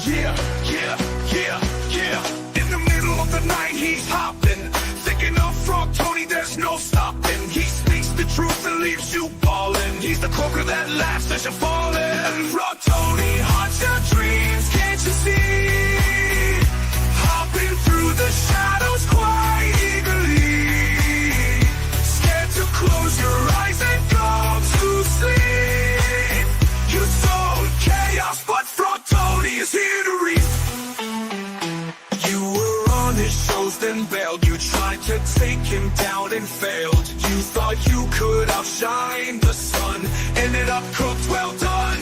Yeah, yeah, yeah, yeah. In the middle of the night he's hopping, thinking of Frog Tony, there's no stopping. He speaks the truth and leaves you ballin'. He's the cloaker that laughs as you're falling. Frog Tony haunts your dreams, can't you see? Hopping through the shadows quite eagerly, scared to close your eyes and go to sleep. You sold chaos, but Frog Tony is here to reap. You were on his shows, then bailed. You tried to take him down and failed. You thought you could outshine the sun, ended up cooked, well done.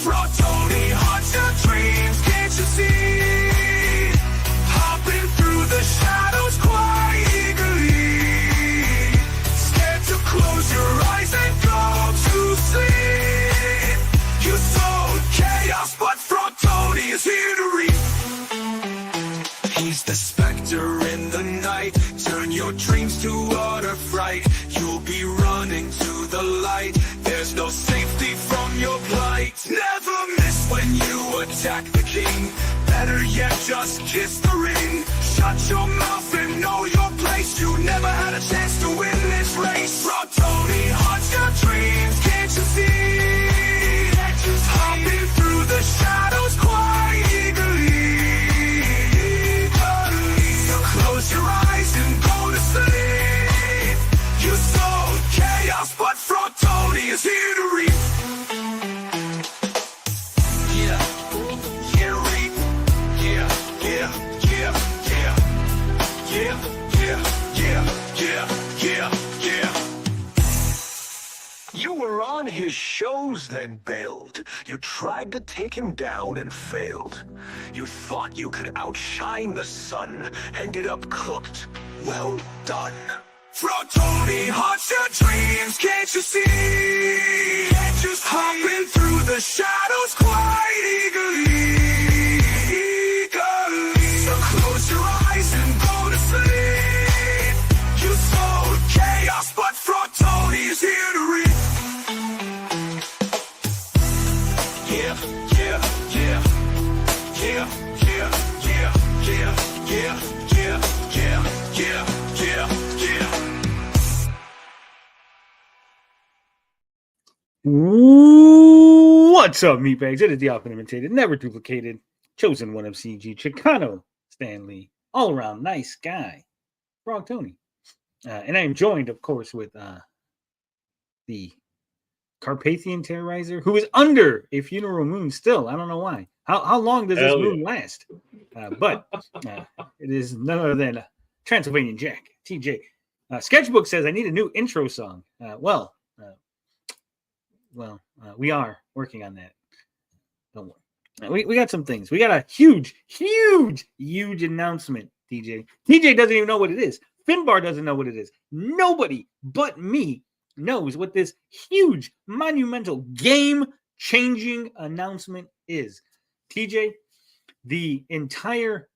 Frog Tony haunts your dreams, can't you see? Hopping through the shadows quite eagerly, scared to close your eyes and go to sleep. You sowed chaos, but Frog Tony is here to reap. He's the specter in the night, turn your dreams to utter fright. You'll be running to the light, there's no safety from your plight. Never miss when you attack the king, better yet just kiss the ring. Shut your mouth and know your place, you never had a chance to win this race. Frog Tony haunts your dreams, can't you see? Hopping through the shadows quite eagerly, so close your eyes and go to sleep. You sowed chaos, but Frog Tony is here to reap. Yeah, yeah, reap. Yeah, yeah, yeah, yeah, yeah, yeah, yeah, yeah, yeah. You were on his shows, then bailed. You tried to take him down and failed. You thought you could outshine the sun, ended up cooked. Well done. Frog Tony haunts your dreams, can't you see? Can't you see? Hopping through the shadows quite eagerly, so close your eyes and go to sleep. You sowed chaos, but Frog Tony is here to reap. Yeah, yeah, yeah, yeah, yeah, yeah, yeah, yeah, yeah, yeah, yeah, yeah, yeah. What's up, meatbags? It is the often imitated, never duplicated, chosen one of CG, Chicano Stanley, all around nice guy, Frog Tony. And I am joined, of course, with the Carpathian Terrorizer, who is under a funeral moon still. I don't know why. How long does this moon last? But it is none other than Transylvanian Jack, TJ. Sketchbook says I need a new intro song. We are working on that. Don't worry. We got some things. We got a huge announcement, TJ. TJ doesn't even know what it is. Finbar doesn't know what it is. Nobody but me knows what this huge, monumental, game-changing announcement is. TJ, the entire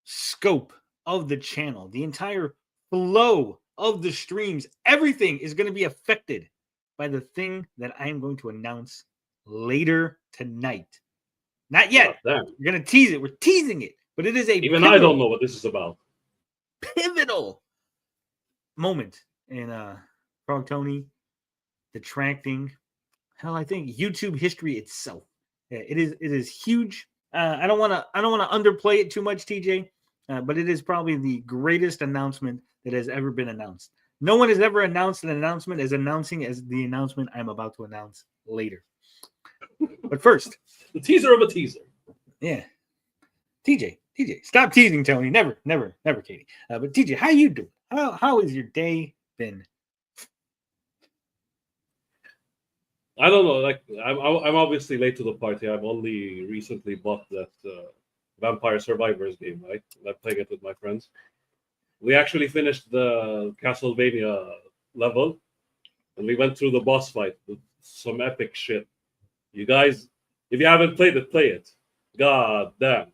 scope of the channel, the entire flow of the streams, everything is going to be affected by the thing that I am going to announce later tonight. Not yet. We're going to tease it. We're teasing it. But it is even I don't know what this is about. Pivotal moment in Frog Tony detracting. Hell, I think YouTube history itself. Yeah, it is huge. I don't want to underplay it too much, TJ. But it is probably the greatest announcement that has ever been announced. No one has ever announced an announcement as announcing as the announcement I'm about to announce later. But first, the teaser of a teaser. Yeah, TJ, stop teasing Tony. Never, Katie. But TJ, how you doing? How has your day been? I don't know. Like I'm obviously late to the party. I've only recently bought that Vampire Survivors game. Right, I'm playing it with my friends. We actually finished the Castlevania level, and we went through the boss fight with some epic shit. You guys, if you haven't played it, play it. God damn.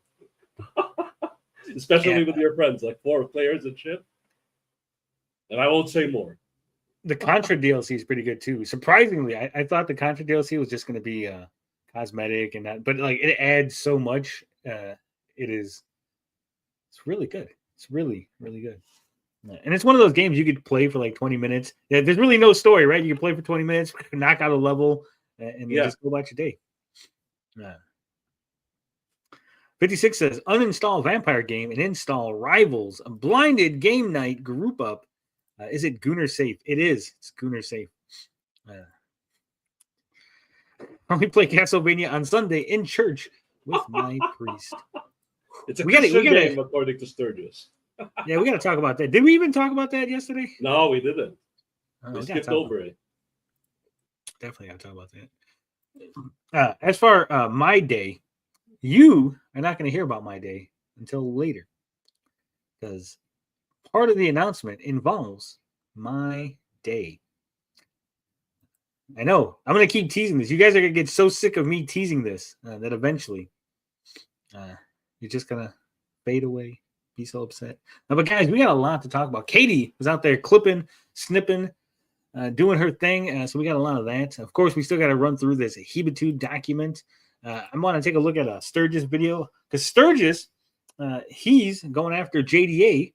Especially with your friends, like 4 players and shit. And I won't say more. The Contra DLC is pretty good too. Surprisingly, I thought the Contra DLC was just going to be cosmetic and that, but like it adds so much. It's really good. It's really, really good. And it's one of those games you could play for like 20 minutes. Yeah, there's really no story, right? You can play for 20 minutes, knock out a level, and then just go about your day. 56 says, uninstall Vampire game and install Rivals, a blinded game night group up. Is it Gooner safe? It is. It's Gooner safe. We play Castlevania on Sunday in church with my priest. It's a Christian game, according to Sturgis. Yeah, we got to talk about that. Did we even talk about that yesterday? No, we didn't. We skipped over it. Definitely got to talk about that. As for my day, you are not going to hear about my day until later, because part of the announcement involves my day. I know. I'm going to keep teasing this. You guys are going to get so sick of me teasing this that eventually you're just going to fade away, be so upset. Now, but guys, we got a lot to talk about. Katie was out there clipping, snipping, doing her thing. So we got a lot of that. Of course, we still got to run through this Hebitude document. I want to take a look at a Sturgis video, because Sturgis, he's going after JDA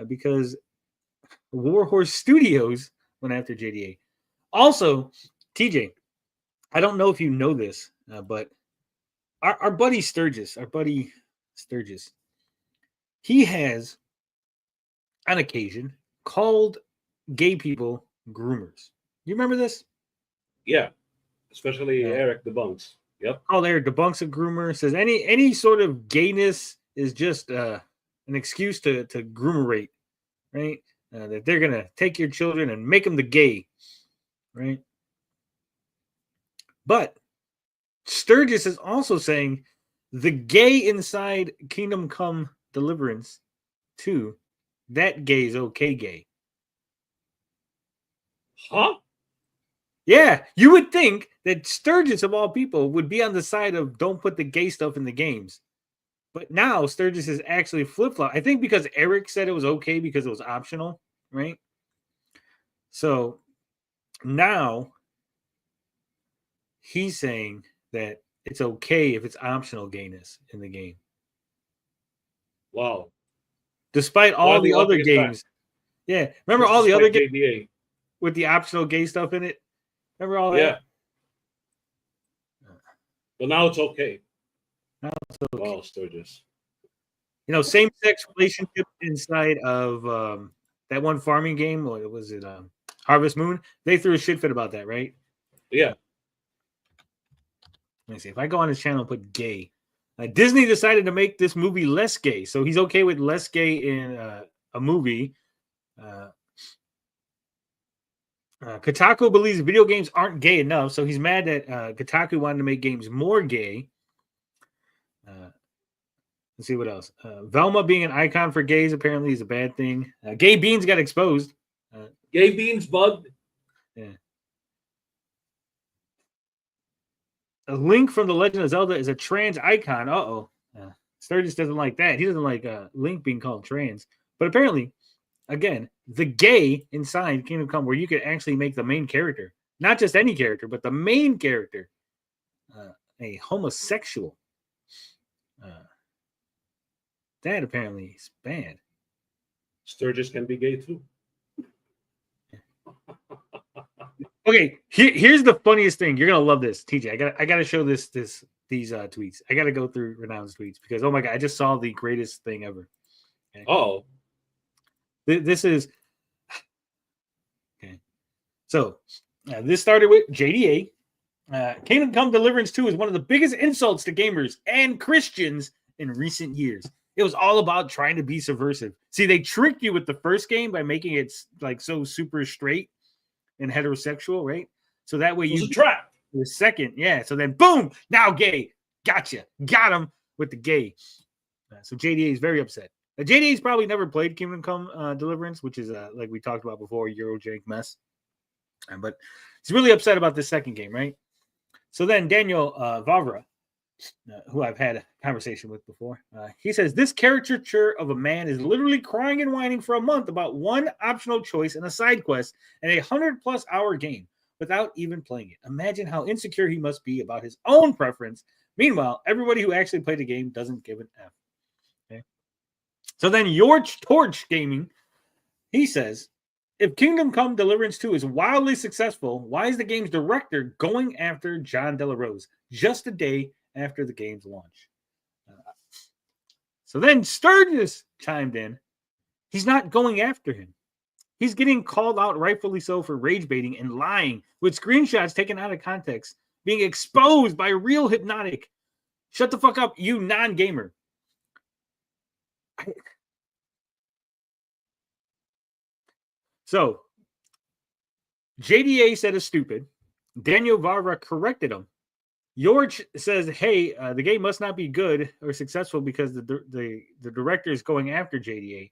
because Warhorse Studios went after JDA. Also, TJ, I don't know if you know this, but our buddy Sturgis, he has, on occasion, called gay people groomers. You remember this? Yeah, especially Eric debunks. Yep. Oh, there debunks a groomer. Says any sort of gayness is just an excuse to groomerate, right? That they're gonna take your children and make them the gay, right? But Sturgis is also saying the gay inside Kingdom Come Deliverance 2, that gay is okay gay. Huh? Yeah, you would think that Sturgis, of all people, would be on the side of don't put the gay stuff in the games. But now Sturgis is actually flip-flop. I think because Eric said it was okay because it was optional, right? So now he's saying that it's okay if it's optional gayness in the game. Wow. Despite all the other games. Yeah. Remember all the other games with the optional gay stuff in it? Remember all that? Yeah. But now it's okay. Now it's okay. Wow, Sturgis. You know, same-sex relationship inside of that one farming game. Or was it Harvest Moon? They threw a shit fit about that, right? Yeah. Let me see. If I go on his channel and put gay, Disney decided to make this movie less gay. So he's okay with less gay in a movie. Kotaku believes video games aren't gay enough, so he's mad that Kotaku wanted to make games more gay. Let's see what else. Velma being an icon for gays apparently is a bad thing. Gay Beans got exposed. Gay Beans, bud. Yeah. A Link from The Legend of Zelda is a trans icon. Uh-oh. Sturgis doesn't like that. He doesn't like Link being called trans. But apparently, again, the gay inside Kingdom Come, where you could actually make the main character, not just any character, but the main character, a homosexual. That apparently is bad. Sturgis can be gay too. Okay, here's the funniest thing. You're gonna love this, TJ. I gotta show these tweets. I gotta go through Renown's tweets because oh my god, I just saw the greatest thing ever. Okay. Oh, this is okay. So this started with JDA. Kingdom Come Deliverance 2 is one of the biggest insults to gamers and Christians in recent years. It was all about trying to be subversive. See, they tricked you with the first game by making it like so super straight and heterosexual, right? So that way you trap the second, yeah. So then, boom, now gay, gotcha, got him with the gay. So JDA is very upset. JDA's probably never played Kingdom Come Deliverance, which is like we talked about before, Eurojank mess. But he's really upset about this second game, right? So then Daniel Vavra, who I've had a conversation with before, he says this caricature of a man is literally crying and whining for a month about one optional choice and a side quest and a 100+ hour game. without even playing it. Imagine how insecure he must be about his own preference. Meanwhile, everybody who actually played the game doesn't give an F. Okay. So then your Torch Gaming, he says, if Kingdom Come Deliverance 2 is wildly successful, why is the game's director going after John De La Rose just a day after the game's launch? So then Sturgis chimed in. He's not going after him. He's getting called out, rightfully so, for rage baiting and lying with screenshots taken out of context, being exposed by real Hypnotic. Shut the fuck up, you non-gamer. So, JDA said it's stupid. Daniel Varva corrected him. George says, hey, the game must not be good or successful because the director is going after JDA.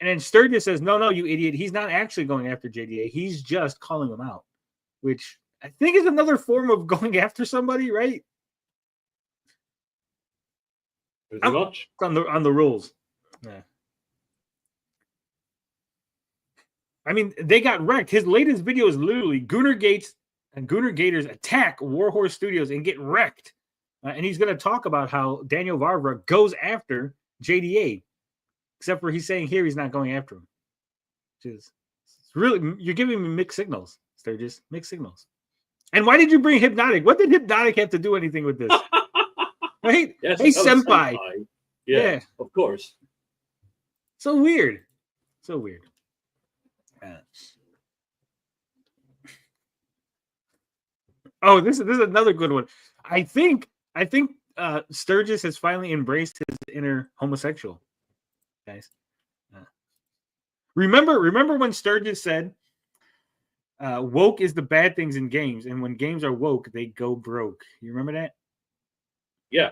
And then Sturgis says, no, you idiot. He's not actually going after JDA. He's just calling him out, which I think is another form of going after somebody, right? On the rules. Yeah. I mean, they got wrecked. His latest video is literally Gunnar Gates and Gunnar Gators attack Warhorse Studios and get wrecked. And he's going to talk about how Daniel Varva goes after JDA. Except for he's saying here he's not going after him. Which is really, you're giving me mixed signals, Sturgis. Mixed signals. And why did you bring Hypnotic? What did Hypnotic have to do anything with this? Right? Yes, hey, senpai. Yeah, of course. So weird. So weird. Oh, this is another good one. I think Sturgis has finally embraced his inner homosexual. Guys, remember when Sturgis said, "Woke is the bad things in games, and when games are woke, they go broke." You remember that? Yeah,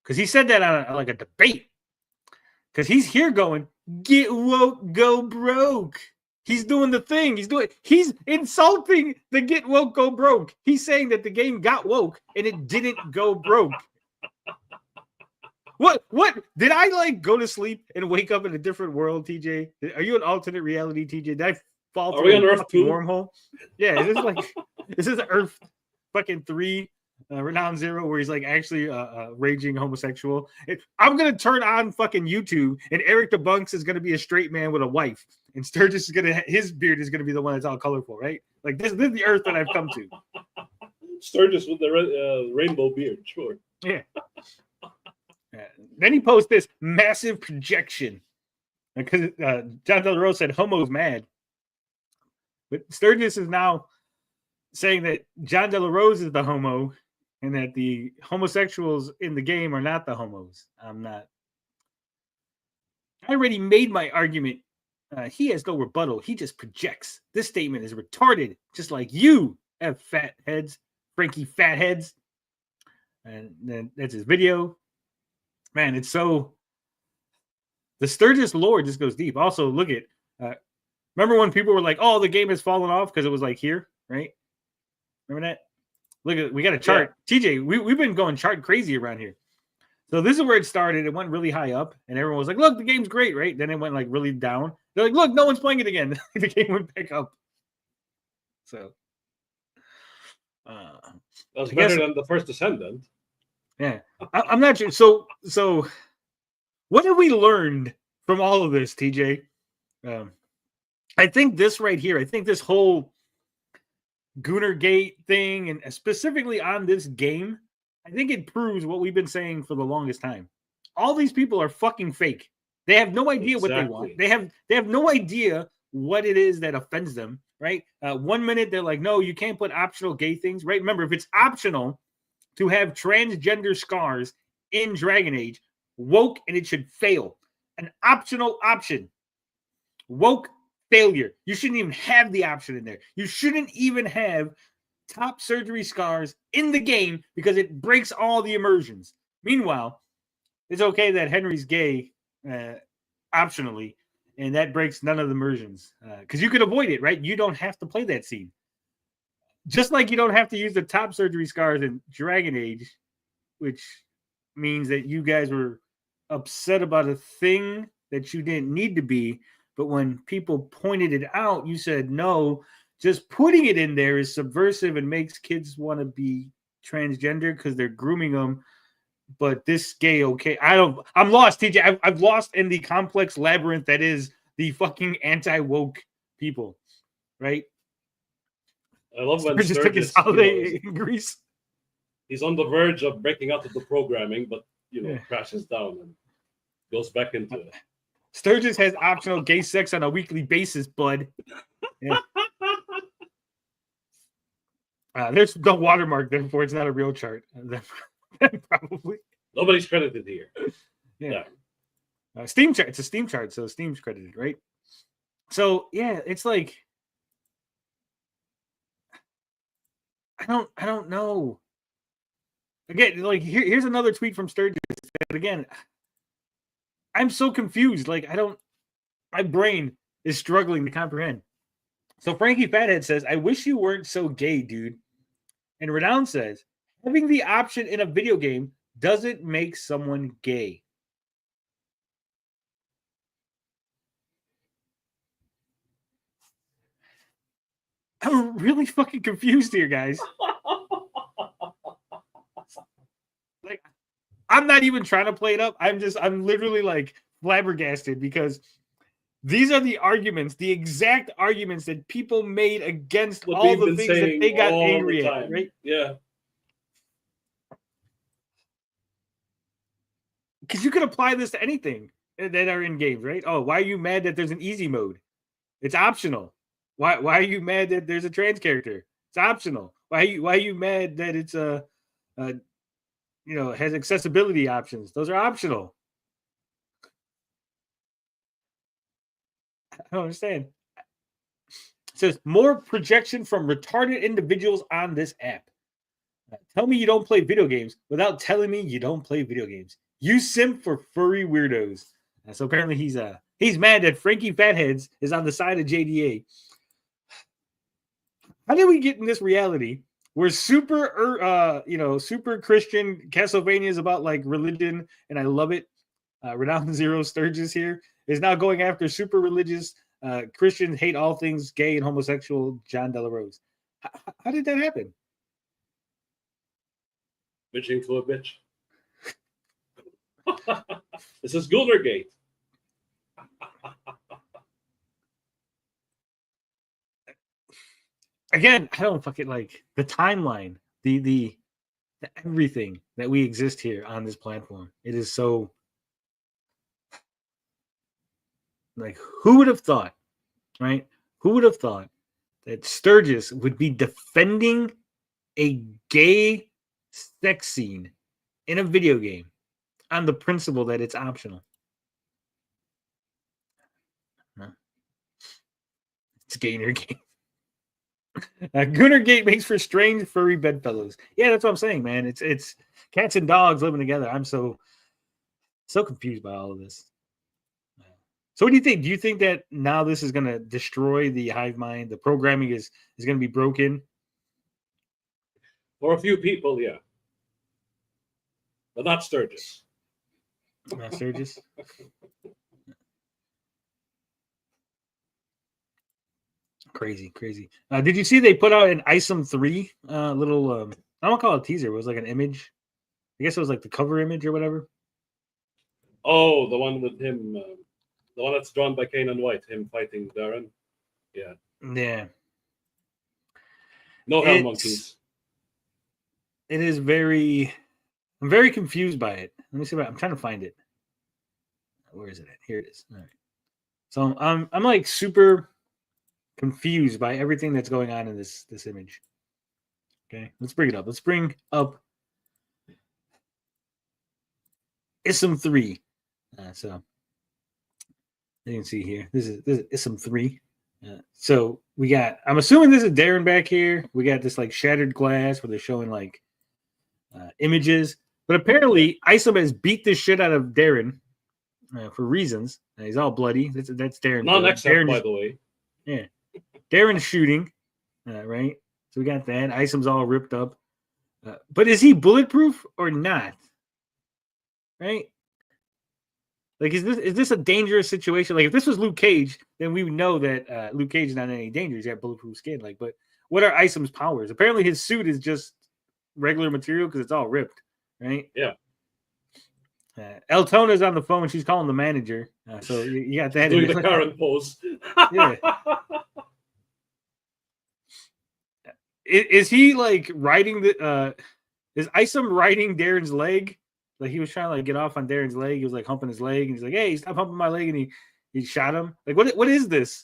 because he said that on like a debate. Because he's here going, "Get woke, go broke." He's doing the thing. He's insulting the get woke, go broke. He's saying that the game got woke and it didn't go broke. What did I like go to sleep and wake up in a different world, TJ? Are you an alternate reality, TJ? Did I fall through a fucking wormhole? Yeah, this is Earth fucking 3, Renown 0, where he's like actually raging homosexual. I'm gonna turn on fucking YouTube, and Eric the Bunks is gonna be a straight man with a wife, and Sturgis is his beard is gonna be the one that's all colorful, right? Like this is the Earth that I've come to. Sturgis with the rainbow beard, sure. Yeah. Then he posts this massive projection because John Del Rose said homo's mad. But Sturgis is now saying that John De La Rose is the homo and that the homosexuals in the game are not the homos. I'm not. I already made my argument. He has no rebuttal. He just projects. This statement is retarded, just like you have fat heads, Frankie Fatheads. And then that's his video. Man, it's so... The Sturgis lore just goes deep. Also, look at... remember when people were like, oh, the game has fallen off because it was like here, right? Remember that? Look at... We got a chart. Yeah. TJ, we've been going chart crazy around here. So this is where it started. It went really high up, and everyone was like, look, the game's great, right? Then it went like really down. They're like, look, no one's playing it again. The game went back up. So... That's better than the first Descendant. Yeah, I'm not sure. So what have we learned from all of this, TJ? I think this right here, I think this whole Goonergate thing, and specifically on this game, I think it proves what we've been saying for the longest time. All these people are fucking fake. They have no idea what they want. They have no idea what it is that offends them, right? 1 minute they're like, no, you can't put optional gay things, right? Remember, if it's optional to have transgender scars in Dragon Age, woke, and it should fail. An optional option. Woke failure. You shouldn't even have the option in there. You shouldn't even have top surgery scars in the game because it breaks all the immersions. Meanwhile, it's okay that Henry's gay optionally, and that breaks none of the immersions because you could avoid it, right? You don't have to play that scene. Just like you don't have to use the top surgery scars in Dragon Age, which means that you guys were upset about a thing that you didn't need to be, But when people pointed it out, you said no. Just putting it in there is subversive and makes kids want to be transgender because they're grooming them. But this gay, okay? I'm lost, TJ. I've lost in the complex labyrinth that is the fucking anti-woke people, right? I love when Just took his Sturgis, holiday in Greece. he's on the verge of breaking out of the programming, but Yeah. crashes down and goes back into it. Sturgis has optional gay sex on a weekly basis, bud. Yeah. There's no watermark, therefore it's not a real chart. Probably. Nobody's credited here. Yeah. Steam chart. It's a Steam chart, so Steam's credited, right? So yeah, it's like I don't know. Again, like here's another tweet from Sturgis. And again, I'm so confused. Like my brain is struggling to comprehend. So Frankie Fathead says, "I wish you weren't so gay, dude." And Renown says, "Having the option in a video game doesn't make someone gay." I'm really fucking confused here, guys. Like, I'm not even trying to play it up. I'm literally like flabbergasted because these are the arguments, the exact arguments that people made against What all we've the been things that saying they got all angry the at, time. right? Yeah. Because you could apply this to anything that are in games, right? Oh, why are you mad that there's an easy mode? It's optional. Why are you mad that there's a trans character? It's optional. Why are you mad that it's has accessibility options? Those are optional. I don't understand. It says more projection from retarded individuals on this app. Tell me you don't play video games without telling me you don't play video games. You simp for furry weirdos. So apparently he's mad that Frankie Fatheads is on the side of JDA. How did we get in this reality where super Christian Castlevania is about like religion, and I love it. Renown Zero Sturgis here is now going after super religious Christians hate all things gay and homosexual John Delarose. How did that happen? Bitching to a bitch. This is Guldergate. Again, I don't fucking like the timeline, the everything that we exist here on this platform. It is so like, who would have thought, right? Who would have thought that Sturgis would be defending a gay sex scene in a video game on the principle that it's optional? No. It's gay in your game. Goonergate makes for strange furry bedfellows. Yeah, that's what I'm saying, man. It's cats and dogs living together. I'm so confused by all of this. So what do you think? Do you think that now this is going to destroy the hive mind? The programming is going to be broken? For a few people, yeah. But not Sturgis. Not Sturgis? Crazy. Did you see they put out an ISOM 3 little, I don't call it a teaser. It was like an image. I guess it was like the cover image or whatever. Oh, the one with him, the one that's drawn by Kane and White, him fighting Darren. Yeah. Yeah. No hell monkeys. It is I'm very confused by it. Let me see I'm trying to find it. Where is it at? Here it is. All right. So I'm like super confused by everything that's going on in this image. Okay, let's bring it up. Let's bring up ISOM 3. So you can see here. This is ISOM 3. So we got. I'm assuming this is Darren back here. We got this like shattered glass where they're showing like images, but apparently ISOM has beat the shit out of Darren for reasons. He's all bloody. That's Darren. Non-except, by the way. Yeah. Darren's shooting, right? So we got that. ISOM's all ripped up. But is he bulletproof or not? Right? Like, is this a dangerous situation? Like, if this was Luke Cage, then we would know that Luke Cage is not in any danger. He's got bulletproof skin. Like, but what are Isom's powers? Apparently, his suit is just regular material because it's all ripped, right? Yeah. Eltona's on the phone. She's calling the manager. So you got that. Doing the current pose. Yeah. Is he like riding the? Is Isom riding Darren's leg? Like he was trying to like get off on Darren's leg. He was like humping his leg, and he's like, "Hey, stop humping my leg!" And he shot him. Like, what is this?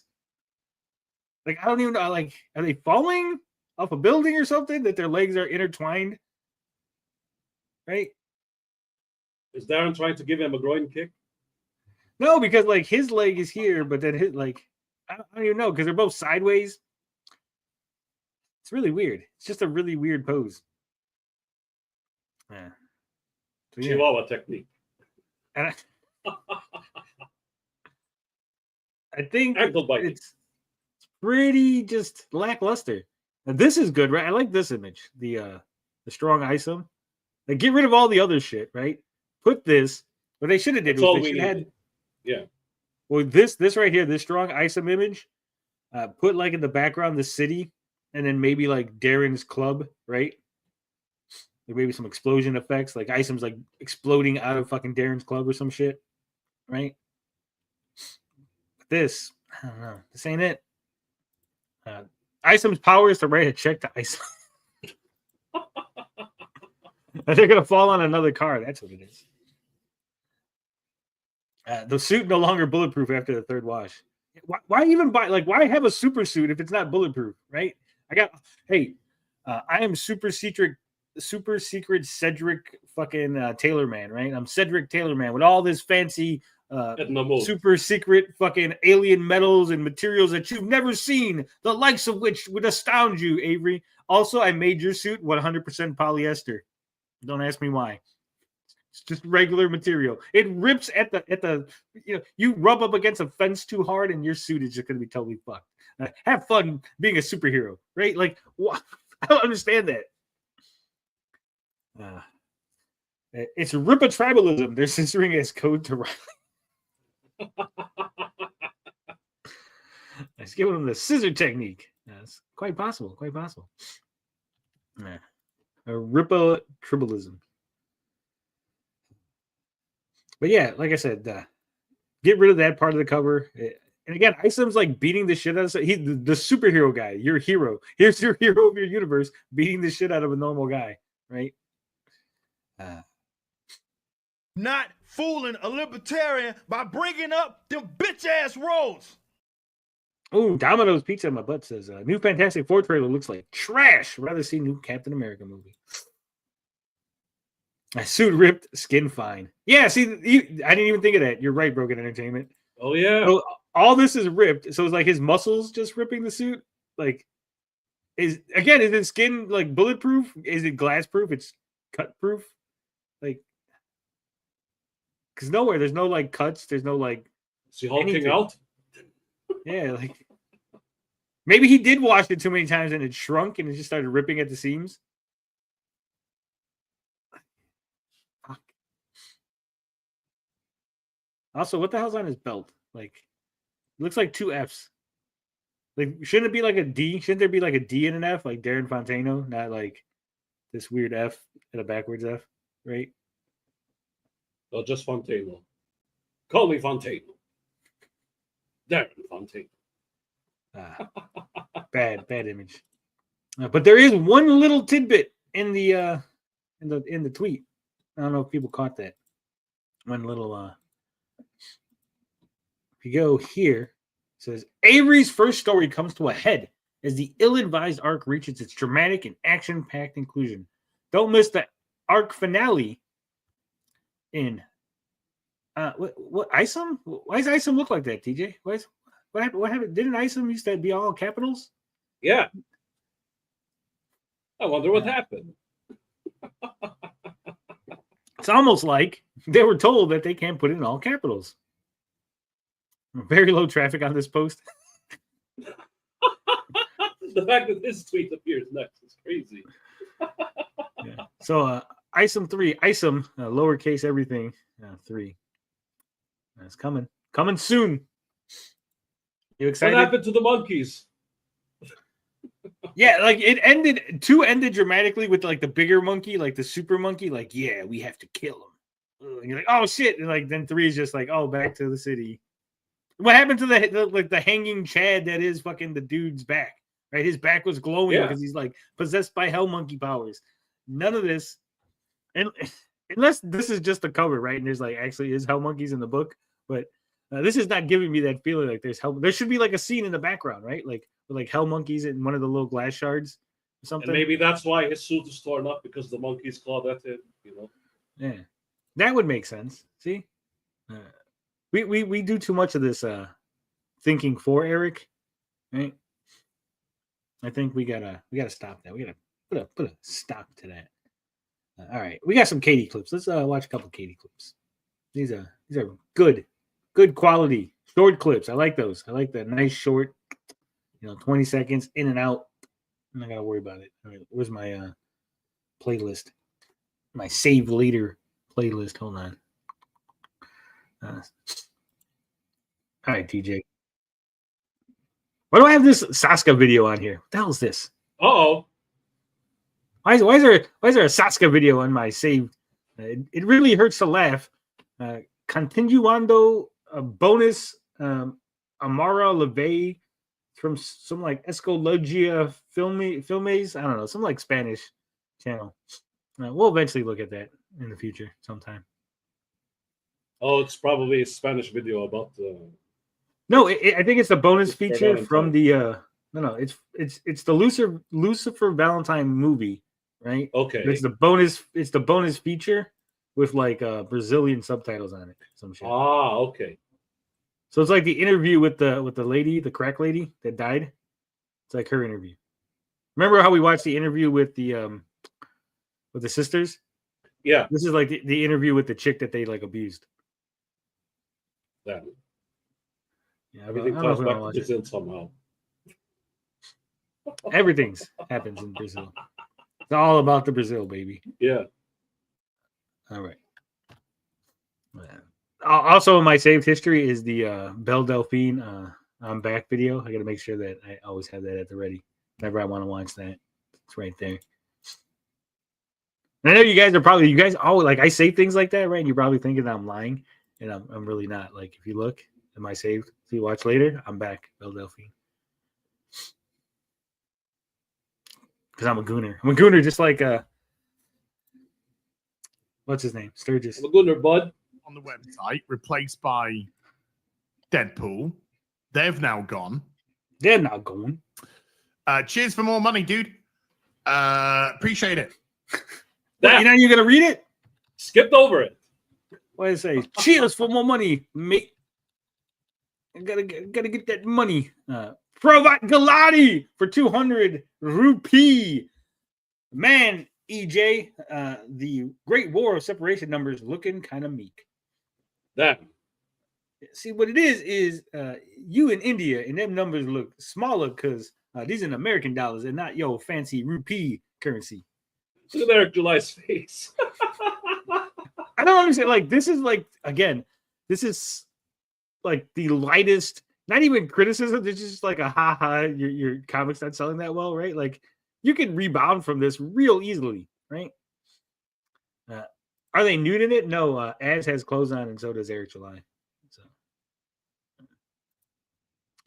Like, I don't even know. Like, are they falling off a building or something? That their legs are intertwined, right? Is Darren trying to give him a groin kick? No, because like his leg is here, but then his like I don't even know because they're both sideways. It's really weird. It's just a really weird pose. Yeah. So, yeah. Chihuahua technique. And I think it's pretty just lackluster. Now, this is good, right? I like this image. The strong Isom. Like, get rid of all the other shit, right? Put this. What they should have did was they should have had. Yeah. Well, this right here, this strong Isom image. Put like in the background the city, and then maybe like Darren's club, right? Like maybe some explosion effects, like Isom's like exploding out of fucking Darren's club or some shit, right? But this, I don't know. This ain't it. Isom's power is to write a check to Isom. They're gonna fall on another car. That's what it is. The suit no longer bulletproof after the third wash. Why even buy? Like, why have a super suit if it's not bulletproof? Right? I am super secret Cedric fucking Taylor Man. Right? I'm Cedric Taylor Man with all this fancy super secret fucking alien metals and materials that you've never seen, the likes of which would astound you, Avery. Also, I made your suit 100% polyester. Don't ask me why. It's just regular material. It rips at the you rub up against a fence too hard and your suit is just going to be totally fucked. Have fun being a superhero, right? Like, what? I don't understand that. It's Rippa tribalism. They're censoring as code to Riley. Let's give them the scissor technique. It's quite possible. Quite possible. Rippa tribalism. But yeah, like I said, get rid of that part of the cover. And again, Isom's like beating the shit out of he's the superhero guy. Your hero. Here's your hero of your universe beating the shit out of a normal guy, right? Not fooling a libertarian by bringing up them bitch ass roads. Oh, Domino's Pizza in my butt says new Fantastic Four trailer looks like trash. Rather see new Captain America movie. My suit ripped, skin fine. Yeah, see, I didn't even think of that. You're right, Broken Entertainment. Oh, yeah. So all this is ripped. So it's like his muscles just ripping the suit. Like, is it skin like bulletproof? Is it glass proof? It's cut proof? Like, because nowhere, there's no like cuts. There's no like. Is he hulking out? Yeah, like. Maybe he did wash it too many times and it shrunk and it just started ripping at the seams. Also, what the hell's on his belt? Like, it looks like two F's. Like, shouldn't it be like a D? Shouldn't there be like a D and an F, like Darren Fontano, not like this weird F and a backwards F, right? No, just Fontano. Call me Fontano. Darren Fontano. Bad image. But there is one little tidbit in the tweet. I don't know if people caught that. One little if you go here, it says Avery's first story comes to a head as the ill-advised arc reaches its dramatic and action-packed conclusion. Don't miss the arc finale in what Isom? Why does Isom look like that, TJ? What happened? What happened? Didn't Isom used to be all capitals? Yeah. I wonder what happened. It's almost like they were told that they can't put it in all capitals. Very low traffic on this post. The fact that this tweet appears next is crazy. Yeah. So, Isom 3, Isom, lowercase everything, 3. It's coming soon. You What excited? happened to the monkeys? Yeah, like it ended. 2 ended dramatically with like the bigger monkey, like the super monkey. Like, yeah, we have to kill him. And you're like, oh shit! And like then 3 is just like, oh, back to the city. What happened to the hanging Chad that is fucking the dude's back? Right, his back was glowing because he's like possessed by hell monkey powers. None of this, and unless this is just a cover, right? And there's like actually is hell monkeys in the book, but this is not giving me that feeling like there's hell. There should be like a scene in the background, right? Like with like hell monkeys in one of the little glass shards or something. And maybe that's why his suit is torn up because the monkeys clawed at it. Yeah, that would make sense. See, we do too much of this thinking for Eric, right? I think we gotta stop that. We gotta put a stop to that. All right, we got some Katie clips. Let's watch a couple of Katie clips. These are good quality short clips. I like those. I like that nice short, 20 seconds in and out. I'm not gotta worry about it. All right, where's my playlist? My save later playlist. Hold on. All right, TJ. Why do I have this Sasuke video on here? What the hell is this? Uh-oh. Why is there a Sasuke video on my save? It really hurts to laugh. Continuando a bonus Amara Leve from some like Escologia Filmes. I don't know, some like Spanish channel. We'll eventually look at that in the future sometime. Oh, it's probably a Spanish video about the. No, I think it's the bonus feature from the no, it's the Lucifer Valentine movie, right? Okay. It's the bonus feature with like Brazilian subtitles on it. Some shit. Ah, okay. So it's like the interview with the lady, the crack lady that died. It's like her interview. Remember how we watched the interview with the sisters? Yeah. This is like the interview with the chick that they like abused. That. Yeah, Everything ties back to Brazil somehow. Everything happens in Brazil. It's all about the Brazil, baby. Yeah. All right. Also, in my saved history is the Belle Delphine I'm back video. I got to make sure that I always have that at the ready. Whenever I want to watch that, it's right there. And I know you guys always like I say things like that, right? And you're probably thinking that I'm lying, and I'm really not. Like if you look at my saved, if you watch later, I'm back, Belle Delphine. Because I'm a gooner. I'm a gooner just like what's his name? Sturgis. I'm a gooner, bud. On the website, replaced by Deadpool. They've now gone. They're not going. Cheers for more money, dude. Appreciate it. You know you're gonna read it? Skipped over it. What did I say? Cheers for more money, mate. I gotta get that money. Pravat Galati for 200 rupee. Man, EJ, the Great War of Separation numbers looking kind of meek. That. See, what it is you in India and them numbers look smaller because these are in American dollars and not your fancy rupee currency. Look at Eric July's face. I don't understand. Like, this is like, again, this is like the lightest, not even criticism. It's just like a ha-ha, your comics not selling that well, right? Like, you can rebound from this real easily, right? Are they nude in it? No, Az has clothes on and so does Eric July. So.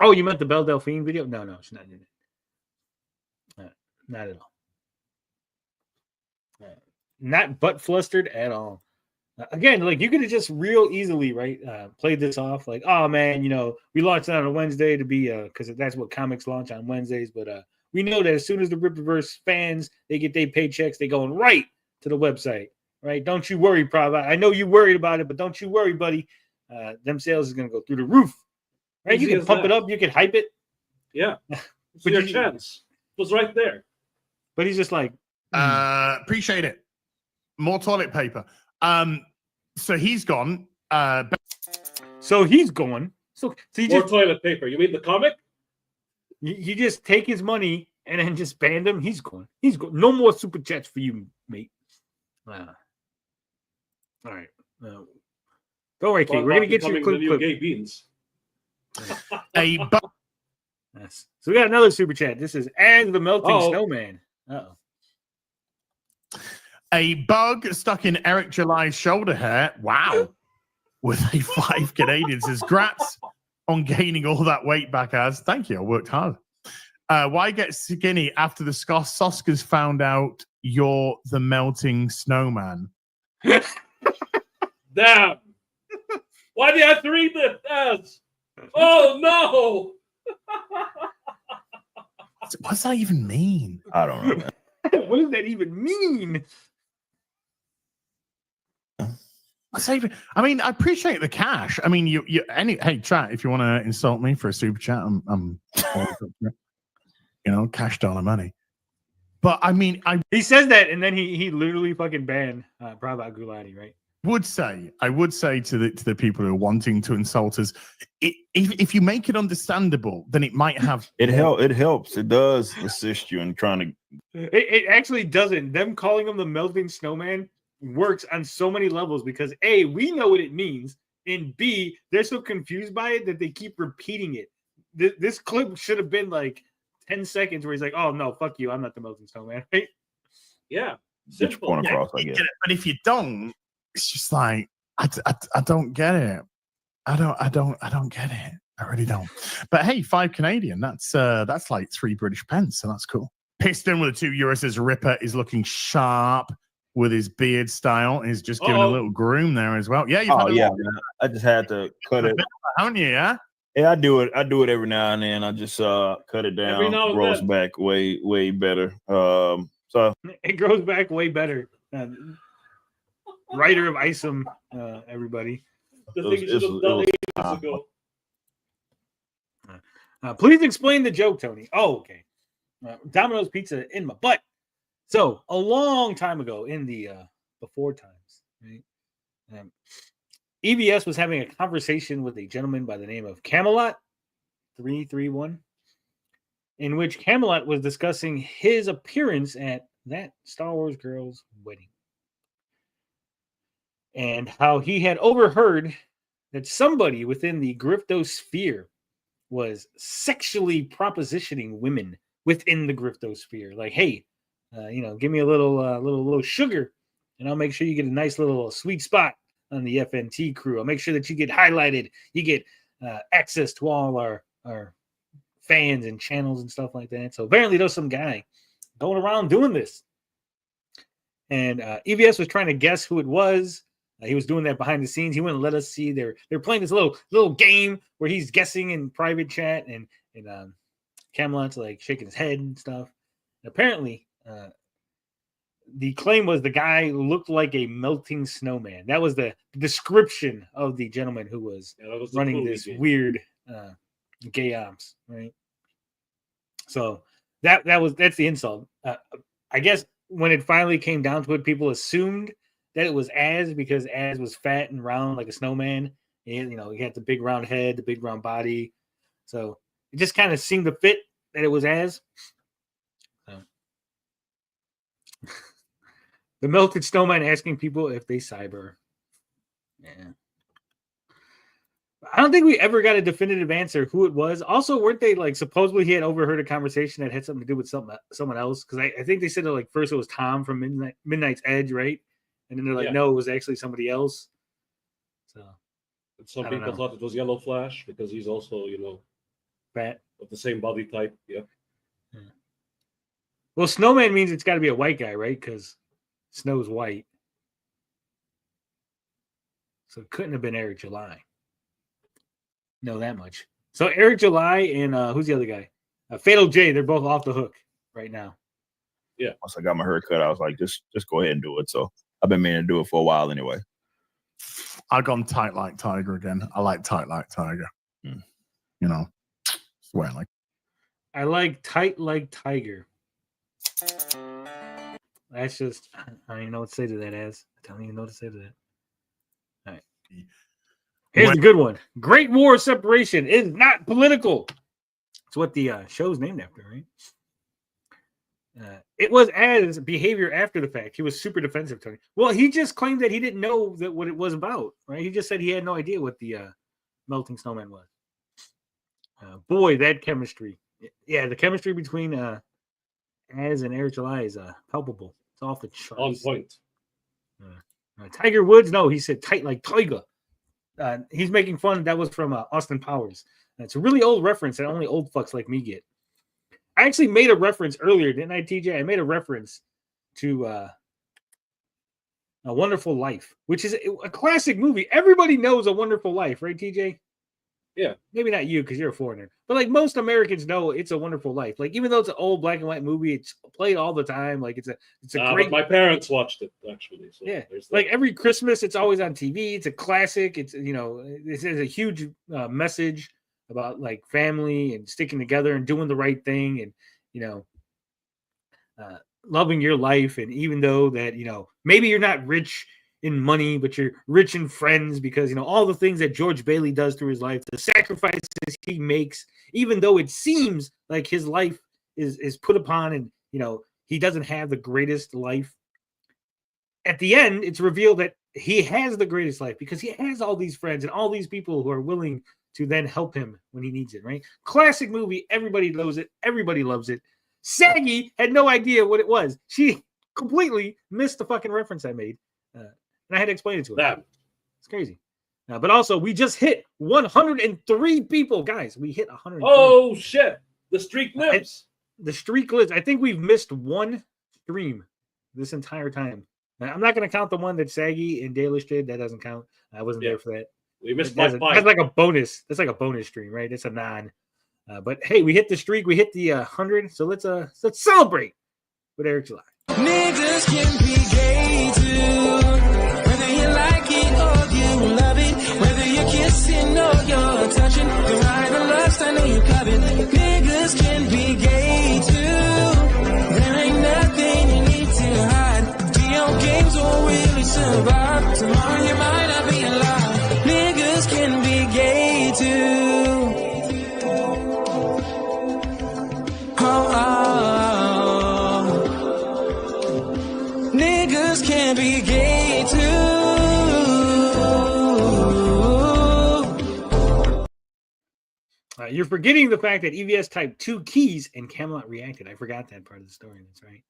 Oh, you meant the Belle Delphine video? No, she's not in it. Not at all. Not butt flustered at all. Again, like you could have just real easily, right, played this off like, oh man, we launched it on a Wednesday to be because that's what comics launch on Wednesdays, but we know that as soon as the Rippaverse fans they get their paychecks, they going right to the website, right? Don't you worry, Prava. I know you worried about it, but don't you worry, buddy. Them sales is gonna go through the roof, right? You can pump it up, you can hype it. Yeah, it's your chance. It was right there. But he's just like, appreciate it. More toilet paper. So he's gone. So he's going. So he more just toilet paper. You mean the comic? You just take his money and then just ban him. He's going. He's going. No more super chats for you, mate. All right. The Don't worry, Kate. We're gonna get you a the clip. new gay beans. A bug, Yes. So we got another super chat. This is As the Melting Uh-oh. Snowman. Uh-oh. a bug stuck in Eric July's shoulder hair. Wow. With a 5 Canadian says, "Grats on gaining all that weight back, as thank you. I worked hard. Why get skinny after the Soskers found out you're the melting snowman?" Damn. Why do you have to read this? Oh no. What does that even mean? I don't know. Man. What does that even mean? What's that even? I mean, I appreciate the cash. I mean, hey, chat, if you want to insult me for a super chat, I'm cash dollar money. But I mean, He says that, and then he literally fucking banned Prabhat Gulati, right? I would say to the people who are wanting to insult us, if you make it understandable, then it might have It helps. It does assist you in trying to. It actually doesn't. Them calling him the melting snowman works on so many levels because A, we know what it means, and B, they're so confused by it that they keep repeating it. This clip should have been like 10 seconds where he's like, "Oh no, fuck you, I'm not the melting snowman." Right? Yeah. Get your point across, I you guess. get it. But if you don't, it's just like I don't get it. I don't get it. I really don't. But hey, 5 Canadian. That's like 3 British pence, so that's cool. Piston with a 2 euro says Ripper is looking sharp with his beard style. He's just giving a little groom there as well. Yeah, you've had Man. I just had to cut it. haven't you? Yeah. Yeah, I do it. I do it every now and then. I just cut it down. Every now and Grows then. back way better. So It grows back way better. Writer of Isom, everybody. The thing you should have done ages ago. Please explain the joke, Tony. Oh, okay. Domino's pizza in my butt. So a long time ago in the before times, right? EBS was having a conversation with a gentleman by the name of Camelot 331, in which Camelot was discussing his appearance at that Star Wars girl's wedding and how he had overheard that somebody within the Griftosphere was sexually propositioning women within the Griftosphere. Like, hey, give me a little sugar, and I'll make sure you get a nice little sweet spot on the FNT crew. I'll make sure that you get highlighted. You get access to all our fans and channels and stuff like that. So apparently there's some guy going around doing this. And EVS was trying to guess who it was. He was doing that behind the scenes. He wouldn't let us see. They're playing this little game where he's guessing in private chat, and Camelot's like shaking his head and stuff. And apparently, the claim was the guy looked like a melting snowman. That was the description of the gentleman who was running this weird gay ops, right? So that's the insult. I guess when it finally came down to it, people assumed that it was Az because Az was fat and round like a snowman. And, he had the big round head, the big round body. So it just kind of seemed to fit that it was Az. So. The melted snowman asking people if they cyber. Yeah. I don't think we ever got a definitive answer who it was. Also, weren't they like supposedly he had overheard a conversation that had something to do with someone else? Because I think they said that like first it was Tom from Midnight's Edge, right? And then they're like, no, it was actually somebody else. So some people thought it was Yellow Flash because he's also, fat of the same body type. Yeah. Well, snowman means it's got to be a white guy, right? Because snow's white. So it couldn't have been Eric July. Know that much. So Eric July and who's the other guy? Fatal J. They're both off the hook right now. Yeah. Once I got my hair cut, I was like, just go ahead and do it. So I've been meaning to do it for a while anyway. I've gone tight like Tiger again. I like tight like Tiger. Swear like. I like tight like Tiger. That's just, I don't even know what to say to that, Az. I don't even know what to say to that. All right. Here's the good one. Great War of Separation is not political. It's what the show's named after, right? It was as behavior after the fact. He was super defensive, Tony. Well, he just claimed that he didn't know that what it was about, right? He just said he had no idea what the melting snowman was. Boy, that chemistry. Yeah, the chemistry between Az and Eric July is palpable. It's off the charts. On point. Tiger Woods, no, he said tight like Tiger. He's making fun. That was from Austin Powers. It's a really old reference that only old fucks like me get. I actually made a reference earlier, didn't I, TJ? I made a reference to A Wonderful Life, which is a classic movie. Everybody knows A Wonderful Life, right, TJ? Yeah. Maybe not you because you're a foreigner, but like most Americans know It's a Wonderful Life. Like even though it's an old black and white movie, it's played all the time. Like it's a great. But my parents watched it actually. So yeah, like every Christmas, it's always on TV. It's a classic. It's this is a huge message about like family and sticking together and doing the right thing and loving your life. And even though that maybe you're not rich in money, but you're rich in friends because all the things that George Bailey does through his life, the sacrifices he makes, even though it seems like his life is put upon and he doesn't have the greatest life. At the end, it's revealed that he has the greatest life because he has all these friends and all these people who are willing to then help him when he needs it, right? Classic movie. Everybody knows it. Everybody loves it. Saggy had no idea what it was. She completely missed the fucking reference I made. And I had to explain it to her. Damn. It's crazy. But also, we just hit 103 people. Guys, we hit 100. Oh, shit. The streak lives. The streak lives. I think we've missed one stream this entire time. I'm not going to count the one that Saggy and Dalish did. That doesn't count. I wasn't there for that. We missed by 5. That's like a bonus. That's like a bonus stream, right? It's a non. But hey, we hit the streak. We hit the 100. So let's celebrate with Eric July. Niggas can be gay too, whether you like it or you love it, whether you're kissing or you're touching, you're right or lust, I know you covet. Niggas can be gay too. There ain't nothing you need to hide. Video games won't really survive. Tomorrow you might not be alive. Niggas can be gay too. Niggas can be gay too. You're forgetting the fact that EVS typed 2 keys and Camelot reacted. I forgot that part of the story. That's right.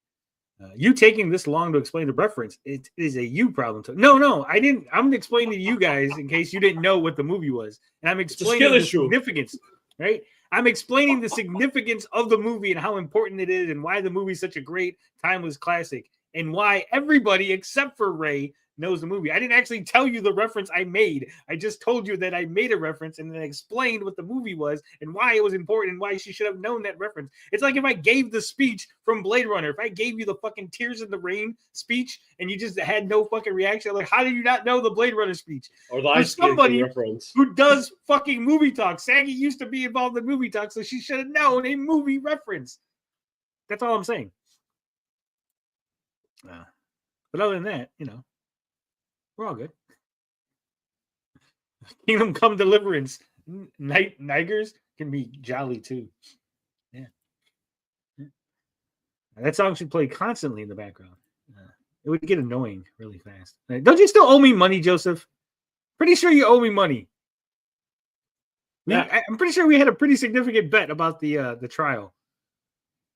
You taking this long to explain the reference, it is a you problem. No, I didn't. I'm explaining to you guys in case you didn't know what the movie was. And I'm explaining the significance, right? I'm explaining the significance of the movie and how important it is and why the movie is such a great timeless classic and why everybody except for Ray knows the movie. I didn't actually tell you the reference I made. I just told you that I made a reference and then explained what the movie was and why it was important and why she should have known that reference. It's like if I gave the speech from Blade Runner, if I gave you the fucking Tears in the Rain speech and you just had no fucking reaction, like, how do you not know the Blade Runner speech? Or the Ice somebody reference who does fucking movie talk. Saggy used to be involved in movie talk, so she should have known a movie reference. That's all I'm saying. But other than that, we're all good. Kingdom Come Deliverance. Nigers can be jolly too. Yeah. That song should play constantly in the background. It would get annoying really fast. Don't you still owe me money, Joseph? Pretty sure you owe me money. Yeah. I'm pretty sure we had a pretty significant bet about the trial.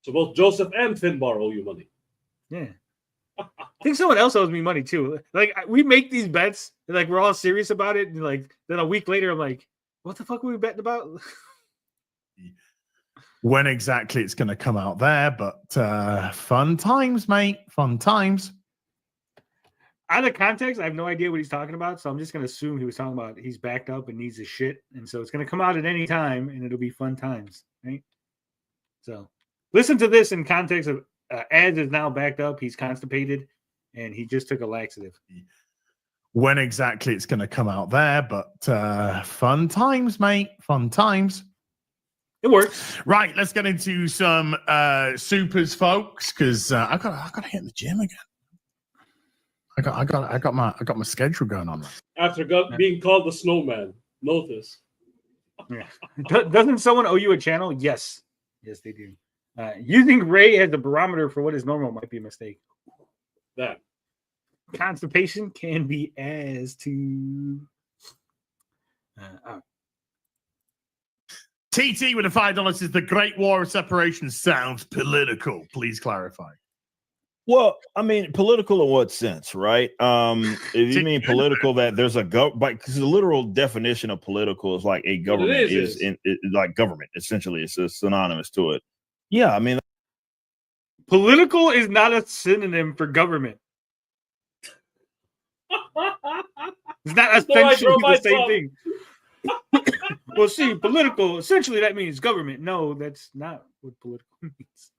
So both Joseph and Finbar owe you money. Yeah. I think someone else owes me money too. Like we make these bets, and like we're all serious about it, and like then a week later, I'm like, "What the fuck were we betting about?" When exactly it's going to come out there, but fun times, mate. Fun times. Out of context, I have no idea what he's talking about, so I'm just going to assume he was talking about he's backed up and needs his shit, and so it's going to come out at any time, and it'll be fun times, right? So listen to this in context of. Az is now backed up. He's constipated, and he just took a laxative. When exactly it's going to come out there, but fun times, mate. Fun times. It works. Right, let's get into some supers, folks, because I got to hit the gym again. I got my schedule going on. After being called the snowman, notice. Yeah. Doesn't someone owe you a channel? Yes, they do. Using Ray as a barometer for what is normal might be a mistake. That. Constipation can be as to. TT with the $5 says the Great War of Separation sounds political. Please clarify. Well, I mean, political in what sense, right? If you mean political, that there's a because the literal definition of political is like a government is like government. Essentially, it's synonymous to it. Yeah, I mean, political is not a synonym for government. It's not essentially the same thing. Well, see, political, essentially that means government. No, that's not what political means.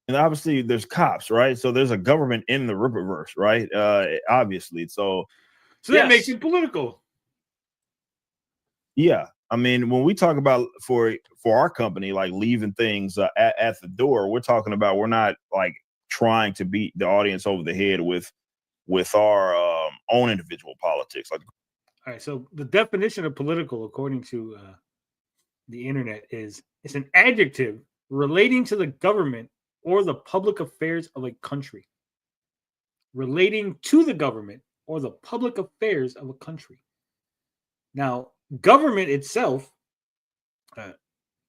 and obviously there's cops, right? So there's a government in the Ripperverse, right? Obviously. So that makes it political. Yeah. I mean, when we talk about for our company, like leaving things at the door, we're talking about, we're not like trying to beat the audience over the head with our own individual politics. Like, all right. So the definition of political, according to the internet, is it's an adjective relating to the government or the public affairs of a country. Relating to the government or the public affairs of a country. Now, government itself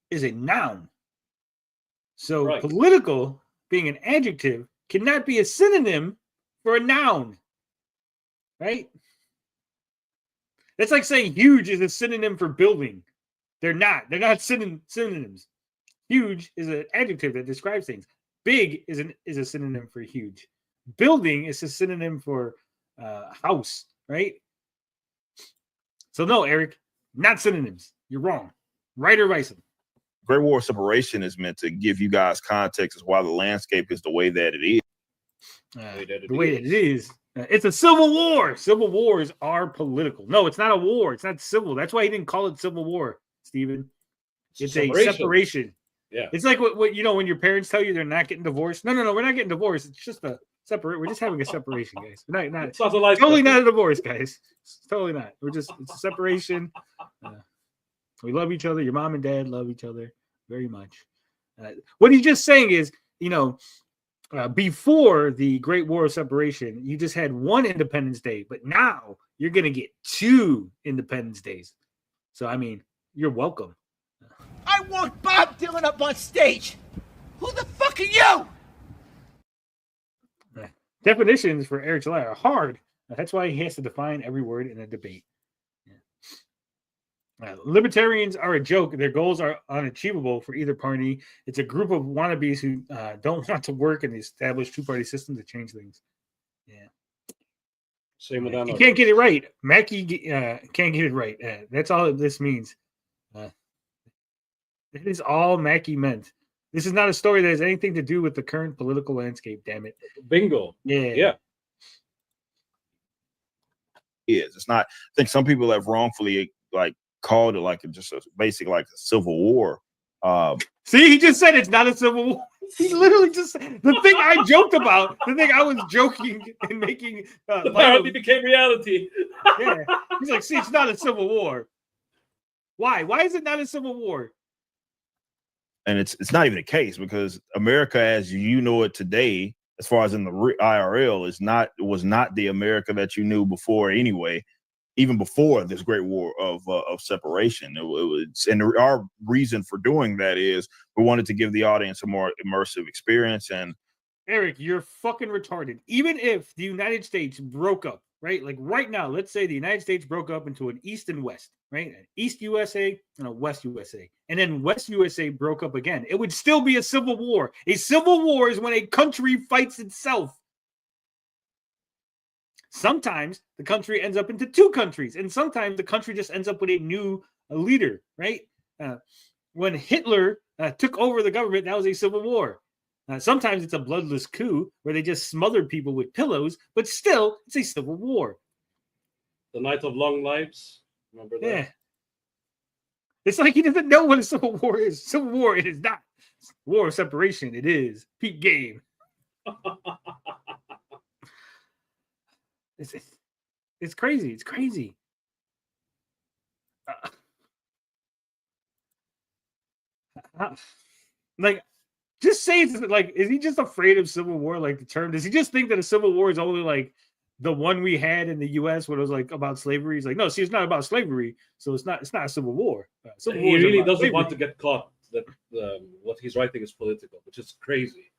is a noun. So political, being an adjective, cannot be a synonym for a noun. Right? That's like saying huge is a synonym for building. They're not synonyms. Huge is an adjective that describes things. Big is a synonym for huge. Building is a synonym for house, right? So no, Eric, not synonyms. You're wrong. Right or vice. Great War of Separation is meant to give you guys context as why the landscape is the way that it is. The way that it is. It's a civil war. Civil wars are political. No, it's not a war. It's not civil. That's why he didn't call it civil war, Stephen. It's a separation. Yeah. It's like what you know when your parents tell you they're not getting divorced. No, we're not getting divorced. It's just a separate. We're just having a separation, guys. We're not totally not a divorce, guys. It's totally not. It's a separation. We love each other. Your mom and dad love each other very much. What he's just saying is, before the Great War of Separation, you just had one Independence Day, but now you're going to get 2 Independence Days. So, I mean, you're welcome. I want Bob Dylan up on stage. Who the fuck are you? Definitions for Eric July are hard. That's why he has to define every word in a debate. Libertarians are a joke. Their goals are unachievable for either party. It's a group of wannabes who don't want to work in the established two-party system to change things. Yeah. Same with that. You can't get it right. Mackie can't get it right. That's all this means. It is all Mackie meant. This is not a story that has anything to do with the current political landscape, damn it. Bingo. Yeah. It's not. I think some people have wrongfully called it like just a basic like a civil war. See, he just said it's not a civil war. He literally just said the thing I joked about, the thing I was joking and making apparently became reality. Yeah. He's like, see, it's not a civil war. Why? Why is it not a civil war? And it's not even a case because America, as you know it today, as far as in the IRL, was not the America that you knew before anyway. Even before this Great War of Separation, it was, and our reason for doing that is we wanted to give the audience a more immersive experience. And Eric, you're fucking retarded. Even if the United States broke up, right? Like right now, let's say the United States broke up into an East and West, right? An East USA and a West USA. And then West USA broke up again. It would still be a civil war. A civil war is when a country fights itself. Sometimes the country ends up into 2 countries, and sometimes the country just ends up with a new leader, right? When Hitler took over the government, that was a civil war. Sometimes it's a bloodless coup where they just smothered people with pillows, but still, it's a civil war. The Night of Long Lives. Remember that? Yeah. It's like he doesn't know what a civil war is. Civil war, it is not. War of separation, it is. Peak game. It's crazy. It's crazy. Like, just say it's like, is he just afraid of civil war? Like the term, does he just think that a civil war is only like the one we had in the U.S. when it was like about slavery? He's like, no, see, it's not about slavery, so it's not a civil war. Civil He war is really about doesn't slavery. want to get caught that what he's writing is political, which is crazy.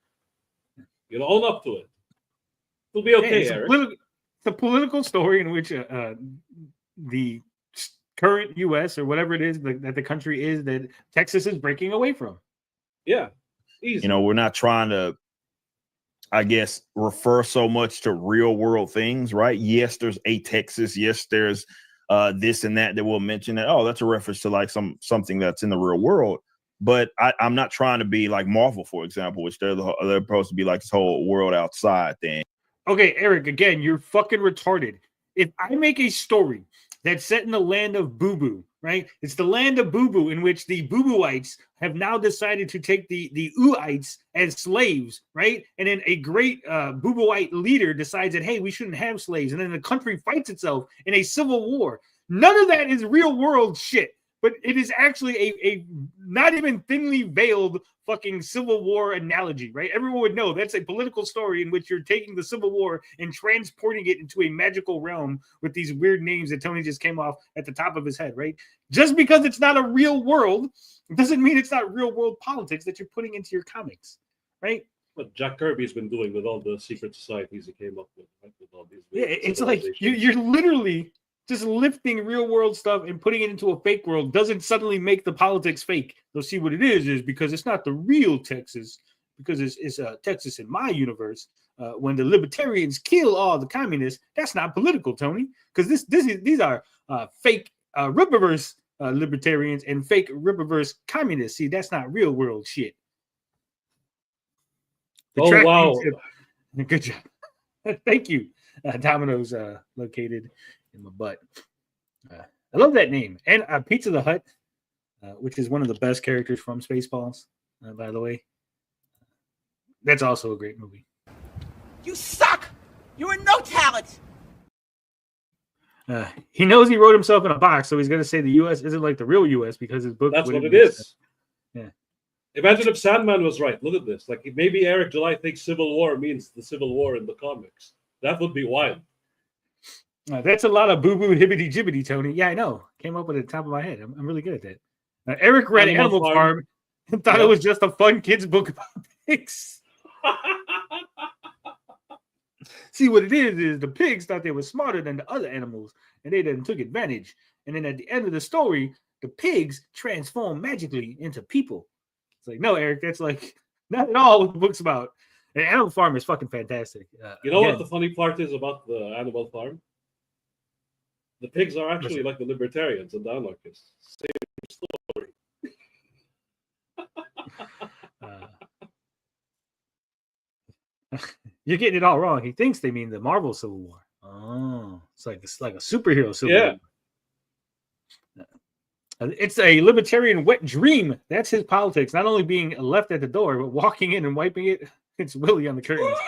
You know, own up to it. It'll be okay, It's Eric. it's a political story in which the current U.S. or whatever it is that the country is that Texas is breaking away from. Yeah, easy. You know, we're not trying to, I guess, refer so much to real world things, right? Yes, there's a Texas. Yes, there's this and that we'll mention that. Oh, that's a reference to like something that's in the real world. But I'm not trying to be like Marvel, for example, which they're supposed to be like this whole world outside thing. Okay, Eric, again, you're fucking retarded. If I make a story that's set in the land of Boo Boo, right? It's the land of Boo Boo in which the Boo Booites have now decided to take the Ooites as slaves, right? And then a great Boo Booite leader decides that, hey, we shouldn't have slaves. And then the country fights itself in a civil war. None of that is real world shit. But it is actually a not even thinly veiled fucking Civil War analogy, right? Everyone would know that's a political story in which you're taking the Civil War and transporting it into a magical realm with these weird names that Tony just came off at the top of his head, right? Just because it's not a real world doesn't mean it's not real world politics that you're putting into your comics, right? What Jack Kirby's been doing with all the secret societies he came up with, right? With all these It's like you're literally just lifting real world stuff and putting it into a fake world doesn't suddenly make the politics fake. They'll see what it is because it's not the real Texas, because it's Texas in my universe. When the libertarians kill all the communists, that's not political, Tony, because these are fake Rippaverse libertarians and fake Rippaverse communists. See, that's not real world shit. Oh, wow. Good job. Thank you. Domino's located in my butt. I love that name. And Pizza the Hut, which is one of the best characters from Spaceballs, by the way. That's also a great movie. You suck! You are no talent! He knows he wrote himself in a box, so he's going to say the U.S. isn't like the real U.S. because his book. That's what it is. Yeah. Imagine if Sandman was right. Look at this. Like maybe Eric July thinks Civil War means the Civil War in the comics. That would be wild. That's a lot of boo-boo hibbity jibbity, Tony. Yeah, I know. Came up with it at the top of my head. I'm really good at that. Eric read Animal Farm and thought it was just a fun kids book about pigs. See, what it is the pigs thought they were smarter than the other animals, and they then took advantage. And then at the end of the story, the pigs transform magically into people. It's like, no, Eric, that's like not at all what the book's about. And Animal Farm is fucking fantastic. You know what the funny part is about the Animal Farm? The pigs are actually like the libertarians and the anarchists. Same story. You're getting it all wrong. He thinks they mean the Marvel Civil War. Oh, it's like a superhero Civil War. It's a libertarian wet dream. That's his politics. Not only being left at the door, but walking in and wiping it. It's Willie on the curtains.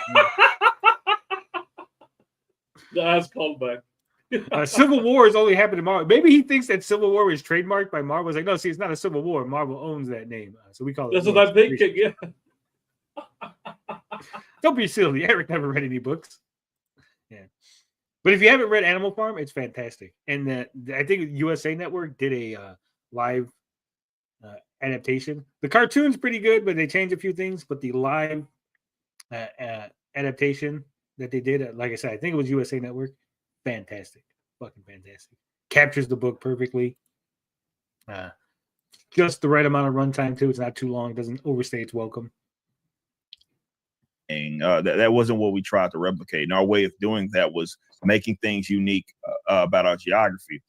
The ass callback. Civil War is only happening tomorrow. Maybe he thinks that Civil War is trademarked by Marvel. It's like, no, see, it's not a Civil War. Marvel owns that name. So we call it. That's what I'm thinking, yeah. Don't be silly. Eric never read any books. Yeah. But if you haven't read Animal Farm, it's fantastic. And I think USA Network did a live adaptation. The cartoon's pretty good, but they changed a few things. But the live adaptation that they did, like I said, I think it was USA Network. Fantastic. Fucking fantastic. Captures the book perfectly. Just the right amount of runtime, too. It's not too long. It doesn't overstay its welcome. That wasn't what we tried to replicate. And our way of doing that was making things unique about our geography.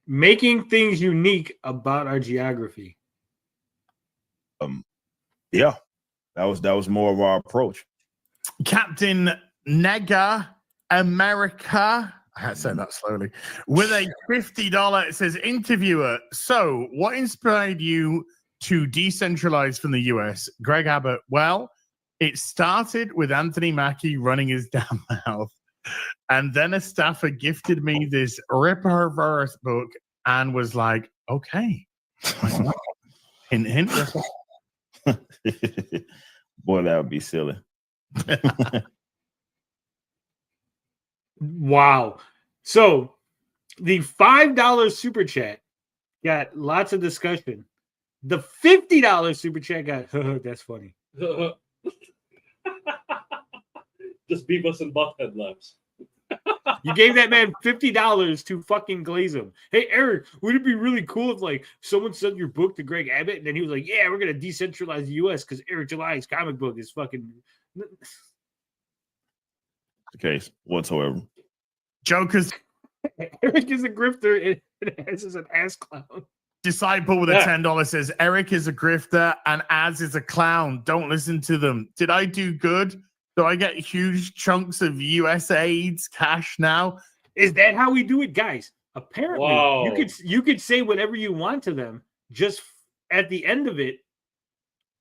Making things unique about our geography. Yeah, that was more of our approach. Captain Nega America. I had to say that slowly. With a $50, it says, interviewer. So, what inspired you to decentralize from the US? Greg Abbott. Well, it started with Anthony Mackie running his damn mouth. And then a staffer gifted me this Ripperverse book and was like, okay, Hint, hint. Boy, that would be silly. Wow. So the $5 super chat got lots of discussion. The $50 super chat got, that's funny. Just Beavis and Butthead laughs. You gave that man $50 to fucking glaze him. Hey, Eric, would it be really cool if like someone sent your book to Greg Abbott and then he was like, yeah, we're going to decentralize the U.S. because Eric July's comic book is fucking... The case whatsoever. Joker's Eric is a grifter and Az is an ass clown. disciple with a $10 says, Eric is a grifter and Az is a clown. Don't listen to them. Did I do good? Do I get huge chunks of US AIDS cash now? Is that how we do it, guys? Apparently, Wow. you could say whatever you want to them. Just at the end of it,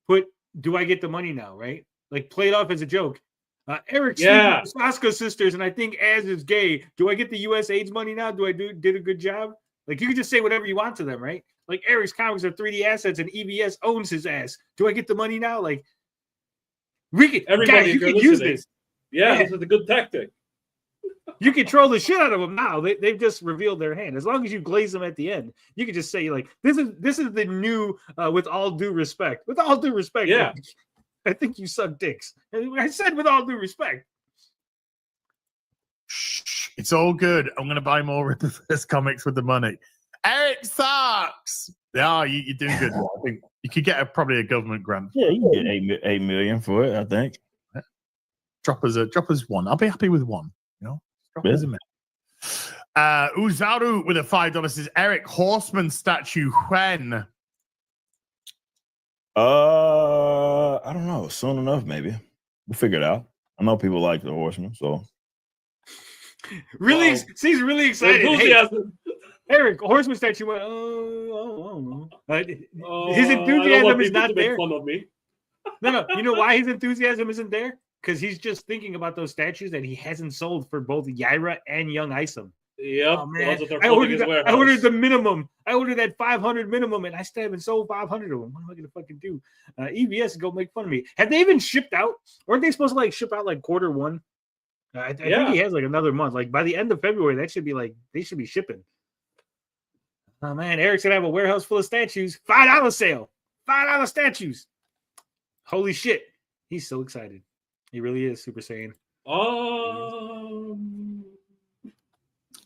put, do I get the money now, right? Like, play it off as a joke. Eric, Yeah. Sasko sisters, and I think Az is gay. Do I get the US AIDS money now? Did a good job? Like, you can just say whatever you want to them, right? Like, Eric's comics are 3D assets, and EBS owns his ass. Do I get the money now? Like, we could, Everybody, guys, you if you're could use listening. this. Yeah, this is a good tactic. You can troll the shit out of them now. They've just revealed their hand. As long as you glaze them at the end, you can just say like, "This is the new." With all due respect, with all due respect, Yeah. I think you suck dicks. I said with all due respect. Shh, it's all good. I'm going to buy more Reverse comics with the money. Eric sucks. Yeah, you're doing good. I think you could get probably a government grant. Yeah, you can get 8 million for it, I think. Drop us one. I'll be happy with one. You know, drop us a minute. Uzaru with a $5 says, Eric Horseman statue when? I don't know. Soon enough, maybe. We'll figure it out. I know people like the Horseman, so Really, Wow. he's really excited. Hey, Enthusiasm. Eric, Horseman statue went. Oh. His I don't enthusiasm want is people not to make there. fun of me. No. You know why his enthusiasm isn't there? Because he's just thinking about those statues that he hasn't sold for both Yaira and Young Isom. Yep. Oh, the man. ones that are I floating in ordered, his I ordered warehouse. the minimum. I ordered that 500 minimum, and I still haven't sold 500 of them. What am I going to fucking do? EBS is going to make fun of me. Have they even shipped out? Aren't they supposed to like ship out like Q1? I think he has like another month. Like by the end of February, that should be like they should be shipping. Oh man, Eric's gonna have a warehouse full of statues. $5 sale. $5 statues. Holy shit. He's so excited. He really is, Super Saiyan.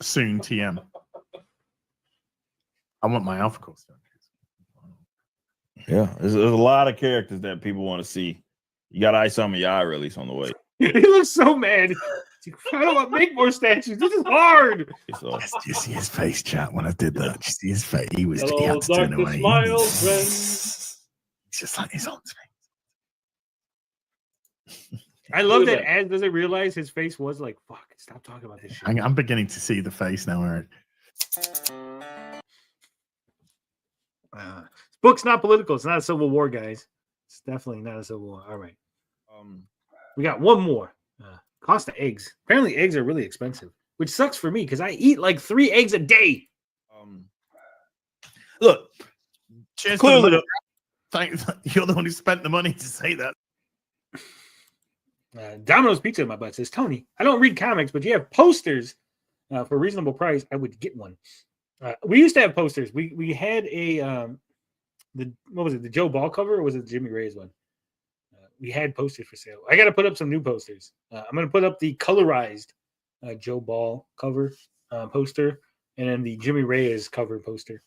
Soon, TM. I want my Alpha Core statues. yeah, there's a lot of characters that people want to see. You got Isom and Yai release on the way. He looks so mad. He's like, I don't want to make more statues. This is hard. So Did you see his face, chat, when I did that? Did you see his face? He had Hello, to turn darkness, away. smile, friend. He's just like his own face. I love Look that at Az doesn't realize his face was like, fuck, stop talking about this shit. I'm beginning to see the face now, Eric. This book's not political. It's not a civil war, guys. It's definitely not a civil war. All right. We got one more. Cost of eggs. Apparently, eggs are really expensive, which sucks for me because I eat like 3 eggs a day. look, Cheers. clearly, You're the one who spent the money to say that. Domino's Pizza in my butt says, Tony, I don't read comics, but you have posters for a reasonable price. I would get one. We used to have posters. We had a what was it? The Joe Ball cover, or was it the Jimmy Reyes one? We had posters for sale. I got to put up some new posters. I'm going to put up the colorized Joe Ball cover poster, and then the Jimmy Reyes cover poster.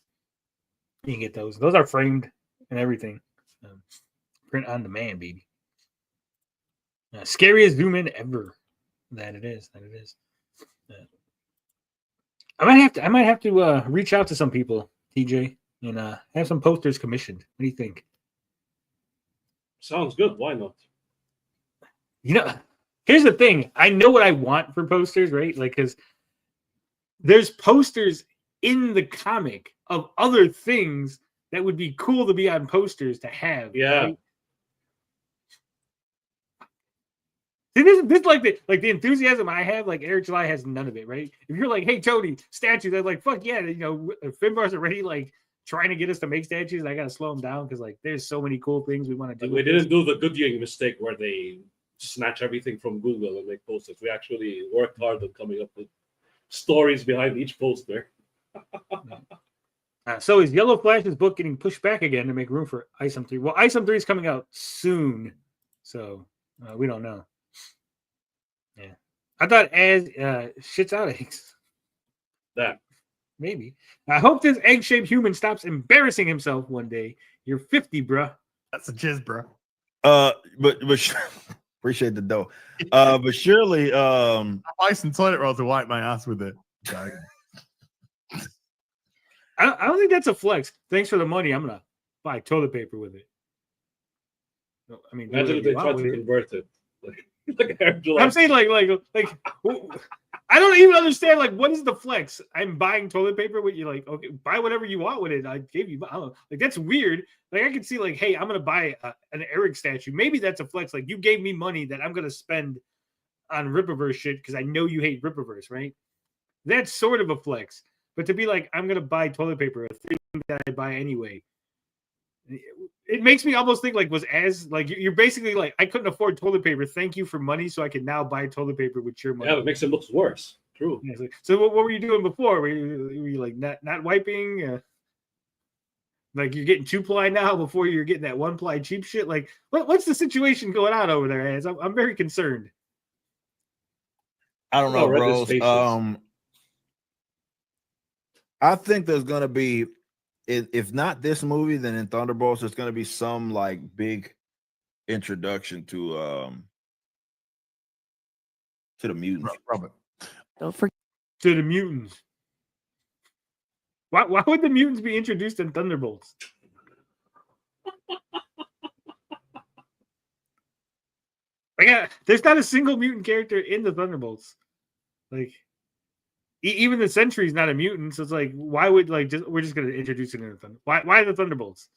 You can get those. Those are framed and everything. Print on demand, baby. Scariest zoom in ever. That it is. I might have to reach out to some people, TJ, and have some posters commissioned. What do you think? Sounds good. Why not? You know, here's the thing. I know what I want for posters, right? Like, because there's posters in the comic of other things that would be cool to be on posters to have. Yeah. Right? See, this like the enthusiasm I have, like Eric July has none of it, right? If you're like, hey, Tony, statues, they're like, fuck yeah, you know, Finbar's already like trying to get us to make statues. I gotta slow them down because like there's so many cool things we want to do. Like, we didn't do the Goodyear mistake where they snatch everything from Google and make posters. We actually worked hard on coming up with stories behind each poster. So is Yellow Flash's book getting pushed back again to make room for Isom 3? Well, Isom 3 is coming out soon, so we don't know. Yeah, I thought as shits out eggs. That Maybe. I hope this egg-shaped human stops embarrassing himself one day. You're 50, bruh. That's a jizz, bro. But appreciate the dough. But surely, I'll buy some toilet roll to wipe my ass with it. I don't think that's a flex. Thanks for the money. I'm gonna buy toilet paper with it. I mean, imagine if they tried to convert it. Like I'm saying, like, I don't even understand. Like, what is the flex? I'm buying toilet paper with you. Like, okay, buy whatever you want with it. I gave you. I don't know. Like, that's weird. Like, I can see, like, hey, I'm gonna buy an Eric statue. Maybe that's a flex. Like, you gave me money that I'm gonna spend on Rippaverse shit because I know you hate Rippaverse, right? That's sort of a flex. But to be like, I'm gonna buy toilet paper, a thing that I buy anyway. It makes me almost think like you're basically like, I couldn't afford toilet paper. Thank you for money, so I can now buy toilet paper with your money. Yeah, it makes it look worse. True. Yeah, so what were you doing before? Were you like not wiping? Like you're getting 2-ply now before you're getting that 1-ply cheap shit. Like what's the situation going on over there, Az? I'm very concerned. I don't know, bros. Registrations. I think there's gonna be, if not this movie, then in Thunderbolts, there's gonna be some like big introduction to the mutants. Robert. Don't forget. To the mutants. Why would the mutants be introduced in Thunderbolts? Like, there's not a single mutant character in the Thunderbolts. Like, even the Sentry's not a mutant, so it's like, why would we're just gonna introduce it in the Thunder? Why the Thunderbolts?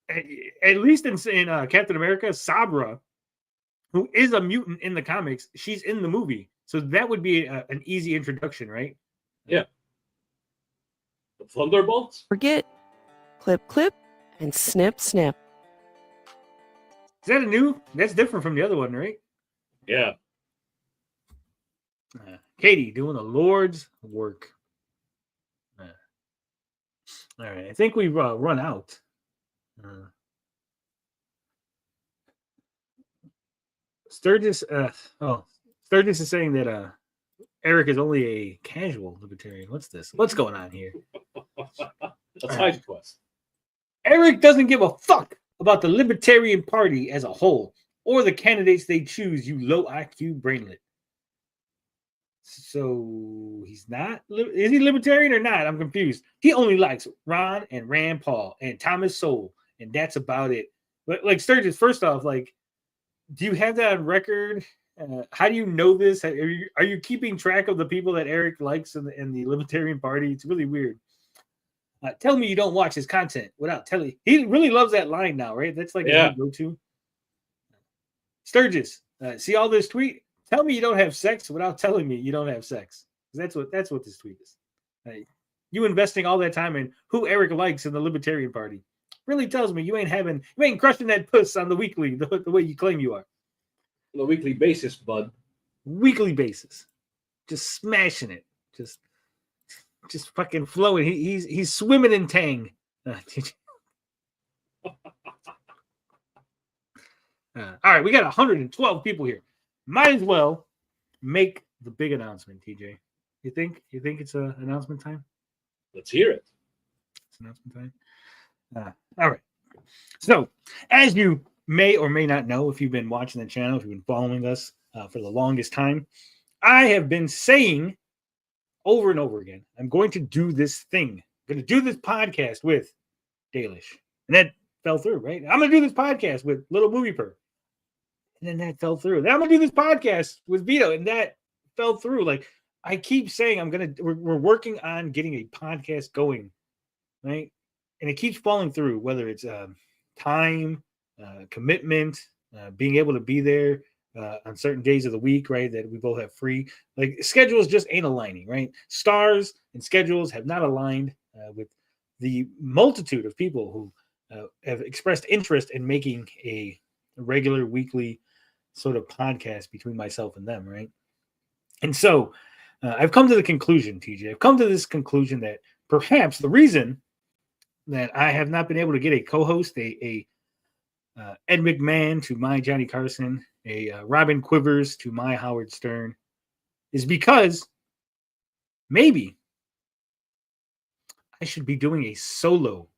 At least in Captain America, Sabra, who is a mutant in the comics, she's in the movie, so that would be an easy introduction, right? Yeah. The Thunderbolts? Forget. Clip, and snip. Is that a new? That's different from the other one, right? Yeah. Katie doing the Lord's work. All right, I think we've run out. Sturgis is saying that Eric is only a casual libertarian. What's this? What's going on here? That's side quest. Eric doesn't give a fuck about the Libertarian Party as a whole or the candidates they choose, you low IQ brainlet. So he's not, is he libertarian or not? I'm confused. He only likes Ron and Rand Paul and Thomas Sowell, and that's about it. But like Sturgis, first off, like, do you have that on record? How do you know this? Are you keeping track of the people that Eric likes in the Libertarian Party? It's really weird. Tell me you don't watch his content without telling. He really loves that line now, right? That's like a go-to. Sturgis, see all this tweet? Tell me you don't have sex without telling me you don't have sex. That's what this tweet is. You investing all that time in who Eric likes in the Libertarian Party really tells me you ain't crushing that puss on the weekly the way you claim you are. On a weekly basis, bud. Weekly basis, just smashing it, just fucking flowing. He's swimming in Tang. All right, we got 112 people here. Might as well make the big announcement, TJ. You think it's announcement time? Let's hear it. It's announcement time. All right. So, as you may or may not know, if you've been watching the channel, if you've been following us for the longest time, I have been saying over and over again, I'm going to do this thing. I'm going to do this podcast with Dalish. And that fell through, right? I'm going to do this podcast with Little Movie Per. And then that fell through. Then I'm going to do this podcast with Vito. And that fell through. Like, I keep saying we're working on getting a podcast going, right? And it keeps falling through, whether it's time, commitment, being able to be there on certain days of the week, right? That we both have free. Like, schedules just ain't aligning, right? Stars and schedules have not aligned with the multitude of people who have expressed interest in making a regular weekly sort of podcast between myself and them, right? And so I've come to the conclusion, TJ, I've come to this conclusion that perhaps the reason that I have not been able to get a co-host, a Ed McMahon to my Johnny Carson, a Robin Quivers to my Howard Stern, is because maybe I should be doing a solo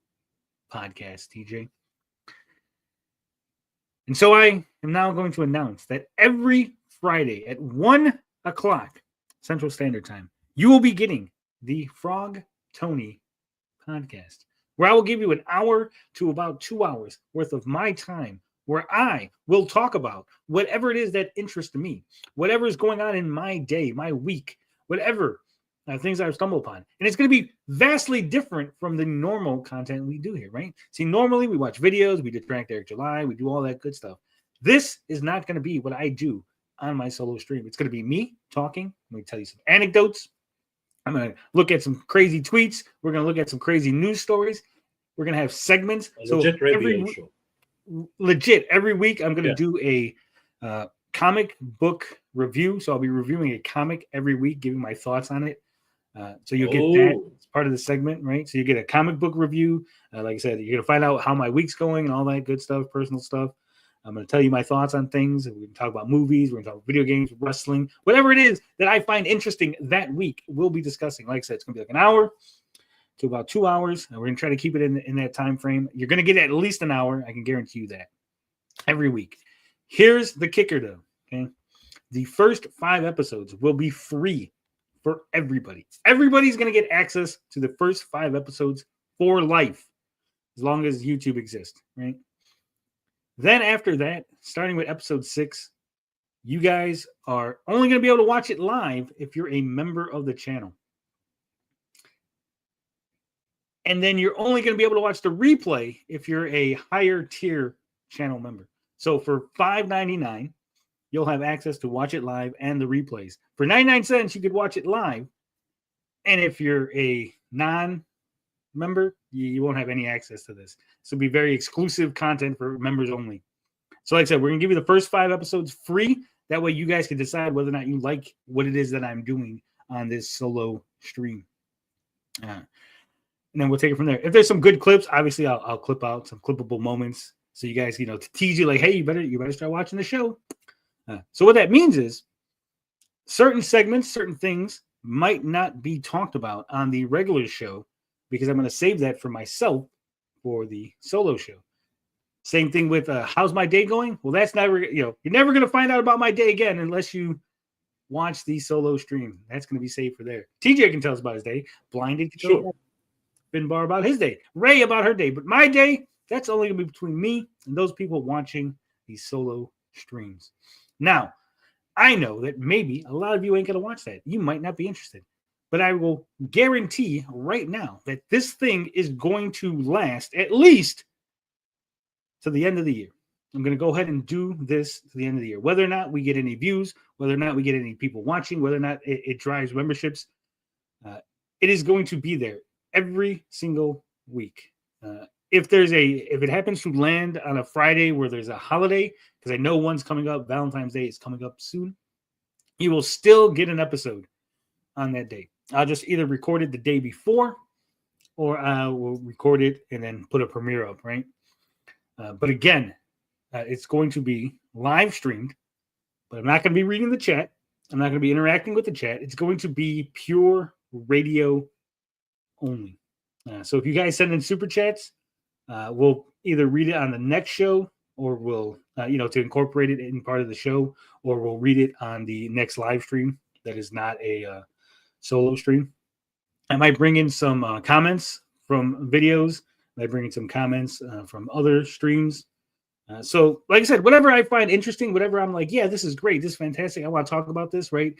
podcast, TJ. And so I am now going to announce that every Friday at 1 o'clock Central Standard Time, you will be getting the Frog Tony podcast, where I will give you an hour to about 2 hours worth of my time, where I will talk about whatever it is that interests me, whatever is going on in my day, my week, whatever things I've stumbled upon. And it's going to be vastly different from the normal content we do here, right? See, normally we watch videos, we detract Eric July, we do all that good stuff. This is not going to be what I do on my solo stream. It's going to be me talking. I'm going to tell you some anecdotes. I'm going to look at some crazy tweets. We're going to look at some crazy news stories. We're going to have segments. Legit radio show. Legit. Every week I'm going to do a comic book review. So I'll be reviewing a comic every week, giving my thoughts on it. So you'll get that as part of the segment, right? So you get a comic book review. Like I said, you're going to find out how my week's going and all that good stuff, personal stuff. I'm going to tell you my thoughts on things. We can talk about movies. We're going to talk about video games, wrestling, whatever it is that I find interesting that week, we'll be discussing. Like I said, it's going to be like an hour to about 2 hours. And we're going to try to keep it in that time frame. You're going to get at least an hour. I can guarantee you that every week. Here's the kicker, though. Okay, the first 5 episodes will be free for everybody. Everybody's going to get access to the first 5 episodes for life, as long as YouTube exists, right? Then after that, starting with episode 6, you guys are only going to be able to watch it live if you're a member of the channel. And then you're only going to be able to watch the replay if you're a higher tier channel member. So for $5.99, you'll have access to watch it live and the replays. For 99 cents, you could watch it live. And if you're a non-member, you won't have any access to this. This will be very exclusive content for members only. So like I said, we're going to give you the first 5 episodes free. That way you guys can decide whether or not you like what it is that I'm doing on this solo stream. And then we'll take it from there. If there's some good clips, obviously I'll clip out some clippable moments. So you guys, to tease you like, hey, you better start watching the show. So what that means is certain segments, certain things might not be talked about on the regular show because I'm going to save that for myself for the solo show. Same thing with how's my day going? Well, that's never, you're never going to find out about my day again unless you watch the solo stream. That's going to be saved for there. TJ can tell us about his day. Blinded can tell Finbar about his day. Ray about her day. But my day, that's only going to be between me and those people watching these solo streams. Now, I know that maybe a lot of you ain't going to watch that. You might not be interested. But I will guarantee right now that this thing is going to last at least to the end of the year. I'm going to go ahead and do this to the end of the year. Whether or not we get any views, whether or not we get any people watching, whether or not it drives memberships, it is going to be there every single week. If it happens to land on a Friday where there's a holiday, because I know one's coming up, Valentine's Day is coming up soon, you will still get an episode on that day. I'll just either record it the day before or I will record it and then put a premiere up, right? But again, it's going to be live streamed, but I'm not going to be reading the chat. I'm not going to be interacting with the chat. It's going to be pure radio only. So if you guys send in super chats, we'll either read it on the next show or we'll, to incorporate it in part of the show, or we'll read it on the next live stream that is not a solo stream. I might bring in some comments from videos. I might bring in some comments from other streams. So, like I said, whatever I find interesting, whatever I'm like, yeah, this is great, this is fantastic, I want to talk about this, right?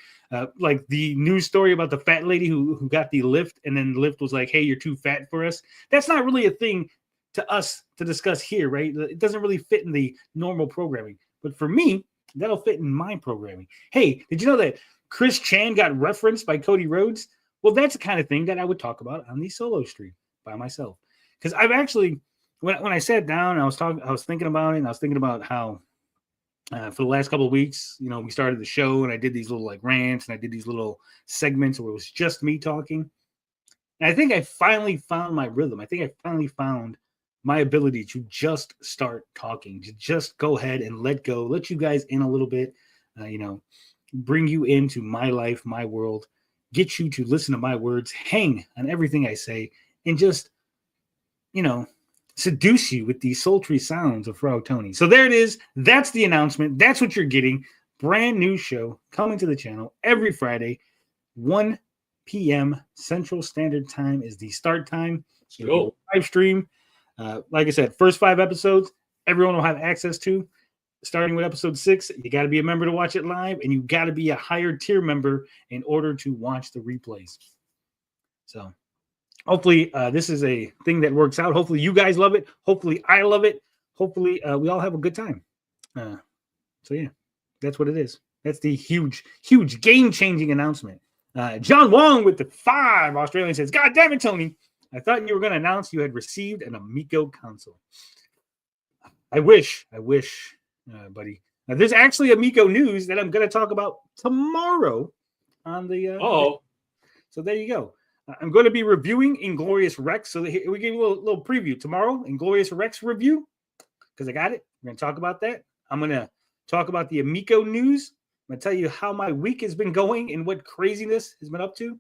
Like the news story about the fat lady who got the lift, and then the lift was like, hey, you're too fat for us. That's not really a thing to us to discuss here, right? It doesn't really fit in the normal programming. But for me, that'll fit in my programming. Hey, did you know that Chris Chan got referenced by Cody Rhodes? Well, that's the kind of thing that I would talk about on the solo stream. by myself. Because I've actually, when I sat down, I was thinking about it, and I was thinking about how for the last couple of weeks, we started the show, and I did these little like rants, and I did these little segments where it was just me talking. And I think I finally found my rhythm. I think I finally found my ability to just start talking, to just go ahead and let you guys in a little bit, bring you into my life, my world, get you to listen to my words, hang on everything I say, and just, seduce you with these sultry sounds of Frog Tony. So there it is. That's the announcement. That's what you're getting. Brand new show coming to the channel every Friday, 1 p.m. Central Standard Time is the start time. Cool. Live stream. Like I said, first 5 episodes, everyone will have access to. Starting with episode 6, you got to be a member to watch it live, and you got to be a higher tier member in order to watch the replays. So hopefully this is a thing that works out. Hopefully you guys love it. Hopefully I love it. Hopefully we all have a good time. So yeah, that's what it is. That's the huge game-changing announcement. John Wong with the 5 Australian says, "God damn it, Tony. I thought you were going to announce you had received an Amico console." I wish, buddy. Now, there's actually Amico news that I'm going to talk about tomorrow on the. So there you go. I'm going to be reviewing Inglorious Rex. So we give you a little preview tomorrow. Inglorious Rex review, because I got it. We're going to talk about that. I'm going to talk about the Amico news. I'm going to tell you how my week has been going and what craziness has been up to,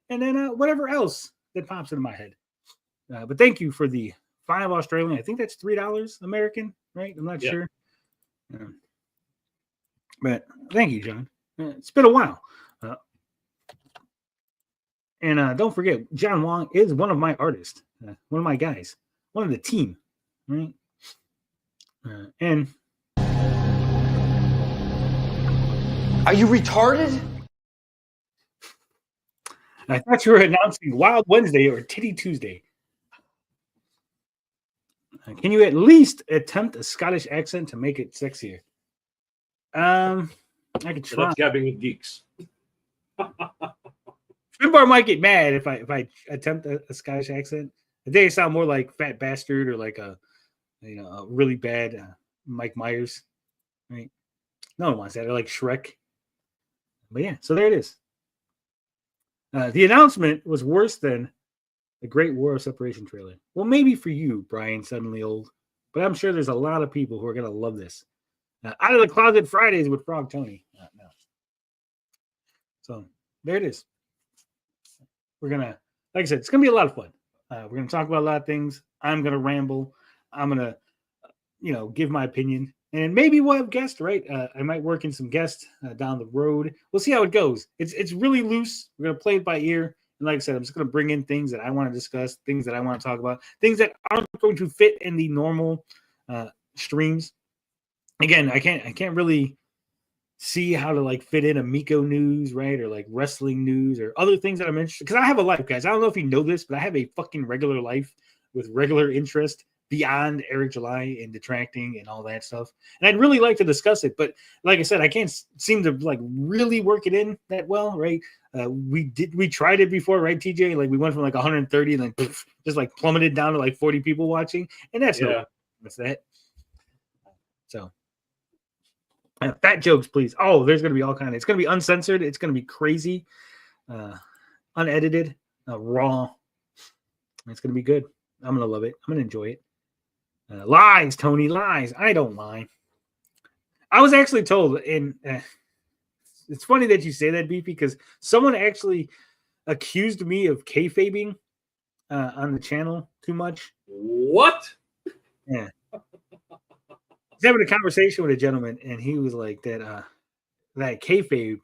and then whatever else that pops into my head. But thank you for the 5 Australian. I think that's $3 American, right? I'm not sure. But thank you, John. It's been a while. And don't forget, John Wong is one of my artists, one of my guys, one of the team, right? And Are you retarded? I thought you were announcing Wild Wednesday or Titty Tuesday. Can you at least attempt a Scottish accent to make it sexier? I could try. That's Gabbing with Geeks. Finbar might get mad if I attempt a Scottish accent. I think it sound more like Fat Bastard or like a really bad Mike Myers, right? No one wants that. Or like Shrek. But yeah, so there it is. The announcement was worse than the Great War of Separation trailer. Well, maybe for you, Brian, suddenly old, but I'm sure there's a lot of people who are going to love this. Out of the Closet Fridays with Frog Tony. No. So there it is. We're going to, like I said, it's going to be a lot of fun. We're going to talk about a lot of things. I'm going to ramble. I'm going to, give my opinion. And maybe we'll have guests, right? I might work in some guests down the road. We'll see how it goes. It's really loose. We're going to play it by ear. And like I said, I'm just going to bring in things that I want to discuss, things that I want to talk about, things that aren't going to fit in the normal streams. Again, I can't really see how to like fit in Amico news, right? Or like wrestling news or other things that I'm interested. Because I have a life, guys. I don't know if you know this, but I have a fucking regular life with regular interest beyond Eric July and detracting and all that stuff. And I'd really like to discuss it, but like I said, I can't seem to like really work it in that well, right? We tried it before, right, TJ? Like we went from like 130 and then just like plummeted down to like 40 people watching, and that's that's that. So fat jokes, please. Oh, there's gonna be all kind of. It's gonna be uncensored. It's gonna be crazy, unedited, raw. It's gonna be good. I'm gonna love it. I'm gonna enjoy it. Lies, Tony, lies. I don't lie. I was actually told, and it's funny that you say that, Beefy, because someone actually accused me of kayfabing on the channel too much. What? Yeah. I was having a conversation with a gentleman, and he was like that kayfabe,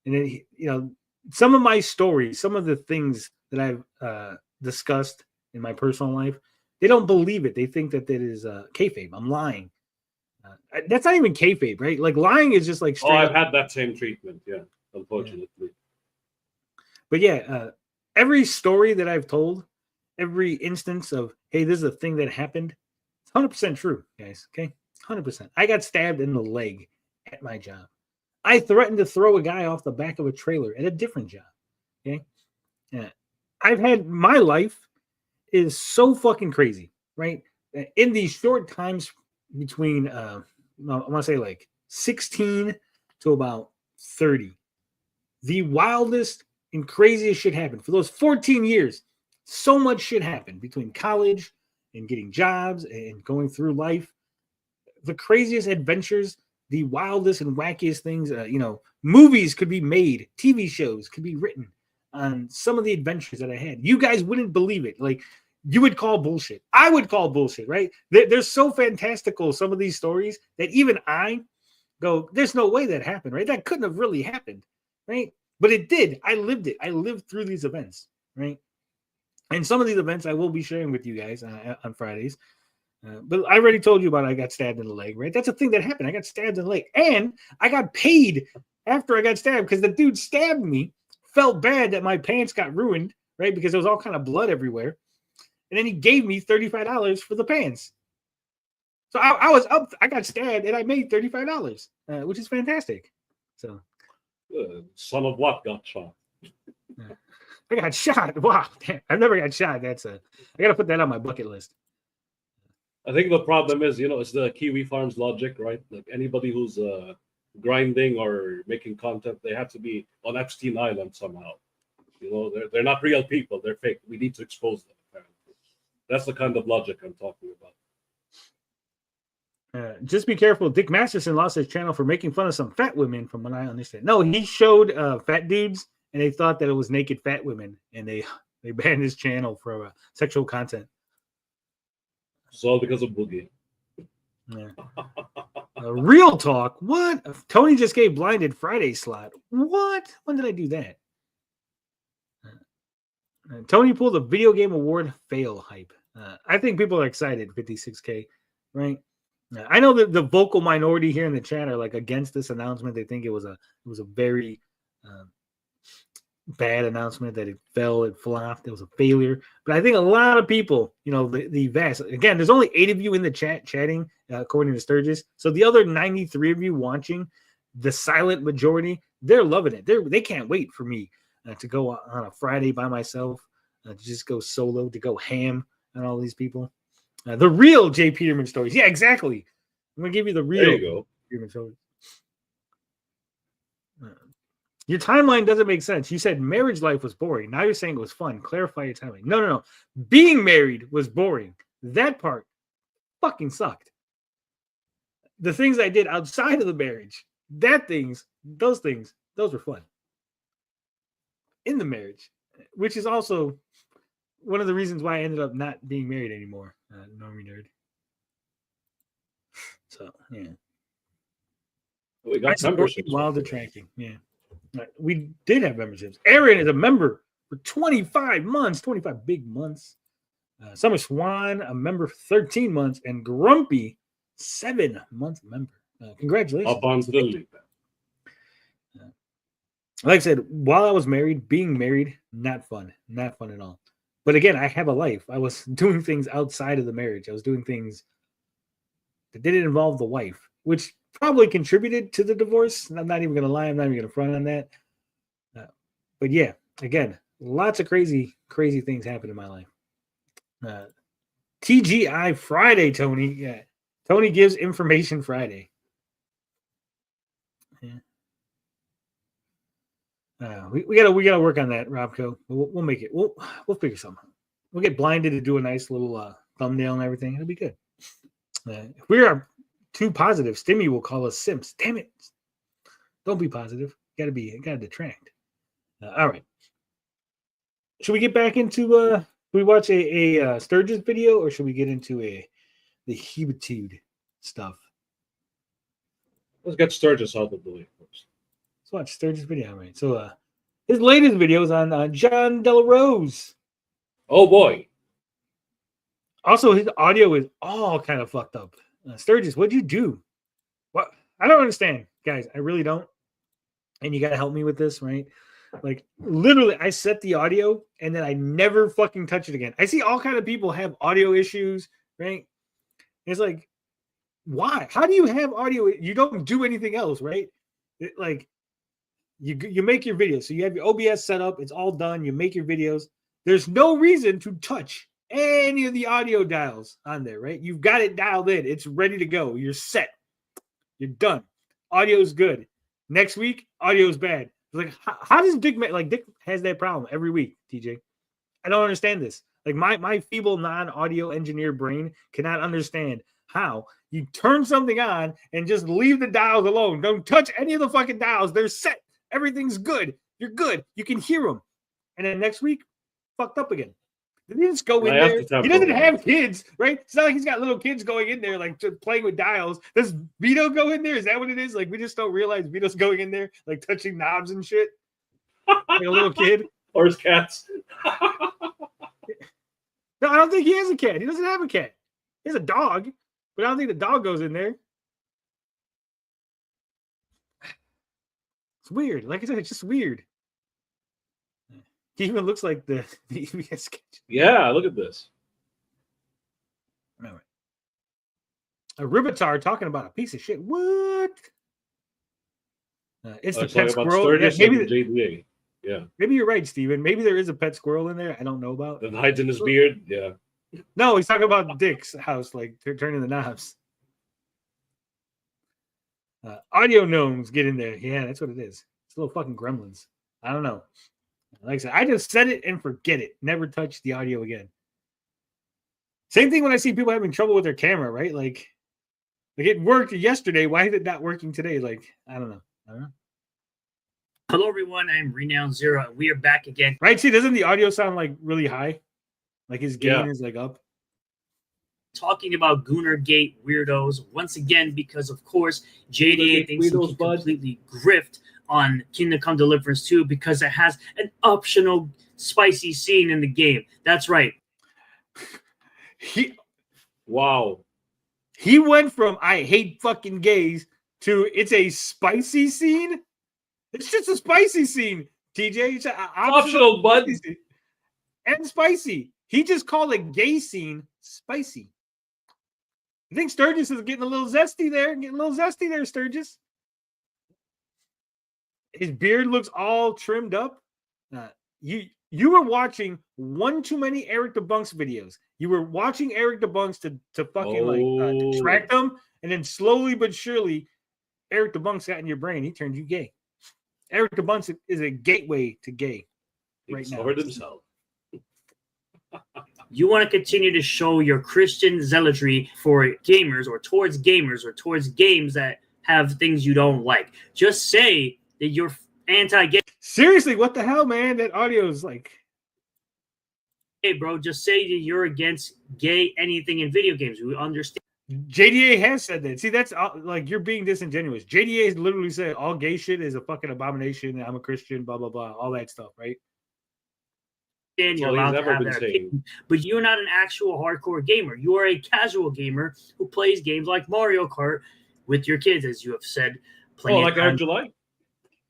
and then some of my stories, some of the things that I've discussed in my personal life, they don't believe it. They think that it is kayfabe. I'm lying. That's not even kayfabe, right? Like lying is just like straight I've up. had that same treatment, unfortunately. Yeah. But yeah, every story that I've told, every instance of, hey, this is a thing that happened, it's 100% true, guys. Okay, 100%. I got stabbed in the leg at my job. I threatened to throw a guy off the back of a trailer at a different job. Okay, yeah. I've had my life is so fucking crazy, right? In these short times between, I want to say like 16 to about 30, the wildest and craziest shit happened. For those 14 years, so much shit happened between college and getting jobs and going through life. The craziest adventures, the wildest and wackiest things. Movies could be made, TV shows could be written on some of the adventures that I had. You guys wouldn't believe it. Like, you would call bullshit. I would call bullshit, right? They're so fantastical, some of these stories, that even I go, there's no way that happened, right? That couldn't have really happened, right? But it did. I lived it. I lived through these events, right? And some of these events I will be sharing with you guys on Fridays. But I already told you about I got stabbed in the leg, right? That's a thing that happened. I got stabbed in the leg. And I got paid after I got stabbed because the dude stabbed me, felt bad that my pants got ruined, right? Because there was all kind of blood everywhere. And then he gave me $35 for the pants. So I was up, I got stabbed and I made $35, which is fantastic. So, son of what got shot? I got shot. Wow, damn, I've never got shot. I got to put that on my bucket list. I think the problem is, it's the Kiwi Farms logic, right? Like anybody who's grinding or making content, they have to be on Epstein Island somehow. They're not real people. They're fake. We need to expose them. Apparently. That's the kind of logic I'm talking about. Just be careful. Dick Masterson lost his channel for making fun of some fat women, from what I understand. No, he showed fat dudes, and they thought that it was naked fat women, and they banned his channel for sexual content. It's all because of Boogie. Yeah. Real talk. What? Tony just gave Blinded Friday slot. What? When did I do that? Tony pulled a video game award fail hype. I think people are excited. 56K, right? I know that the vocal minority here in the chat are like against this announcement. They think it was a very bad announcement, that it fell, it flopped, it was a failure. But I think a lot of people, the vast, again, there's only 8 of you in the chat chatting, according to Sturgis. So the other 93 of you watching, the silent majority, they're loving it. They can't wait for me to go on a Friday by myself, to just go solo, to go ham on all these people. The real Jay Peterman stories. Yeah, exactly. I'm going to give you the real there you go. Peterman stories. Your timeline doesn't make sense. You said marriage life was boring. Now you're saying it was fun. Clarify your timeline. No. Being married was boring. That part fucking sucked. The things I did outside of the marriage, those were fun. In the marriage, which is also one of the reasons why I ended up not being married anymore. Normie nerd. So, yeah. We got memberships while detracting. Yeah. We did have memberships. Aaron is a member for 25 months, 25 big months. Summer Swan, a member for 13 months, and Grumpy, 7-month member. Congratulations. Up on to the leap. Like I said, while I was married, being married, not fun at all. But again, I have a life. I was doing things outside of the marriage. I was doing things that didn't involve the wife, which probably contributed to the divorce. I'm not even going to lie. I'm not even going to front on that. But yeah, again, lots of crazy things happen in my life. TGI Friday, Tony. Yeah. Tony gives information Friday. Yeah. We gotta work on that, Robco. We'll make it. We'll figure something out. We'll get Blinded to do a nice little thumbnail and everything. It'll be good. If we are too positive, Stimmy will call us simps. Damn it! Don't be positive. Gotta detract. All right. Should we get back into? We watch a Sturgis video, or should we get into the Hebitude stuff? Let's get Sturgis out of the way first. Let's watch Sturgis video. All right. So his latest video is on John Della Rose. Oh boy. Also, his audio is all kind of fucked up. Sturgis, what'd you do? What? I don't understand, guys. I really don't. And you got to help me with this, right? Like, literally, I set the audio and then I never fucking touch it again. I see all kind of people have audio issues, right? It's like, why? How do you have audio? You don't do anything else, right? You make your videos. So you have your OBS set up. It's all done. You make your videos. There's no reason to touch any of the audio dials on there, right? You've got it dialed in. It's ready to go. You're set. You're done. Audio's good. Next week, audio's bad. Like, how does Dick Dick has that problem every week, TJ? I don't understand this. Like my feeble non-audio engineer brain cannot understand how you turn something on and just leave the dials alone. Don't touch any of the fucking dials. They're set. Everything's good. You're good. You can hear them. And then next week, fucked up again. Did he just go in there? He doesn't have kids, right? It's not like he's got little kids going in there, like playing with dials. Does Vito go in there? Is that what it is? Like, we just don't realize Vito's going in there, like touching knobs and shit, like a little kid. Or his cats. No, I don't think he has a cat. He doesn't have a cat. He has a dog, but I don't think the dog goes in there. It's weird. Like I said, it's just weird. He even looks like the EBS sketch. Yeah, look at this. All right. A Ribitar talking about a piece of shit. What? It's the pet squirrel. Yeah, maybe JDA. Yeah. Maybe you're right, Steven. Maybe there is a pet squirrel in there. I don't know about. That hides in his beard. Yeah. No, he's talking about Dick's house, like turning the knobs. Audio gnomes get in there. Yeah, that's what it is. It's little fucking gremlins. I don't know. Like I said, I just set it and forget it. Never touch the audio again. Same thing when I see people having trouble with their camera, right? Like it worked yesterday. Why is it not working today? Like, I don't know. Hello, everyone. I'm Renowned Zero, and we are back again. Right? See, doesn't the audio sound like really high? Like his gain is like up. Talking about Gooner Gate weirdos once again because, of course, JDA thinks he can completely grift on Kingdom Come Deliverance 2 because it has an optional spicy scene in the game. That's right. Wow. He went from I hate fucking gays to it's a spicy scene. It's just a spicy scene, TJ. It's optional, bud. And spicy. He just called a gay scene spicy. I think Sturgis is getting a little zesty there. Sturgis. His beard looks all trimmed up. You were watching one too many Eric DeBunks videos. You were watching Eric DeBunks to fucking detract them, and then slowly but surely, Eric DeBunks got in your brain. He turned you gay. Eric DeBunks is a gateway to gay. Right now. Himself. You want to continue to show your Christian zealotry for gamers or towards games that have things you don't like. Just say that you're anti-gay. Seriously, what the hell, man? That audio is like... Hey, bro, just say that you're against gay anything in video games. We understand. JDA has said that. See, that's like you're being disingenuous. JDA has literally said all gay shit is a fucking abomination. I'm a Christian, blah, blah, blah, all that stuff, right? And you're allowed to have that opinion, but you're not an actual hardcore gamer. You are a casual gamer who plays games like Mario Kart with your kids, as you have said. Like I heard you like.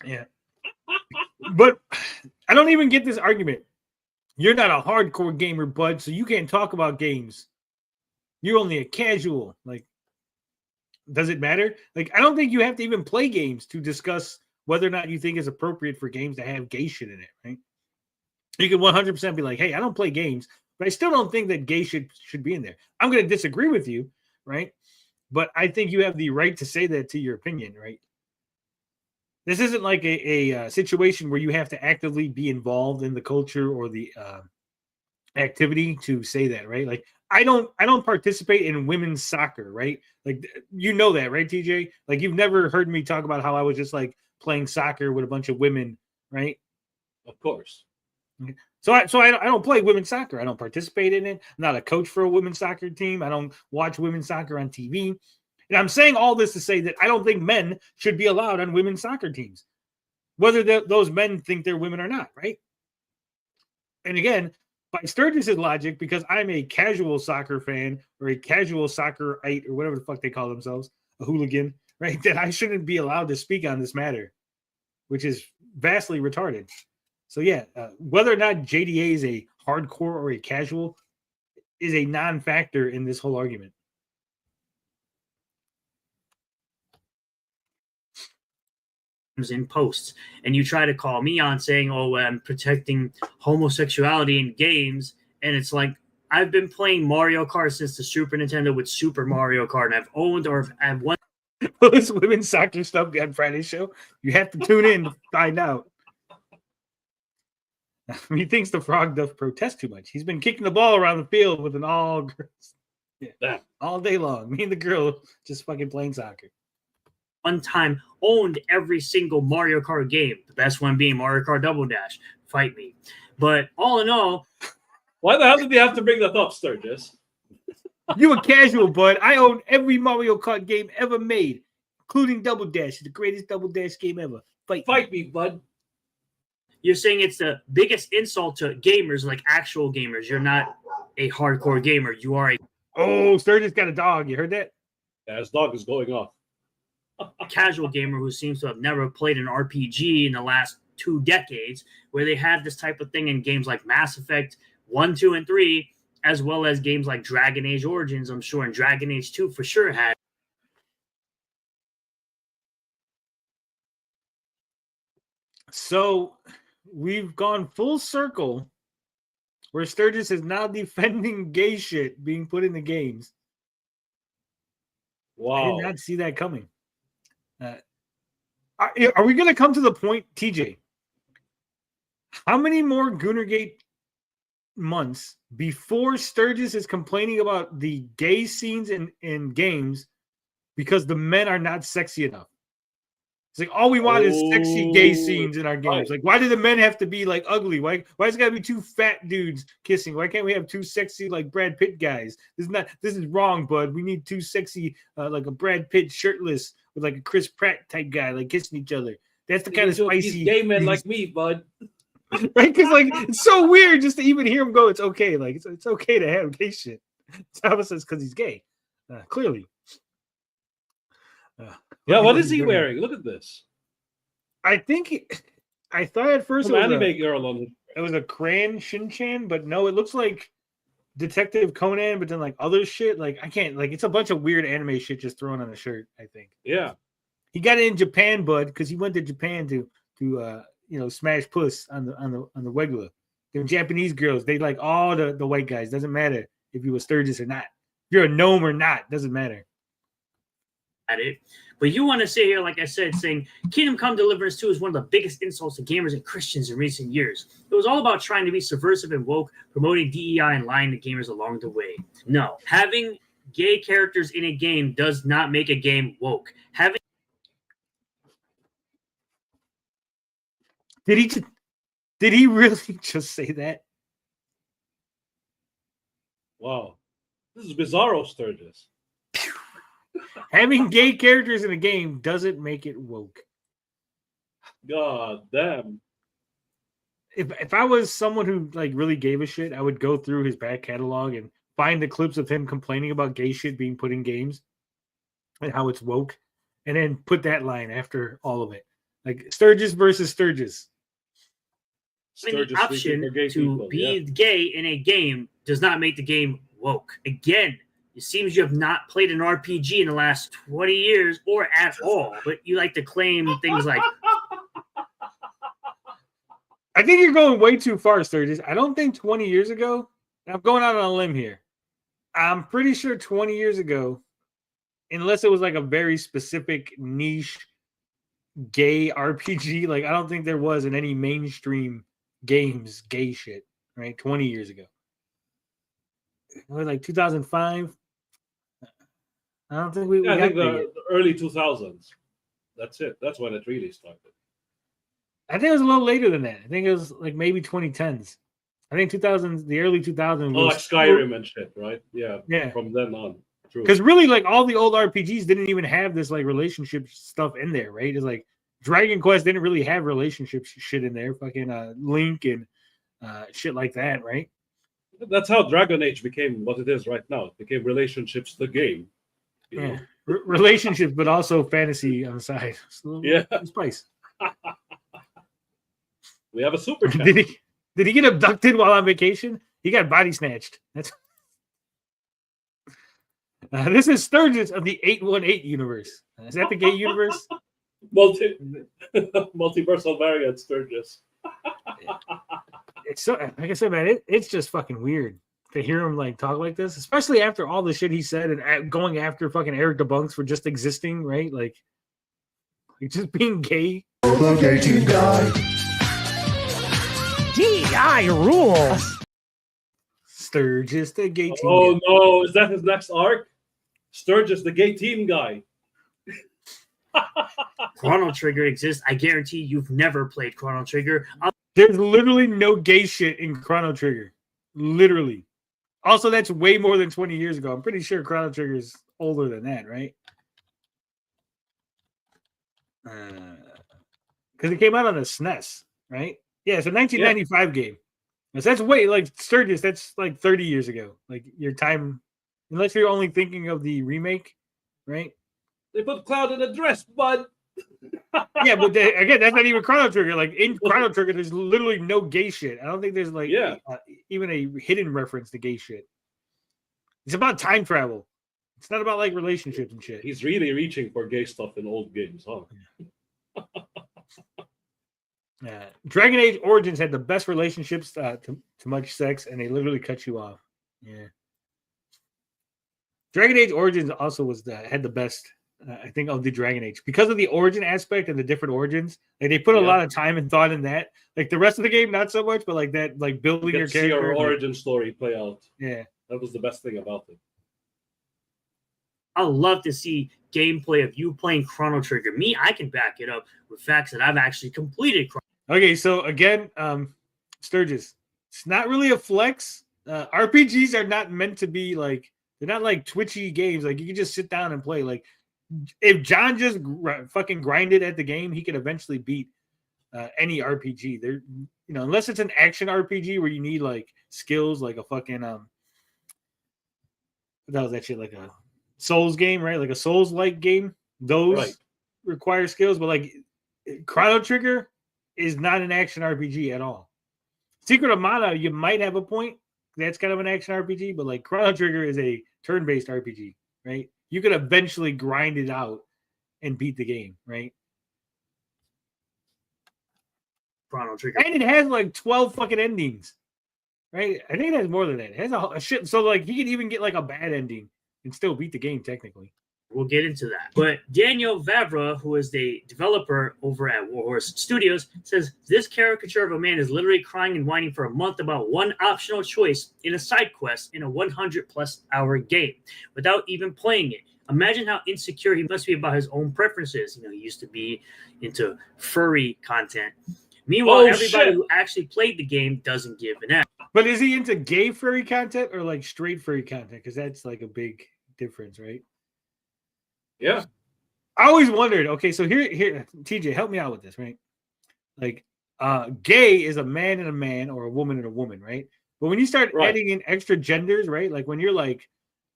Yeah. But I don't even get this argument. You're not a hardcore gamer, bud, so you can't talk about games. You're only a casual. Like, does it matter? Like, I don't think you have to even play games to discuss whether or not you think it's appropriate for games to have gay shit in it, right? You can 100% be like, hey, I don't play games, but I still don't think that gay should be in there. I'm going to disagree with you, right? But I think you have the right to say that to your opinion, right? This isn't like a situation where you have to actively be involved in the culture or the activity to say that, right? Like, I don't participate in women's soccer, right? Like, you know that, right, TJ? Like, you've never heard me talk about how I was just like playing soccer with a bunch of women, right? Of course. So I don't play women's soccer. I don't participate in it. I'm not a coach for a women's soccer team. I don't watch women's soccer on TV. And I'm saying all this to say that I don't think men should be allowed on women's soccer teams, whether those men think they're women or not, right? And again, by Sturgis's logic, because I'm a casual soccer fan or a casual soccerite or whatever the fuck they call themselves, a hooligan, right, that I shouldn't be allowed to speak on this matter, which is vastly retarded. So yeah, whether or not JDA is a hardcore or a casual is a non-factor in this whole argument. In posts, and you try to call me on saying, oh, I'm protecting homosexuality in games, and it's like, I've been playing Mario Kart since the Super Nintendo with Super Mario Kart, and I've owned or I've won. Well, this women's soccer stuff on Friday's show. You have to tune in to find out. He thinks the frog does protest too much. He's been kicking the ball around the field with an all girls. Yeah, all day long. Me and the girl just fucking playing soccer. One time owned every single Mario Kart game. The best one being Mario Kart Double Dash. Fight me. But all in all, why the hell did you have to bring that up, Sturgis? You a casual, bud. I own every Mario Kart game ever made, including Double Dash, the greatest Double Dash game ever. Fight me, bud. You're saying it's the biggest insult to gamers, like actual gamers. You're not a hardcore gamer. You are a Oh, Sturgis got a dog. You heard that? Yeah, his dog is going off. A casual gamer who seems to have never played an RPG in the last 2 decades, where they had this type of thing in games like Mass Effect 1, 2, and 3, as well as games like Dragon Age Origins, I'm sure, and Dragon Age 2 for sure had. So we've gone full circle where Sturgis is now defending gay shit being put in the games. Wow. I did not see that coming. Are we going to come to the point, TJ? How many more Goonergate months before Sturgis is complaining about the gay scenes in games because the men are not sexy enough? It's like all we want is sexy gay scenes in our games. Like, why do the men have to be like ugly? Why is it gotta be 2 fat dudes kissing? Why can't we have 2 sexy like Brad Pitt guys? This is wrong, bud. We need 2 sexy like a Brad Pitt shirtless with like a Chris Pratt type guy like kissing each other. That's the kind of spicy gay men like me, bud. Right? Because like it's so weird just to even hear him go. It's okay. Like it's okay to have gay shit. Thomas says because he's gay. Clearly. Yeah, what is he wearing? Look at this. I thought at first Some anime girl on it was a Cran Shinchan, but no, it looks like Detective Conan, but then like other shit. Like I can't like it's a bunch of weird anime shit just thrown on a shirt. I think. Yeah, he got it in Japan, bud, because he went to Japan to smash puss on the regular. The Japanese girls, they like all the white guys. Doesn't matter if you a Sturgis or not. If you're a gnome or not, doesn't matter. At it, but you want to sit here, like I said, saying Kingdom Come Deliverance 2 is one of the biggest insults to gamers and Christians in recent years. It was all about trying to be subversive and woke, promoting DEI and lying to gamers along the way. No, having gay characters in a game does not make a game woke. Did he really just say that? Wow, this is bizarro, Sturgis. Having gay characters in a game doesn't make it woke. God damn. If I was someone who like really gave a shit, I would go through his back catalog and find the clips of him complaining about gay shit being put in games and how it's woke, and then put that line after all of it. Like Sturgis versus Sturgis. The option to be gay in a game does not make the game woke. Again, it seems you have not played an RPG in the last 20 years or at all, but you like to claim things like... I think you're going way too far, Sturgis. I don't think 20 years ago, I'm going out on a limb here. I'm pretty sure 20 years ago, unless it was like a very specific niche gay RPG, like I don't think there was in any mainstream games gay shit, right? 20 years ago. Like 2005. I don't think we I got think the early 2000s. That's it. That's when it really started. I think it was a little later than that. I think it was like maybe 2010s. I think 2000s, the early 2000s. Oh, like Skyrim and shit, right? Yeah. Yeah. From then on. Because really, like all the old RPGs didn't even have this like relationship stuff in there, right? It's like Dragon Quest didn't really have relationship shit in there. Fucking Link and shit like that, right? That's how Dragon Age became what it is right now. It became relationships, the game. Yeah, relationships, but also fantasy on the side. Yeah, spice. We have a super chat. Did he get abducted while on vacation? He got body snatched. That's. This is Sturgis of the 818 universe. Is that the gay universe? Multiversal variant Sturgis. It's so, like I said, man, it's just fucking weird to hear him like talk like this, especially after all the shit he said and going after fucking Eric DeBunks for just existing, right? Like just being gay. DEI rules. Sturgis, the gay team. Oh no, is that his next arc? Sturgis, the gay team guy. Chrono Trigger exists. I guarantee you've never played Chrono Trigger. There's literally no gay shit in Chrono Trigger. Literally. Also, that's way more than 20 years ago. I'm pretty sure Chrono Trigger is older than that, right? Because it came out on the SNES, right? Yeah, it's a 1995 game. So that's way, like, Sturgis, that's like 30 years ago. Like, your time, unless you're only thinking of the remake, right? They put Cloud in a dress, bud. Yeah, but again, that's not even Chrono Trigger. Like, in Chrono Trigger, there's literally no gay shit. I don't think there's, like, even a hidden reference to gay shit. It's about time travel. It's not about, like, relationships and shit. He's really reaching for gay stuff in old games, huh? Dragon Age Origins had the best relationships to much sex, and they literally cut you off. Yeah. Dragon Age Origins also had the best, I think, of the Dragon Age because of the origin aspect and the different origins. Like they put a lot of time and thought in that. Like the rest of the game, not so much, but like that, like building your character. See your origin story play out. Yeah, that was the best thing about it. I love to see gameplay of you playing Chrono Trigger. Me, I can back it up with facts that I've actually completed. Okay, so again, Sturgis, it's not really a flex. RPGs are not meant to be like, they're not like twitchy games. Like you can just sit down and play. Like if John just fucking grinded at the game, he could eventually beat any RPG. There, you know, unless it's an action RPG where you need like skills, like a fucking that was actually like a Souls game, right? Like a Souls-like game. Those require skills, but like Chrono Trigger is not an action RPG at all. Secret of Mana, you might have a point. That's kind of an action RPG, but like Chrono Trigger is a turn-based RPG, right? You could eventually grind it out and beat the game, right? Chrono Trigger. And it has like 12 fucking endings, right? I think it has more than that. It has a shit. So like he could even get like a bad ending and still beat the game technically. We'll get into that. But Daniel Vavra, who is the developer over at Warhorse Studios, says this caricature of a man is literally crying and whining for a month about one optional choice in a side quest in a 100+ hour game without even playing it. Imagine how insecure he must be about his own preferences. You know, he used to be into furry content. Meanwhile, everybody who actually played the game doesn't give an F. But is he into gay furry content or like straight furry content? Because that's like a big difference, right? Yeah. I always wondered, okay, so here, TJ, help me out with this, right? Like, gay is a man and a man or a woman and a woman, right? But when you start adding in extra genders, right? Like when you're like,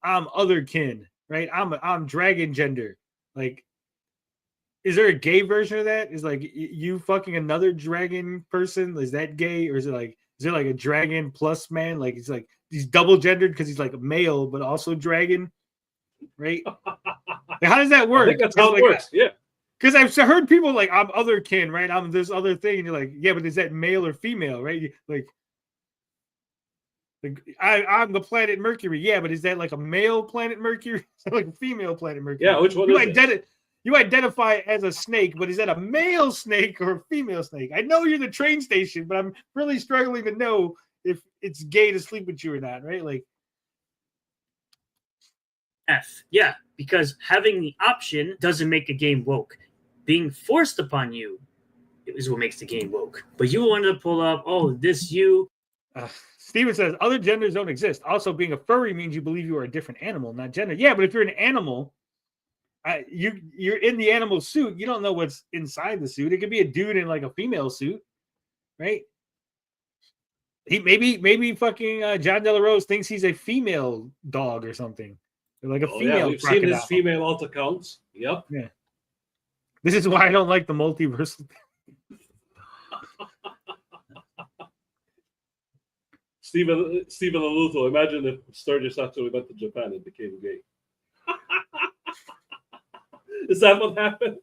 I'm otherkin, right? I'm dragon gender. Like, is there a gay version of that? Is like you fucking another dragon person? Is that gay? Or is there like a dragon plus man? Like it's like he's double gendered because he's like a male, but also dragon, right? How does that work? I think that's how it works. Yeah. Because I've heard people like, I'm otherkin, right? I'm this other thing. And you're like, yeah, but is that male or female, right? Like I'm the planet Mercury. Yeah, but is that like a male planet Mercury? Like a female planet Mercury? Yeah, which one is it? You identify as a snake, but is that a male snake or a female snake? I know you're the train station, but I'm really struggling to know if it's gay to sleep with you or not, right? Like, F. Yeah, because having the option doesn't make a game woke. Being forced upon you is what makes the game woke. But you wanted to pull up, Steven says, other genders don't exist. Also, being a furry means you believe you are a different animal, not gender. Yeah, but if you're an animal, you're in the animal suit. You don't know what's inside the suit. It could be a dude in like a female suit, right? He maybe fucking John De La Rose thinks he's a female dog or something. Like a female. Yeah, we've seen his female alt accounts. Yep. Yeah. This is why I don't like the multiverse. Stephen Aluto, imagine if Sturgis actually went to Japan and became gay. Is that what happened?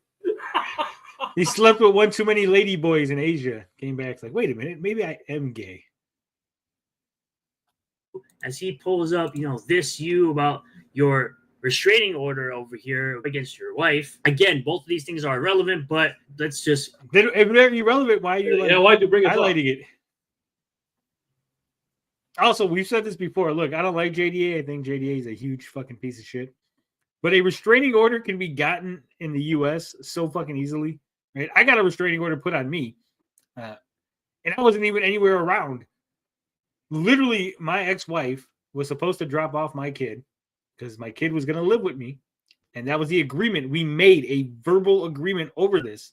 He slept with one too many lady boys in Asia. Came back, like, wait a minute, maybe I am gay. as he pulls up, this you about your restraining order over here against your wife. Again, both of these things are irrelevant, but let's just. If they're irrelevant, why are you why'd you bring it up? highlighting it? Also, we've said this before. Look, I don't like JDA. I think JDA is a huge fucking piece of shit. But a restraining order can be gotten in the U.S. so fucking easily. Right? I got a restraining order put on me, and I wasn't even anywhere around. Literally, my ex-wife was supposed to drop off my kid because my kid was going to live with me. And that was the agreement. We made a verbal agreement over this.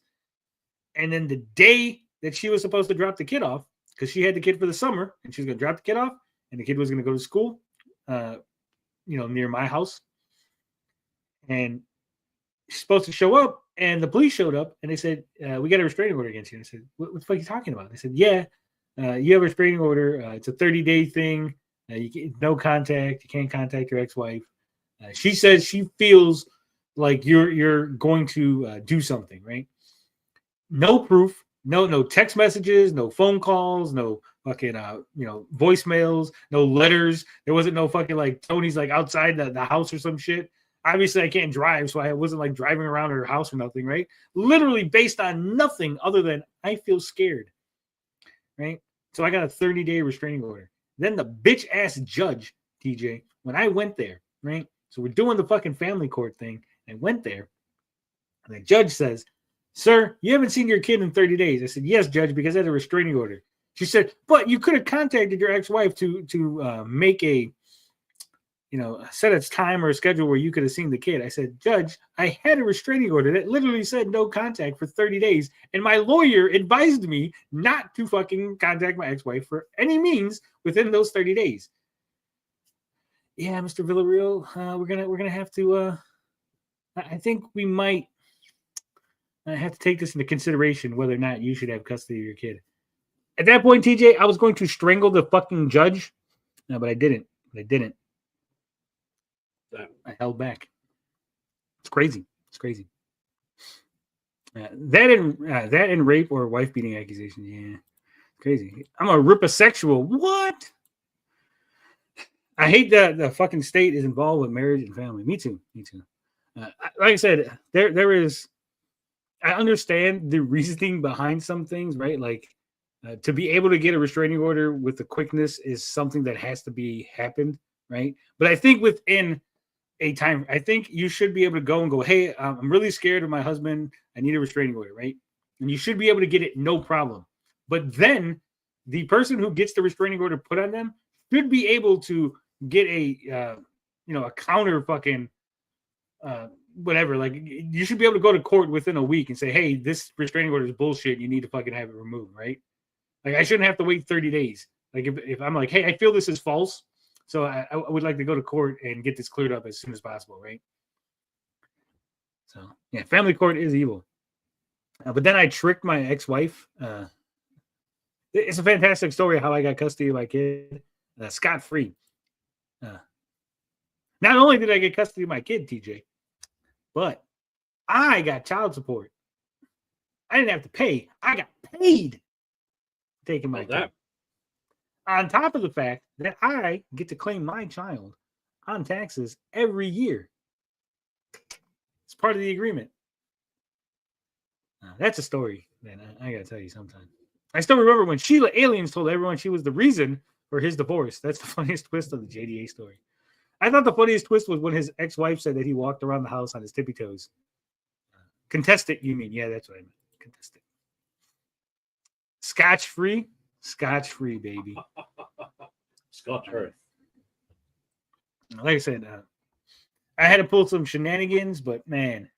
And then the day that she was supposed to drop the kid off, because she had the kid for the summer, and she was going to drop the kid off, and the kid was going to go to school, near my house. And she's supposed to show up, and the police showed up, and they said, we got a restraining order against you. And I said, what the fuck are you talking about? They said, yeah, you have a restraining order. It's a 30-day thing. No contact. You can't contact your ex-wife. She says she feels like you're going to do something, right? No proof, no text messages, no phone calls, no fucking voicemails, no letters. There wasn't no fucking like Tony's like outside the house or some shit. Obviously, I can't drive, so I wasn't like driving around her house or nothing, right? Literally based on nothing other than I feel scared, right? So I got a 30-day restraining order. Then the bitch ass judge, TJ, when I went there, right? So we're doing the fucking family court thing. I went there, and the judge says, sir, you haven't seen your kid in 30 days. I said, yes, judge, because I had a restraining order. She said, but you could have contacted your ex-wife to make a set a time or a schedule where you could have seen the kid. I said, judge, I had a restraining order that literally said no contact for 30 days. And my lawyer advised me not to fucking contact my ex-wife for any means within those 30 days. Yeah, Mr. Villarreal, we're gonna have to I think we might have to take this into consideration whether or not you should have custody of your kid. At that point, TJ, I was going to strangle the fucking judge, but I didn't. I held back. It's crazy. It's crazy. That and rape or wife beating accusations. Yeah, crazy. I'm a riposexual. What? I hate that the fucking state is involved with marriage and family. Me too. Like I said, there is. I understand the reasoning behind some things, right? Like to be able to get a restraining order with the quickness is something that has to be happened, right? But I think within a time, I think you should be able to go and go, hey, I'm really scared of my husband. I need a restraining order, right? And you should be able to get it, no problem. But then the person who gets the restraining order put on them should be able to get a counter fucking whatever. Like you should be able to go to court within a week and say, hey, this restraining order is bullshit. You need to fucking have it removed, right? Like I shouldn't have to wait 30 days. Like if I'm like, hey, I feel this is false, so I would like to go to court and get this cleared up as soon as possible, right? So yeah, family court is evil. But then I tricked my ex-wife. It's a fantastic story how I got custody of my kid scot-free. Not only did I get custody of my kid, TJ, but I got child support. I didn't have to pay. I got paid taking my kid. On top of the fact that I get to claim my child on taxes every year. It's part of the agreement. That's a story, man. I got to tell you sometime. I still remember when Sheila Aliens told everyone she was the reason for his divorce. That's the funniest twist of the JDA story. I thought the funniest twist was when his ex-wife said that he walked around the house on his tippy toes. Contested, you mean? Yeah, that's what I meant. Contested. Scotch-free? Scotch-free, baby. Scotch Earth. Like I said, I had to pull some shenanigans, but man,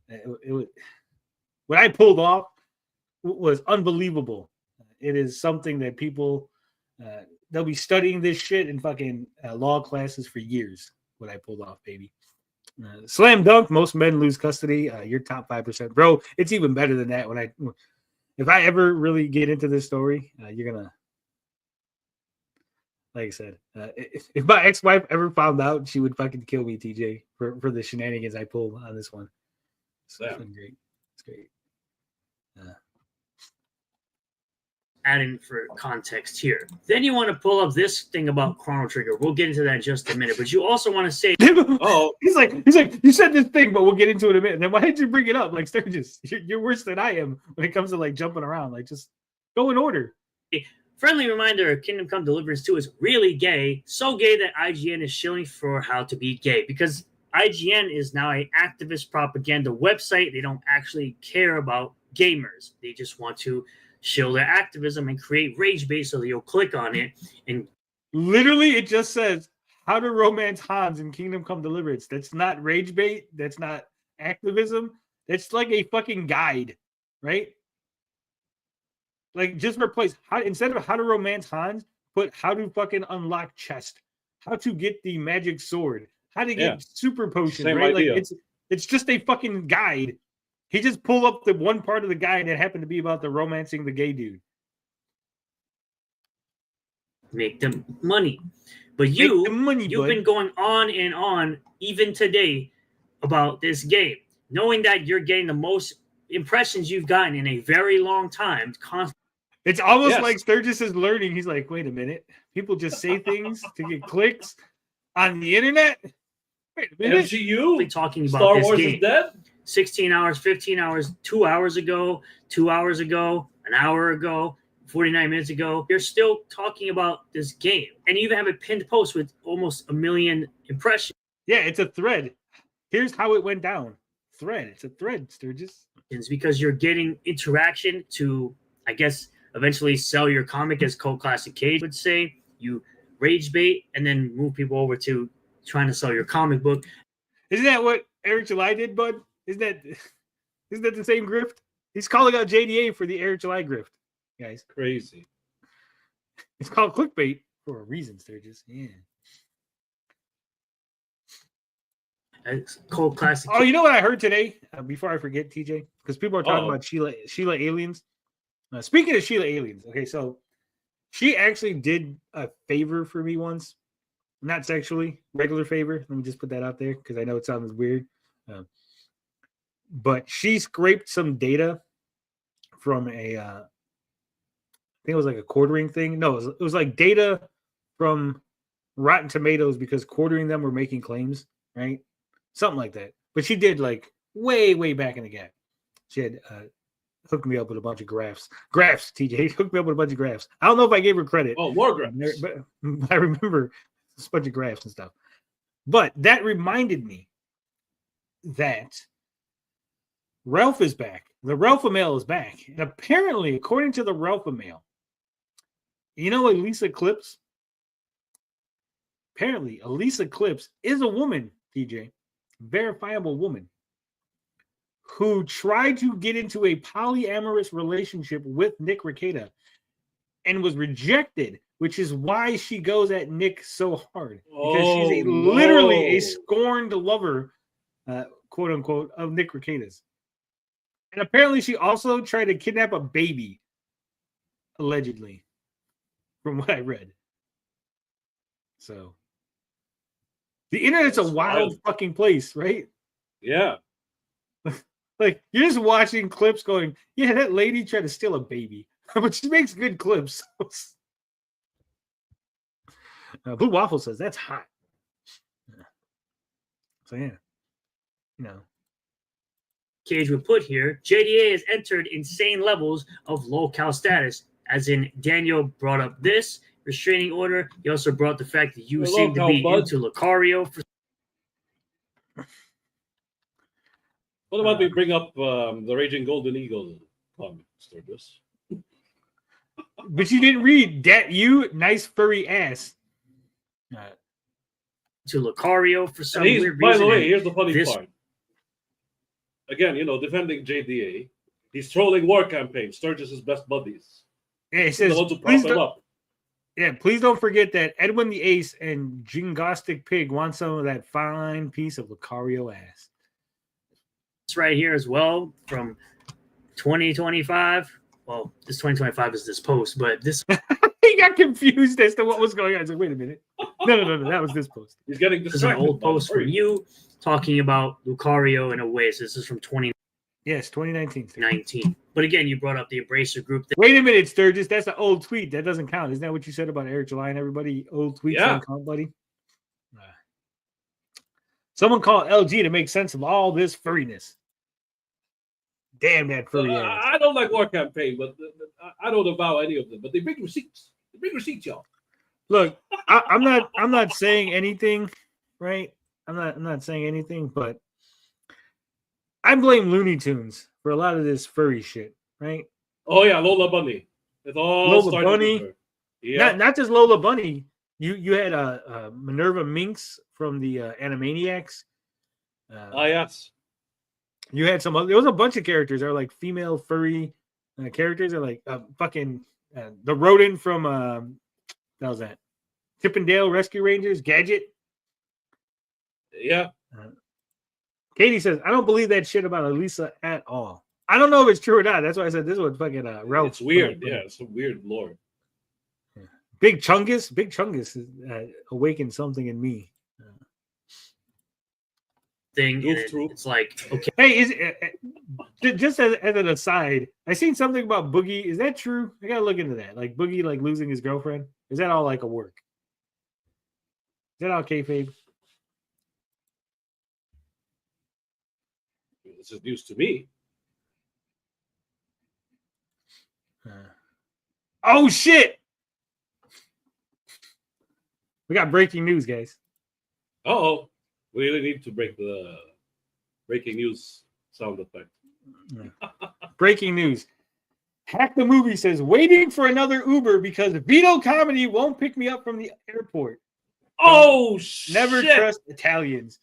it was what I pulled off was unbelievable. It is something that people they'll be studying this shit in fucking law classes for years. What I pulled off, baby. Slam dunk. Most men lose custody. You're top 5%, bro. It's even better than that. If I ever really get into this story, you're gonna, like I said, if my ex-wife ever found out, she would fucking kill me, TJ, for the shenanigans I pulled on this one. So it's been great. It's great. adding for context here. Then you want to pull up this thing about Chrono Trigger. We'll get into that in just a minute. But you also want to say, Oh, he's like, you said this thing, but we'll get into it in a minute. Then why did you bring it up? Like, Sturgis, you're worse than I am when it comes to like jumping around. Like, just go in order. friendly reminder, Kingdom Come Deliverance 2 is really gay. So gay that IGN is shilling for how to be gay. Because IGN is now an activist propaganda website. They don't actually care about gamers. They just want to shill their activism and create rage bait so that you'll click on it. And literally, it just says how to romance Hans in Kingdom Come Deliverance. That's not rage bait. That's not activism. That's like a fucking guide, right? Like, just replace how, instead of how to romance Hans, put how to fucking unlock chest, how to get the magic sword, how to get super potion, Same right? idea. Like, it's just a fucking guide. He just pulled up the one part of the guide that happened to be about the romancing the gay dude. make them money. But Make you've the money, bud. been going on and on, even today, about this game, knowing that you're getting the most impressions you've gotten in a very long time. It's almost Yes. like Sturgis is learning. He's like, wait a minute. People just say things to get clicks on the internet? Wait a minute. MCU, talking about Star this Wars game. is dead. 16 hours, 15 hours, 2 hours ago, 2 hours ago, an hour ago, 49 minutes ago. You're still talking about this game. And you even have a pinned post with almost 1 million impressions. Yeah, it's a thread. Here's how it went down. Thread. It's a thread, Sturgis. It's because you're getting interaction to, I guess, eventually sell your comic, as Cult Classic Cage would say. You rage bait and then move people over to trying to sell your comic book. Isn't that what Eric July did, bud? Isn't that the same grift? He's calling out JDA for the Eric July grift, guys. Crazy. It's called clickbait for a reason, Sturgis. Yeah. Cult Classic. Oh, you know what I heard today? Before I forget, TJ, because people are talking about Sheila Aliens. Speaking of Sheila Aliens, okay, so she actually did a favor for me once, not sexually, regular favor. Let me just put that out there because I know it sounds weird. But she scraped some data from a, I think it was like a quartering thing. No, it was like data from Rotten Tomatoes because quartering them were making claims, right? Something like that. But she did like way, way back in the gap. She had hooked me up with a bunch of graphs. Graphs, TJ. Hooked me up with a bunch of graphs. I don't know if I gave her credit. Oh, more graphs. But I remember a bunch of graphs and stuff. But that reminded me that Ralph is back. The Ralph Mail is back. And apparently, according to the Ralph Mail, you know Elisa Clips? Apparently, Elisa Clips is a woman, TJ. Verifiable woman who tried to get into a polyamorous relationship with Nick Rekieta and was rejected, which is why she goes at Nick so hard. Because she's literally a scorned lover, quote unquote, of Nick Rekieta's. And apparently she also tried to kidnap a baby, allegedly, from what I read. So the internet's a wild fucking place, right? Yeah. Like, you're just watching clips going, yeah, that lady tried to steal a baby. But she makes good clips. Blue Waffle says, that's hot. So, yeah. You know. Cage would put here, JDA has entered insane levels of low-cal status. As in, Daniel brought up this restraining order. He also brought the fact that you seem to be into Lucario. What about we bring up the Raging Golden Eagle comic, Sturgis? But you didn't read that. You nice furry ass. To Lucario for some And weird by reason. the way, here's the funny this- part. Again, defending JDA, he's trolling war campaigns. Sturgis' best buddies. Yeah, it says, The ones who prop please him don't, up. yeah, please don't forget that Edwin the Ace and Jingostic Pig want some of that fine piece of Lucario ass. This right here as well from 2025. Well, this 2025 is this post, but this He got confused as to what was going on. I was like, wait a minute. No, that was this post. He's getting is an distracted. old post from you talking about Lucario in a way. So this is from 2019. Yes, 2019. But again, you brought up the Embracer Group. Wait a minute, Sturgis. That's an old tweet. That doesn't count. Isn't that what you said about Eric July and everybody? Old tweets don't count, buddy. Someone called LG to make sense of all this furriness. Damn that furry ass. I don't like War Campaign, but I don't avow any of them. But they bring receipts. They bring receipts, y'all. Look, I'm not saying anything, right? I'm not saying anything, but I blame Looney Tunes for a lot of this furry shit, right? Oh yeah, Lola Bunny. It all Lola started Bunny. with her. Yeah. Not just Lola Bunny. You had Minerva Minx from the Animaniacs. Yes. You had some other. There was a bunch of characters that are like female furry characters. Are like fucking the rodent from that was that Chippendale Rescue Rangers. Gadget. Yeah. Katie says, I don't believe that shit about Elisa at all. I don't know if it's true or not. That's why I said this was fucking Ralph. It's weird. Yeah, it's a weird lore. Big Chungus awakened something in me. Thing. It's like, okay. Hey, just as an aside, I seen something about Boogie. Is that true? I gotta look into that. Like Boogie, like losing his girlfriend. Is that all like a work? Is that all kayfabe? This is news to me. Oh shit! We got breaking news, guys. Oh, we really need to break the breaking news sound effect. Breaking news. Hack the Movie says, waiting for another Uber because Vito Comedy won't pick me up from the airport. Oh, never shit. trust Italians.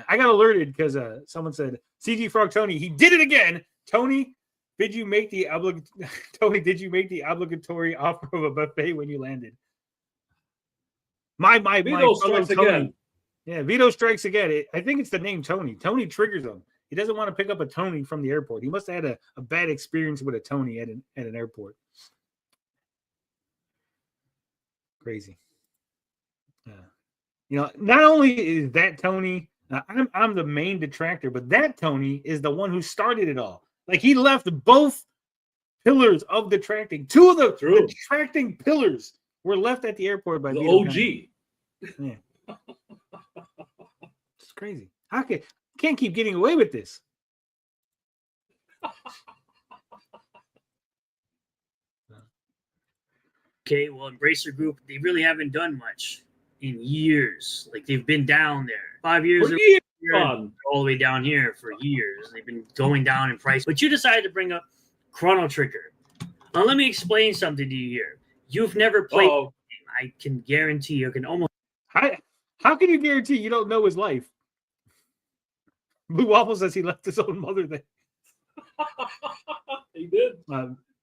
I got alerted because someone said, CG Frog Tony, he did it again. Tony, did you make the obligatory offer of a buffet when you landed? My Vito strikes Tony. again. Yeah, Vito strikes again. I think it's the name Tony. Tony triggers him. He doesn't want to pick up a Tony from the airport. He must have had a bad experience with a Tony at an airport. Crazy. Not only is that Tony, I'm the main detractor, but that Tony is the one who started it all. Like he left both pillars of detracting. Two of the detracting pillars were left at the airport by the Vito OG. Yeah. It's crazy. Can't keep getting away with this. Okay, well, Embracer Group, they really haven't done much in years. Like they've been down there 5 years. All the way down here for years. They've been going down in price. But you decided to bring up Chrono Trigger. Now let me explain something to you here. You've never played. I can guarantee you can almost. How can you guarantee you don't know his life? Blue Waffle says he left his own mother there. He did.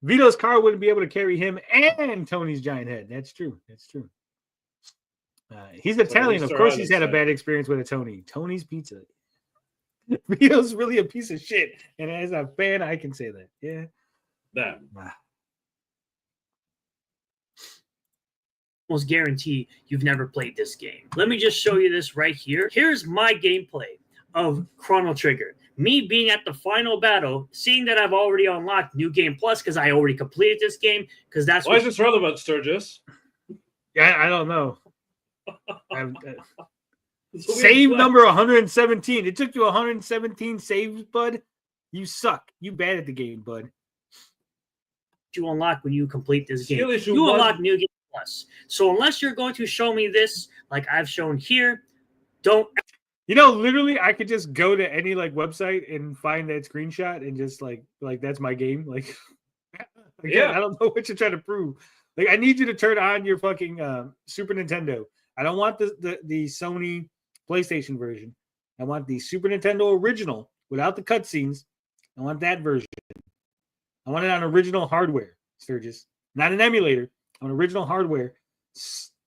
Vito's car wouldn't be able to carry him and Tony's giant head. That's true. That's true. He's Italian. Of course, he's had a bad experience with a Tony. Tony's Pizza. Vito's really a piece of shit. And as a fan, I can say that. Yeah. Damn. Almost guarantee you've never played this game. Let me just show you this right here. Here's my gameplay of Chrono Trigger. Me being at the final battle, seeing that I've already unlocked New Game Plus because I already completed this game. Because that's why is this relevant, Sturgis? Yeah, I don't know. Save number 117. It took you 117 saves, bud. You suck. You bad at the game, bud. You unlock when you complete this game. You unlock New Game Plus. So unless you're going to show me this, like I've shown here, don't. Literally, I could just go to any website and find that screenshot and just like that's my game. Again, I don't know what you're trying to prove. I need you to turn on your fucking Super Nintendo. I don't want the Sony PlayStation version. I want the Super Nintendo original without the cutscenes. I want that version. I want it on original hardware, Sturgis. Not an emulator. On original hardware,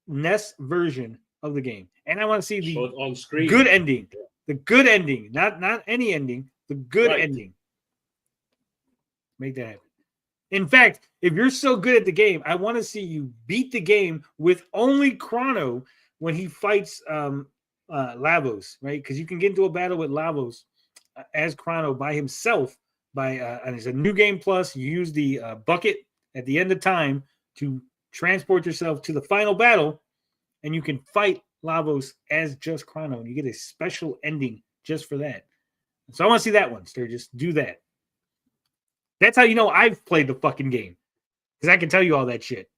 NES version of the game. And I want to see the on screen. Good ending. The good ending. Not any ending. The good ending. Make that happen. In fact, if you're so good at the game, I want to see you beat the game with only Chrono when he fights Lavos, right? Because you can get into a battle with Lavos as Chrono by himself and it's a new game plus. You use the bucket at the end of time to transport yourself to the final battle, and you can fight Lavos as just Chrono, and you get a special ending just for that. So I want to see that one, Sturgis. Do that. That's how you know I've played the fucking game, because I can tell you all that shit.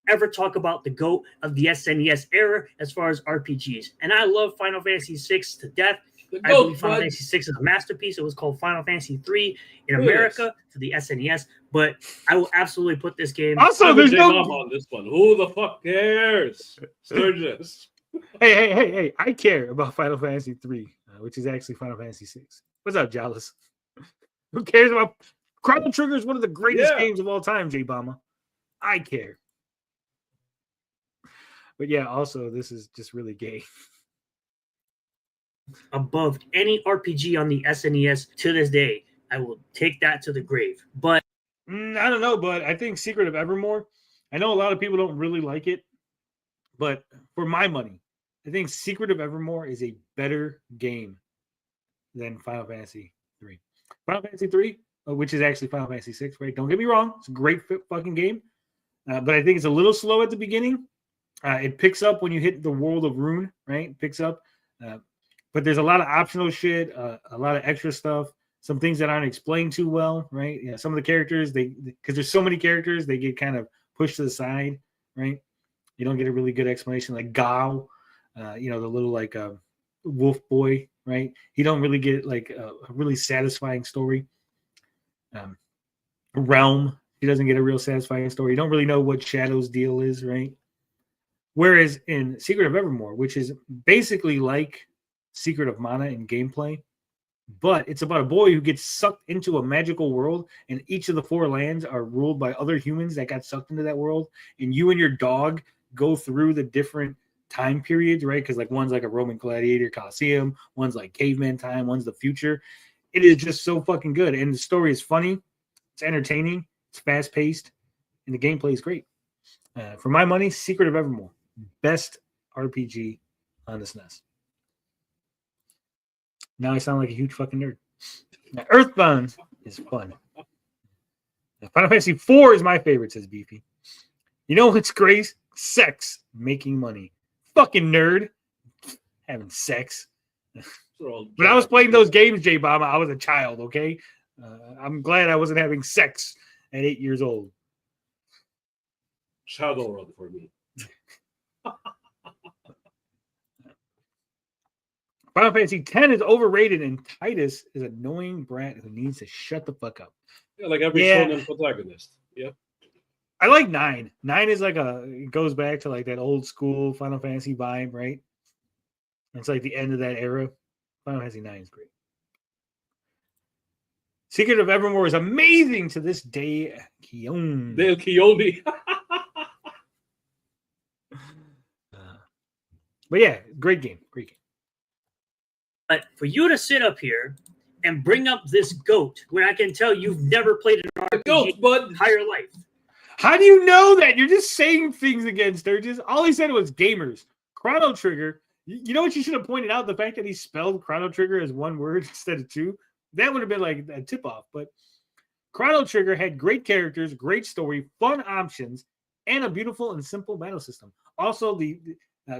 Ever talk about the GOAT of the SNES era as far as RPGs. And I love Final Fantasy VI to death. I believe Final Fantasy VI is a masterpiece. It was called Final Fantasy III in America to the SNES, but I will absolutely put this game. Also, there's no on this one. Who the fuck cares? Sturgis. Hey! I care about Final Fantasy III, which is actually Final Fantasy VI. What's up, Jollis? Who cares about Chrono Trigger? Is one of the greatest games of all time, J Bomber. I care. But yeah, also this is just really gay. Above any RPG on the SNES to this day, I will take that to the grave. But I don't know, but I think Secret of Evermore. I know a lot of people don't really like it, but for my money, I think Secret of Evermore is a better game than Final Fantasy 3. Final Fantasy 3, which is actually Final Fantasy 6, right? Don't get me wrong, it's a great fucking game, but I think it's a little slow at the beginning. It picks up when you hit the world of Rune, right? It picks up. But there's a lot of optional shit, a lot of extra stuff, some things that aren't explained too well, right? Yeah, some of the characters, because there's so many characters, they get kind of pushed to the side, right? You don't get a really good explanation. Like Gao, the little like wolf boy, right? You don't really get like a really satisfying story. Realm, he doesn't get a real satisfying story. You don't really know what Shadow's deal is, right? Whereas in Secret of Evermore, which is basically like Secret of Mana in gameplay, but it's about a boy who gets sucked into a magical world, and each of the 4 lands are ruled by other humans that got sucked into that world, and you and your dog go through the different time periods, right? Because like one's like a Roman gladiator Colosseum, one's like caveman time, one's the future. It is just so fucking good, and the story is funny, it's entertaining, it's fast paced, and the gameplay is great. For my money, Secret of Evermore, best RPG on the SNES. Now I sound like a huge fucking nerd. Now, Earthbound is fun. Now, Final Fantasy IV is my favorite, says Beefy. You know what's great? Sex. Making money. Fucking nerd. Having sex. When I was playing those games, J-Bomb, I was a child, okay? I'm glad I wasn't having sex at 8 years old. Shadowrun for me. Final Fantasy X is overrated, and Titus is an annoying brat who needs to shut the fuck up. Yeah, like every shonen protagonist. Yep. I like 9. 9 is like it goes back to like that old school Final Fantasy vibe, right? It's like the end of that era. Final Fantasy 9 is great. Secret of Evermore is amazing to this day. Keone. Dale Keone. But yeah, great game. Great game. But for you to sit up here and bring up this GOAT, where I can tell you've never played an RPG in your entire life. How do you know that? You're just saying things against Sturgis. All he said was gamers. Chrono Trigger. You know what you should have pointed out? The fact that he spelled Chrono Trigger as one word instead of 2. That would have been like a tip-off. But Chrono Trigger had great characters, great story, fun options, and a beautiful and simple battle system. Also, the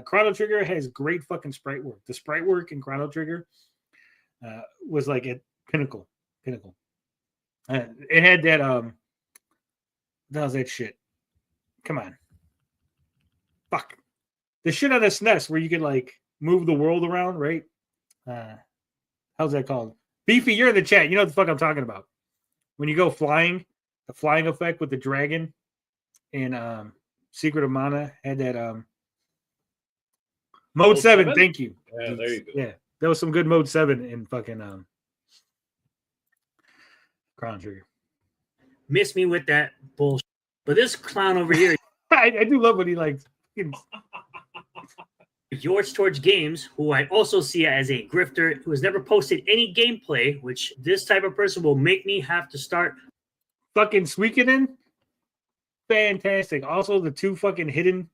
Chrono Trigger has great fucking sprite work. The sprite work in Chrono Trigger was like at pinnacle. It had that that was that shit. Come on. Fuck. The shit out of SNES where you could like move the world around, right? How's that called? Beefy, you're in the chat. You know what the fuck I'm talking about. When you go flying, the flying effect with the dragon in Secret of Mana had that Mode 7, thank you. Yeah, there you go. Yeah, there was some good Mode 7 in fucking Chrono Trigger. Miss me with that bullshit. But this clown over here, I do love when he likes George Torch Games, who I also see as a grifter who has never posted any gameplay, which this type of person will make me have to start fucking Suikoden. Fantastic. Also, the 2 fucking hidden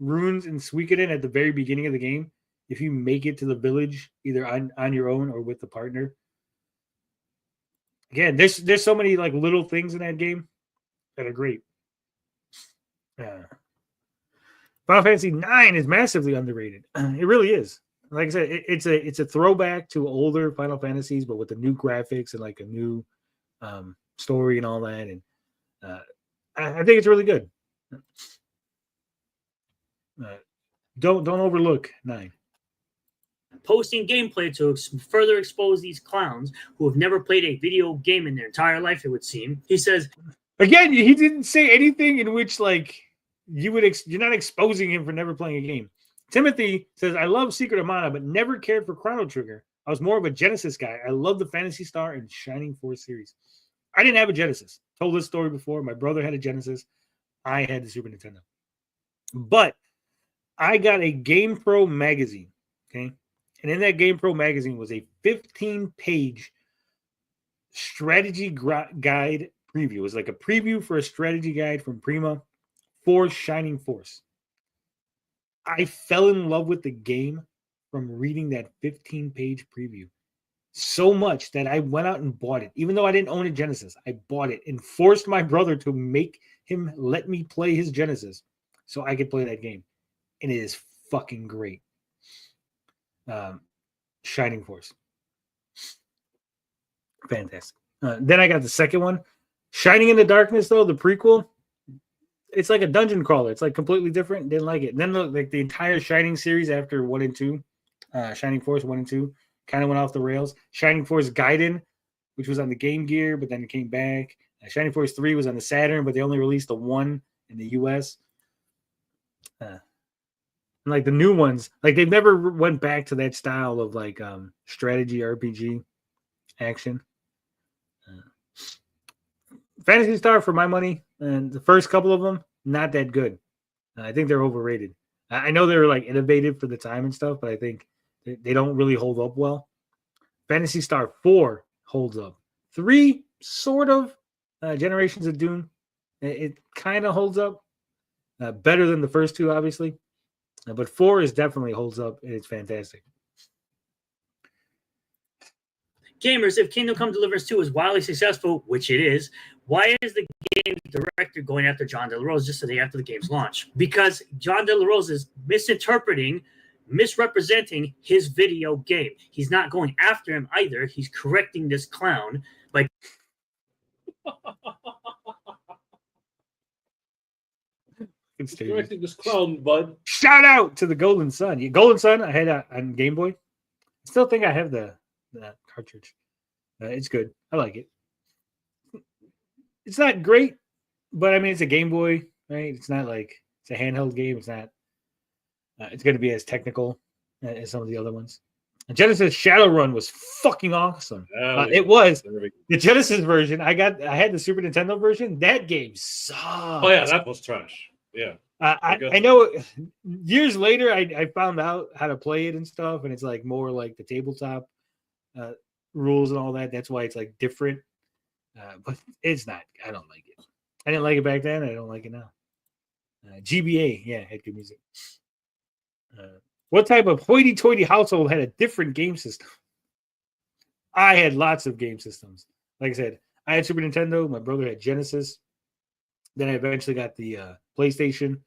runes in Suikoden at the very beginning of the game. If you make it to the village, either on your own or with the partner, Again, there's so many like little things in that game that are great. Final Fantasy IX is massively underrated. It really is. Like I said, it's a throwback to older Final Fantasies, but with the new graphics and like a new story and all that. And I think it's really good. Don't overlook 9. Posting gameplay to further expose these clowns who have never played a video game in their entire life, it would seem. He says, again, he didn't say anything in which like you're not exposing him for never playing a game. Timothy says, I love Secret of Mana, but never cared for Chrono Trigger. I was more of a Genesis guy. I love the Phantasy Star and Shining Force series. I didn't have a Genesis. Told this story before. My brother had a Genesis. I had the Super Nintendo. But I got a Game Pro magazine. Okay. And in that Game Pro magazine was a 15-page strategy guide preview. It was like a preview for a strategy guide from Prima for Shining Force. I fell in love with the game from reading that 15-page preview so much that I went out and bought it. Even though I didn't own a Genesis, I bought it and forced my brother to make him let me play his Genesis so I could play that game. And it is fucking great. Shining Force. Fantastic. Then I got the second one. Shining in the Darkness, though, the prequel. It's like a dungeon crawler. It's like completely different. Didn't like it. And then the entire Shining series after 1 and 2, Shining Force 1 and 2, kind of went off the rails. Shining Force Gaiden, which was on the Game Gear, but then it came back. Shining Force 3 was on the Saturn, but they only released the 1 in the US. Like the new ones, like they've never went back to that style of like strategy RPG action. Phantasy Star, for my money, and the first couple of them, not that good. I think they're overrated. I know they were like innovative for the time and stuff, but I think they don't really hold up well. Phantasy Star 4 holds up. 3 sort of. Generations of Doom, it kind of holds up better than the first 2, obviously. But 4 is definitely holds up, and it's fantastic. gamers, if Kingdom Come Deliverance 2 is wildly successful, which it is, why is the game director going after John De La Rose just the day after the game's launch? Because John De La Rose is misrepresenting his video game. He's not going after him either. He's correcting this clown by correcting this clown, bud. Shout out to the Golden Sun. Golden Sun, I had on Game Boy. I still think I have the cartridge. It's good. I like it. It's not great, but I mean, it's a Game Boy, right? It's not like it's a handheld game. It's not. It's going to be as technical as some of the other ones. Genesis Shadowrun was fucking awesome. It was the Genesis version. I had the Super Nintendo version. That game sucked. Oh yeah, that was trash. Yeah. I know years later I found out how to play it and stuff, and it's like more like the tabletop rules and all that. That's why it's like different. But it's not. I don't like it. I didn't like it back then. I don't like it now. GBA, yeah, had good music. What type of hoity-toity household had a different game system? I had lots of game systems. Like I said, I had Super Nintendo. My brother had Genesis. Then I eventually got the PlayStation.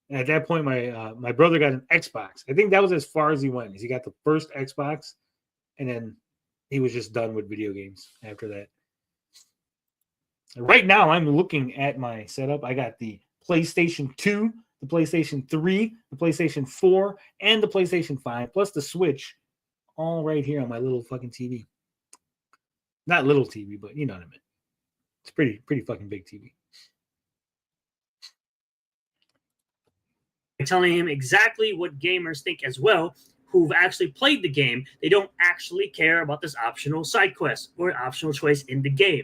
And at that point, my brother got an Xbox. I think that was as far as he went. He got the first Xbox, and then he was just done with video games after that. Right now, I'm looking at my setup. I got the PlayStation 2, the PlayStation 3, the PlayStation 4, and the PlayStation 5, plus the Switch, all right here on my little fucking TV. Not little TV, but you know what I mean. It's pretty fucking big TV. Telling him exactly what gamers think as well, who've actually played the game. They don't actually care about this optional side quest or optional choice in the game.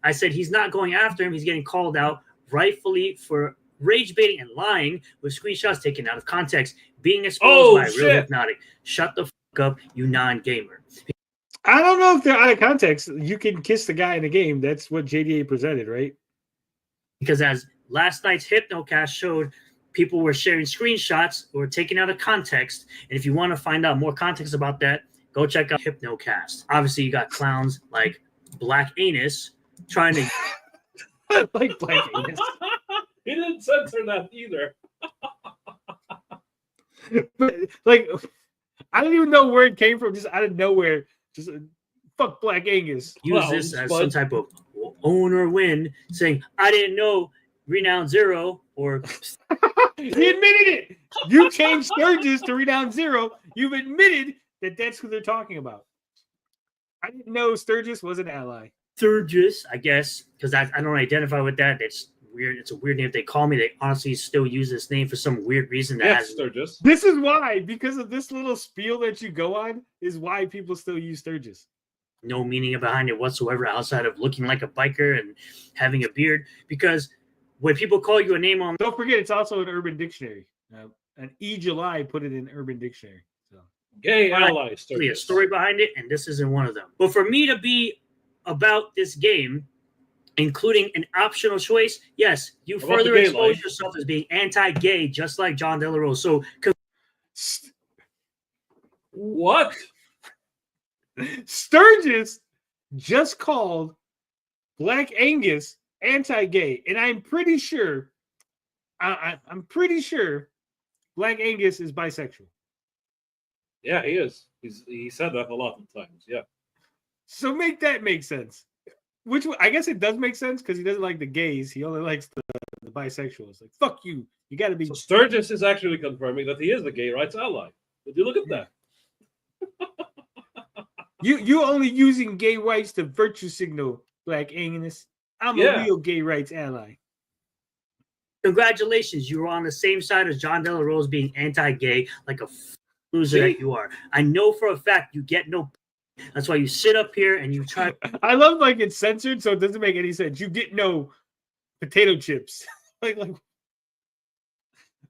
I said he's not going after him. He's getting called out rightfully for rage baiting and lying with screenshots taken out of context, being exposed by Real Hypnotic. Shut the fuck up, you non-gamer. I don't know if they're out of context. You can kiss the guy in the game. That's what JDA presented, right? Because as last night's HypnoCast showed, people were sharing screenshots or taken out of context. And if you want to find out more context about that, go check out HypnoCast. Obviously, you got clowns like John De La Rose, who are Black Anus trying to like Black Anus. He didn't censor that either. But like, I don't even know where it came from. Just out of nowhere, just fuck Black Angus. use this as some type of own or win, saying, I didn't know Renown Zero or He admitted it. You changed Sturgis to Renown Zero. You've admitted that that's who they're talking about. I didn't know Sturgis was an ally. Sturgis, I guess, because I don't identify with that. It's weird. It's a weird name. If they call me, they honestly still use this name for some weird reason. That has Sturgis. This is why, because of this little spiel that you go on, is why people still use Sturgis. no meaning behind it whatsoever outside of looking like a biker and having a beard. Because when people call you a name on, Don't forget, it's also an Urban Dictionary. An E. July put it in Urban Dictionary. So Gay ally really a Sturgis. story behind it, and this isn't one of them. But for me to be about this game, including an optional choice, yes, you About further the gay expose life. yourself as being anti-gay, just like John De La Rose. So What? Sturgis just called Black Angus anti-gay, and I'm pretty sure, I'm pretty sure Black Angus is bisexual. Yeah, he is. He said that a lot of times. Yeah. So make that make sense. Which I guess it does make sense because he doesn't like the gays. He only likes the bisexuals. Like, fuck you. You got to be. So Sturgis is actually confirming that he is the gay rights ally. Would you look at that? You only using gay rights to virtue signal, Black Angus. I'm a real gay rights ally. congratulations, you were on the same side as John De La Rose being anti-gay, like a loser that you are. I know for a fact you get no. That's why you sit up here and you try. I love like it's censored, so it doesn't make any sense. You get no potato chips. like.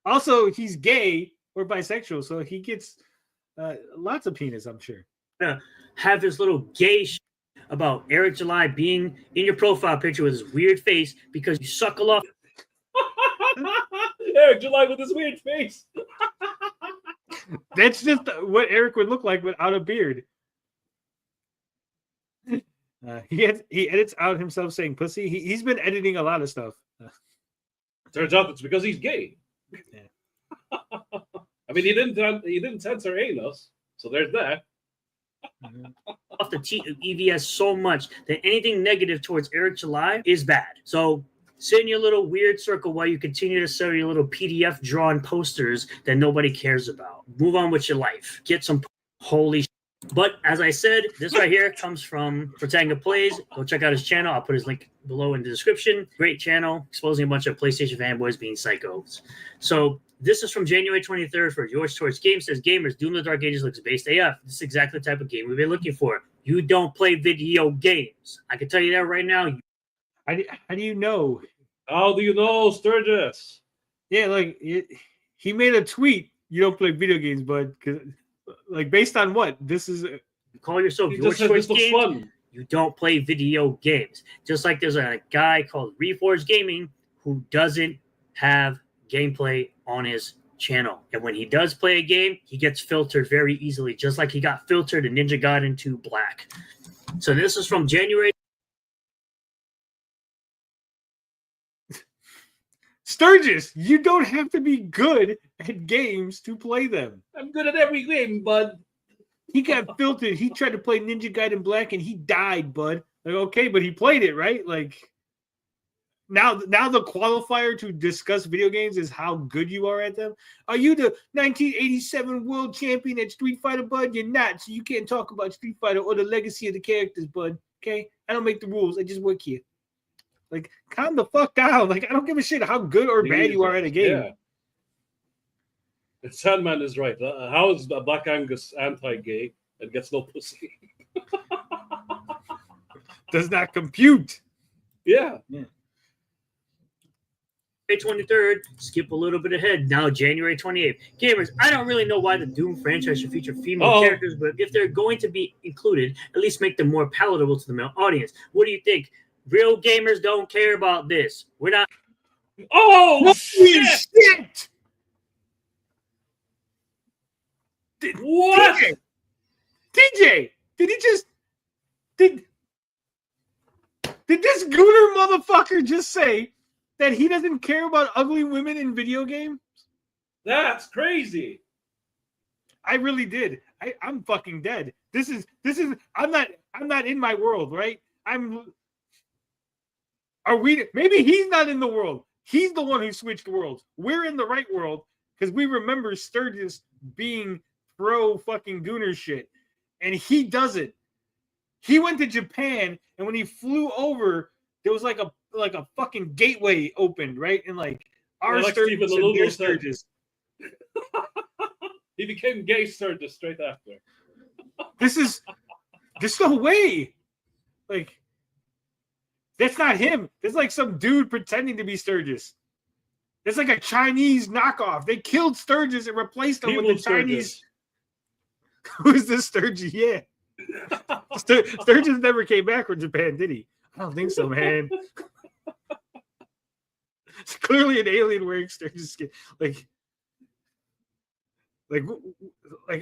Also, he's gay or bisexual, so he gets lots of penis, I'm sure. Have this little gay about Eric July being in your profile picture with his weird face because you suckle off. Eric July with his weird face. That's just what Eric would look like without a beard. He edits out himself saying pussy. He's been editing a lot of stuff. Turns out it's because he's gay. Yeah. I mean, he didn't censor anus, so there's that. Off the EVS so much that anything negative towards Eric July is bad. So sit in your little weird circle while you continue to sell your little PDF drawn posters that nobody cares about. Move on with your life. Get some holy. But as I said, this right here comes from Protanga Plays. Go check out his channel. I'll put his link below in the description. Great channel, exposing a bunch of PlayStation fanboys being psychos. So this is from January 23rd for George Torch Games. Says, gamers, Doom the Dark Ages looks based AF. This is exactly the type of game we've been looking for. You don't play video games. I can tell you that right now. How do you know? How do you know, Sturgis? Yeah, like he made a tweet. You don't play video games, bud. Like based on what? This is. You call yourself He George just said Torch this looks Games. fun. You don't play video games. Just like there's a guy called Reforged Gaming who doesn't have gameplay on his channel. And when he does play a game, he gets filtered very easily, just like he got filtered in Ninja Gaiden 2 Black. So this is from January. Sturgis, you don't have to be good at games to play them. I'm good at every game, bud. He got filtered. He tried to play Ninja Gaiden Black and he died, bud. Like, okay, but he played it, right? Like now the qualifier to discuss video games is how good you are at them. Are you the 1987 world champion at Street Fighter, bud? You're not, so you can't talk about Street Fighter or the legacy of the characters, bud. Okay? I don't make the rules. I just work here. Like, calm the fuck down. Like, I don't give a shit how good or bad you are at a game. Yeah. Sandman is right. How is Black Angus anti-gay and gets no pussy? Does not compute. Yeah. January 23rd, skip a little bit ahead. Now January 28th. Gamers, I don't really know why the Doom franchise should feature female characters, but if they're going to be included, at least make them more palatable to the male audience. What do you think? Real gamers don't care about this. We're not. Oh, shit! What? TJ, did he just did Did this Gooner motherfucker just say that he doesn't care about ugly women in video games? That's crazy. I really did. I'm fucking dead. This is I'm not in my world, right? Maybe he's not in the world. He's the one who switched worlds. We're in the right world because we remember Sturgis being pro fucking Gooner shit. And he doesn't. He went to Japan, and when he flew over, there was like a fucking gateway opened, right? And like our Sturgis and their Sturgis. He became gay Sturgis straight after. There's no way. Like, that's not him. That's like some dude pretending to be Sturgis. It's like a Chinese knockoff. They killed Sturgis and replaced him with the Chinese. Who's this Sturgis? Yeah. Sturgis never came back from Japan, did he? I don't think so, man. It's clearly an alien wearing Sturgis skin. Like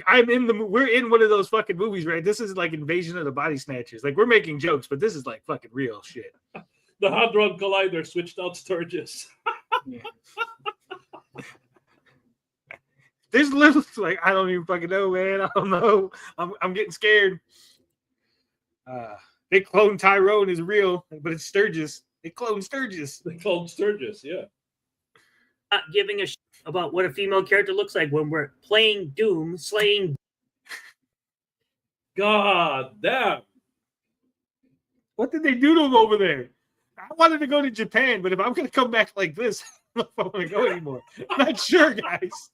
I'm in we're in one of those fucking movies, right? This is like Invasion of the Body Snatchers. Like, we're making jokes, but this is like fucking real shit. The Hadron Collider switched out Sturgis. Yeah. There's little like I don't even fucking know, man. I don't know. I'm getting scared. They clone Tyrone is real, but it's Sturgis. They clone Sturgis. They cloned Sturgis, yeah. Not giving a shit about what a female character looks like when we're playing Doom, slaying. God damn. What did they do to him over there? I wanted to go to Japan, but if I'm going to come back like this, I don't want to go anymore. I'm not sure, guys.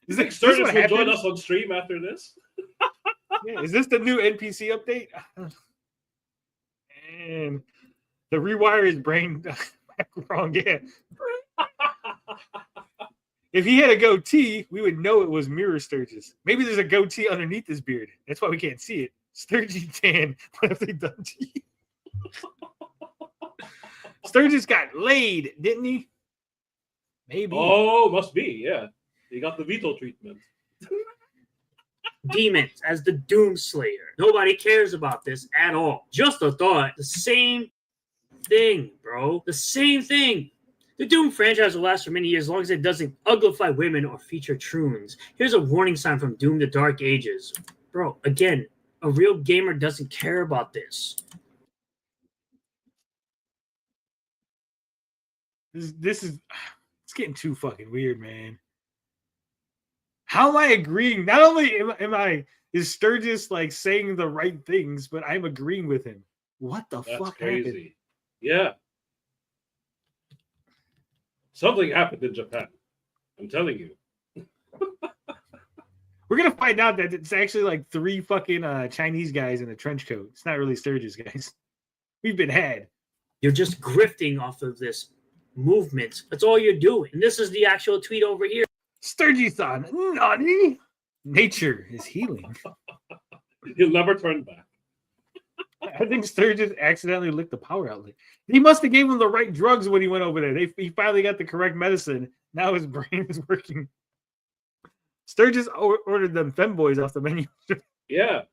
Is it Sturgis will join us on stream after this? Yeah, is this the new NPC update? And the rewire his brain wrong. Yeah. If he had a goatee, we would know it was Mirror Sturgis. Maybe there's a goatee underneath his beard. That's why we can't see it. Sturgis tan. What have they done to you? Sturgis got laid, didn't he? Maybe. Oh, must be, yeah. He got the veto treatment. Demons as the Doom Slayer. Nobody cares about this at all. Just a thought. The same thing, bro. The same thing. The Doom franchise will last for many years as long as it doesn't uglify women or feature troons. Here's a warning sign from Doom: The Dark Ages. Bro, again, a real gamer doesn't care about this. This is it's getting too fucking weird, man. How am I agreeing? Not only is Sturgis like saying the right things, but I'm agreeing with him. What the fuck crazy. happened? Yeah. Something happened in Japan. I'm telling you. We're gonna find out that it's actually like 3 fucking Chinese guys in a trench coat. It's not really Sturgis, guys. We've been had. You're just grifting off of this movement. That's all you're doing. And this is the actual tweet over here. Sturgis-san, nani? Nature is healing. He'll never turn back. I think Sturgis accidentally licked the power outlet. He must have gave him the right drugs when he went over there. He finally got the correct medicine. Now his brain is working. Sturgis ordered them femboys off the menu. Yeah.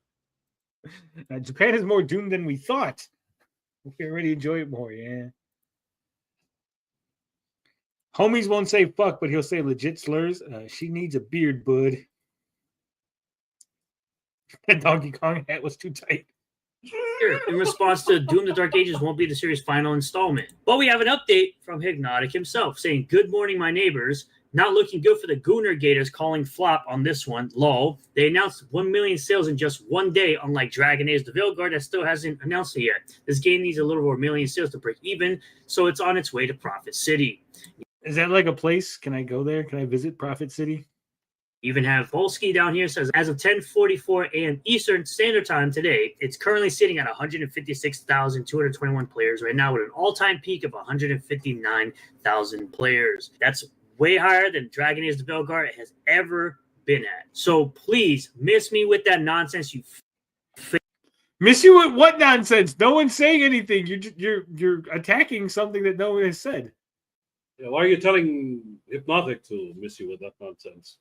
Japan is more doomed than we thought. We already enjoy it more, yeah. Homies won't say fuck, but he'll say legit slurs. She needs a beard, bud. That Donkey Kong hat was too tight. In response to Doom: The Dark Ages won't be the series' final installment. But we have an update from Hypnotic himself saying, "Good morning, my neighbors. Not looking good for the Gooner Gators, calling flop on this one. Lol. They announced 1 million sales in just one day, unlike Dragon Age: The Veilguard that still hasn't announced it yet. This game needs a little over 1 million sales to break even, so it's on its way to Profit City." Is that like a place? Can I go there? Can I visit Profit City? Even have Volsky down here says, as of 10:44 a.m. Eastern Standard Time today, it's currently sitting at 156,221 players right now with an all-time peak of 159,000 players. That's way higher than Dragon Age: The Veilguard has ever been at. So please miss me with that nonsense, you. Miss you with what nonsense? No one's saying anything. You're attacking something that no one has said. Yeah, why are you telling Hypnotic to miss you with that nonsense?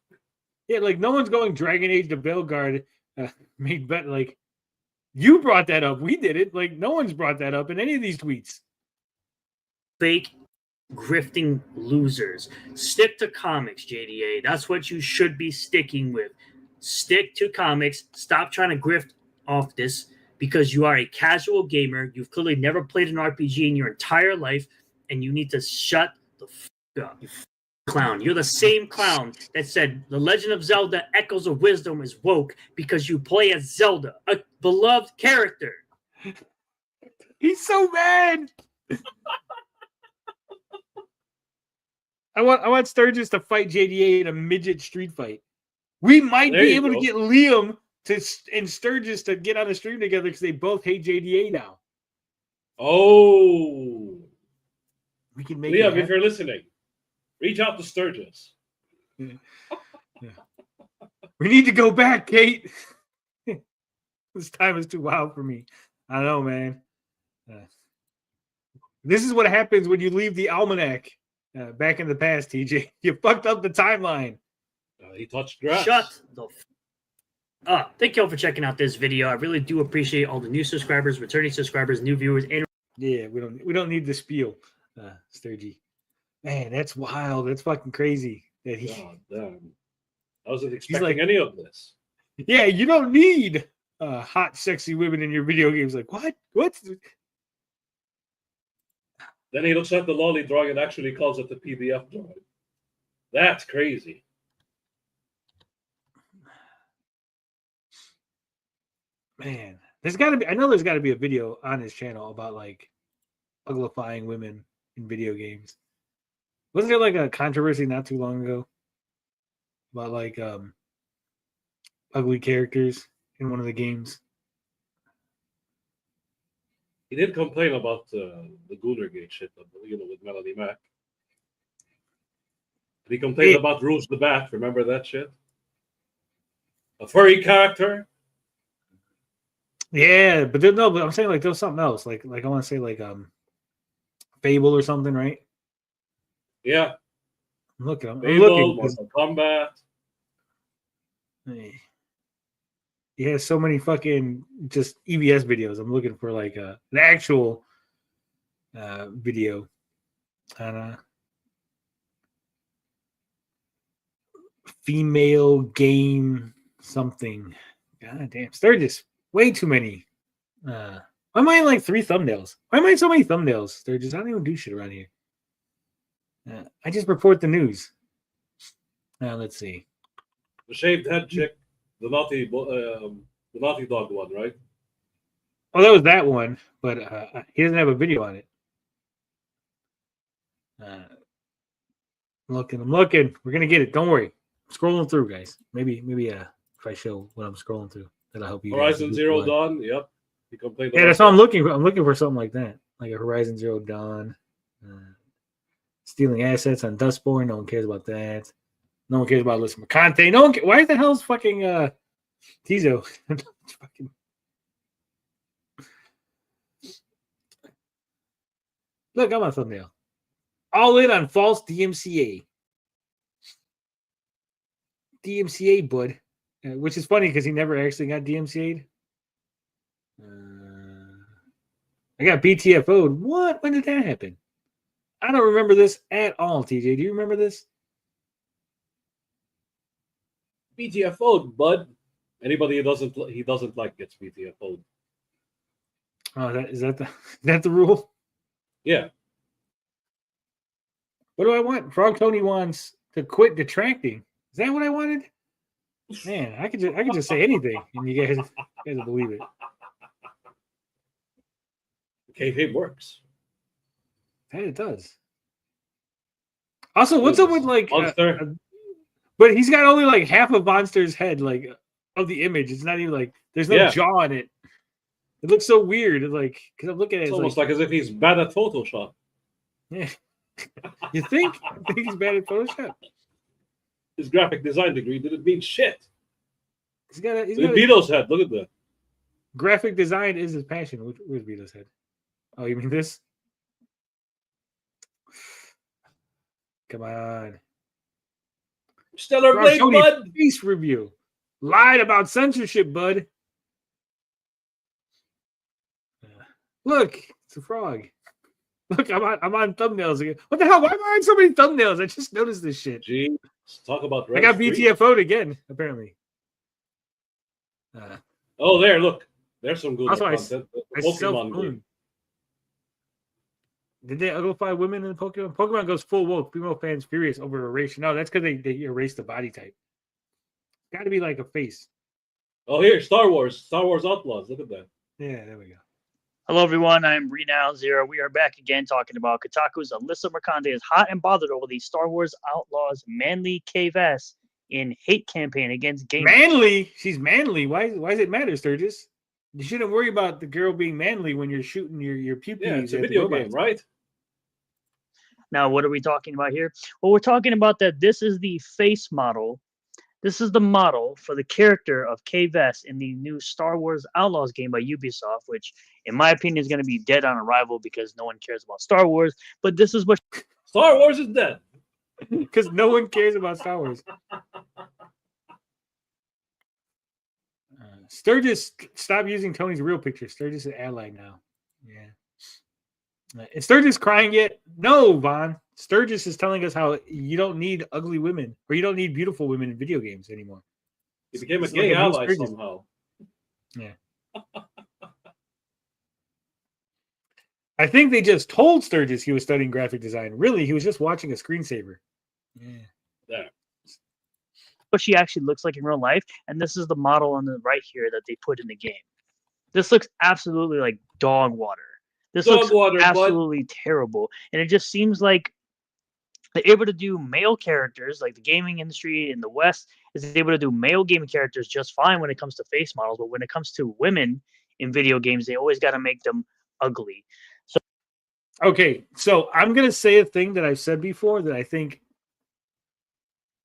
Yeah, like no one's going Dragon Age: The Veilguard made better. Like You brought that up. We did it. Like, no one's brought that up in any of these tweets. Fake grifting losers. Stick to comics, JDA. That's what you should be sticking with. Stick to comics. Stop trying to grift off this because you are a casual gamer. You've clearly never played an RPG in your entire life, and you need to shut the fuck up, you clown. You're the same clown that said The Legend of Zelda Echoes of Wisdom is woke because you play as Zelda, a beloved character. He's so mad. I want Sturgis to fight JDA in a midget street fight. We might There be you able go. to get Liam and Sturgis to get on a stream together because they both hate JDA now. Oh, We can make it Liam, happen. if you're listening, reach out to Sturgis. We need to go back, Kate. This time is too wild for me. I don't know, man. This is what happens when you leave the almanac back in the past, TJ. You fucked up the timeline. He touched grass. Shut the thank you all for checking out this video. I really do appreciate all the new subscribers, returning subscribers, new viewers, and Yeah, we don't need the spiel, Sturgy. Man, that's wild. That's fucking crazy. That he. God damn. I wasn't expecting like- any of this. Yeah, you don't need hot, sexy women in your video games. Like what? What? Then he looks at the lolly drawing and actually calls it the PDF drawing. That's crazy. Man, there's got to be. I know there's got to be a video on his channel about like uglifying women in video games. Wasn't there like a controversy not too long ago about like ugly characters in one of the games? He did complain about the Goonergate shit, with Melanie Mac. He complained about Rouge the Bat. Remember that shit? A furry character. Yeah, but but I'm saying like there's something else. Like I want to say like Fable or something, right? Yeah. I'm looking. Fable, Mortal Kombat. He has so many fucking just EVS videos. I'm looking for like an actual video on female game something. God damn, Sturgis. Way too many. Why am I in like 3 thumbnails? Why am I in so many thumbnails? Sturgis, I don't even do shit around here. I just report the news. Now let's see. The shaved head chick, the naughty dog one, right? Oh, that was that one, but he doesn't have a video on it. I'm looking. We're gonna get it. Don't worry. I'm scrolling through, guys. Maybe if I show what I'm scrolling through, that'll help you. Horizon Zero Dawn. Yep. He complained. Yeah, that's what I'm looking for. I'm looking for something like that, like a Horizon Zero Dawn. Stealing assets on Dustborn. No one cares about that. No one cares about Alyssa Mercante. No one. Why the hell is fucking Tizo? Fucking. Look, I'm on thumbnail. All in on false DMCA. DMCA, bud. Which is funny because he never actually got DMCA'd. I got BTFO'd. What? When did that happen? I don't remember this at all, TJ. Do you remember this? BTFO'd, bud. Anybody he doesn't like gets BTFO'd. Oh, is that the rule? Yeah. What do I want? Frog Tony wants to quit detracting. Is that what I wanted? Man, I could just say anything, and you guys will believe it. Kayfabe works. That it does. Also, what's up with like? Monster? But he's got only like half of Monster's head, like of the image. It's not even like there's no jaw in it. It looks so weird. It's like because I'm looking at it, It's almost like as if he's bad at Photoshop. Yeah. You think? I think he's bad at Photoshop. His graphic design degree didn't mean shit. He's got Vito's head. Look at that. Graphic design is his passion. Where's Vito's head? Oh, you mean this? Come on. Stellar Blade, bud. Peace review. Lied about censorship, bud. Look, it's a frog. Look, I'm on thumbnails again. What the hell? Why am I on so many thumbnails? I just noticed this shit. Gee, let's talk about I got Street. BTFO'd again, apparently. Oh, there, look. There's some good Also, content. I Pokemon game. Did they uglify women in Pokemon? Pokemon goes full woke. Female fans furious over erasure. No, that's because they erased the body type. Got to be like a face. Oh, here, Star Wars Outlaws. Look at that. Yeah, there we go. Hello, everyone. I'm Renown Zero. We are back again talking about Kotaku's Alyssa Mercante is hot and bothered over the Star Wars Outlaws manly KVS in hate campaign against gamers. Manly? She's manly. Why does it matter, Sturgis? You shouldn't worry about the girl being manly when you're shooting your pew-pews. Yeah, it's a video game, right? Now, what are we talking about here? Well, we're talking about that this is the face model. This is the model for the character of K-Vess in the new Star Wars Outlaws game by Ubisoft, which, in my opinion, is going to be dead on arrival because no one cares about Star Wars. But this is what Star Wars is dead because no one cares about Star Wars. Sturgis, stop using Tony's real picture. Sturgis is ally now. Yeah. Is Sturgis crying yet? No, Vaughn. Sturgis is telling us how you don't need ugly women or you don't need beautiful women in video games anymore. He became a gay ally somehow. Yeah. I think they just told Sturgis he was studying graphic design. Really, he was just watching a screensaver. Yeah. There. what she actually looks like in real life. And this is the model on the right here that they put in the game. This looks absolutely like dog water. This looks absolutely terrible. And it just seems like they're able to do male characters, like the gaming industry in the West is able to do male gaming characters just fine when it comes to face models. But when it comes to women in video games, they always got to make them ugly. So, okay, so I'm going to say a thing that I've said before that I think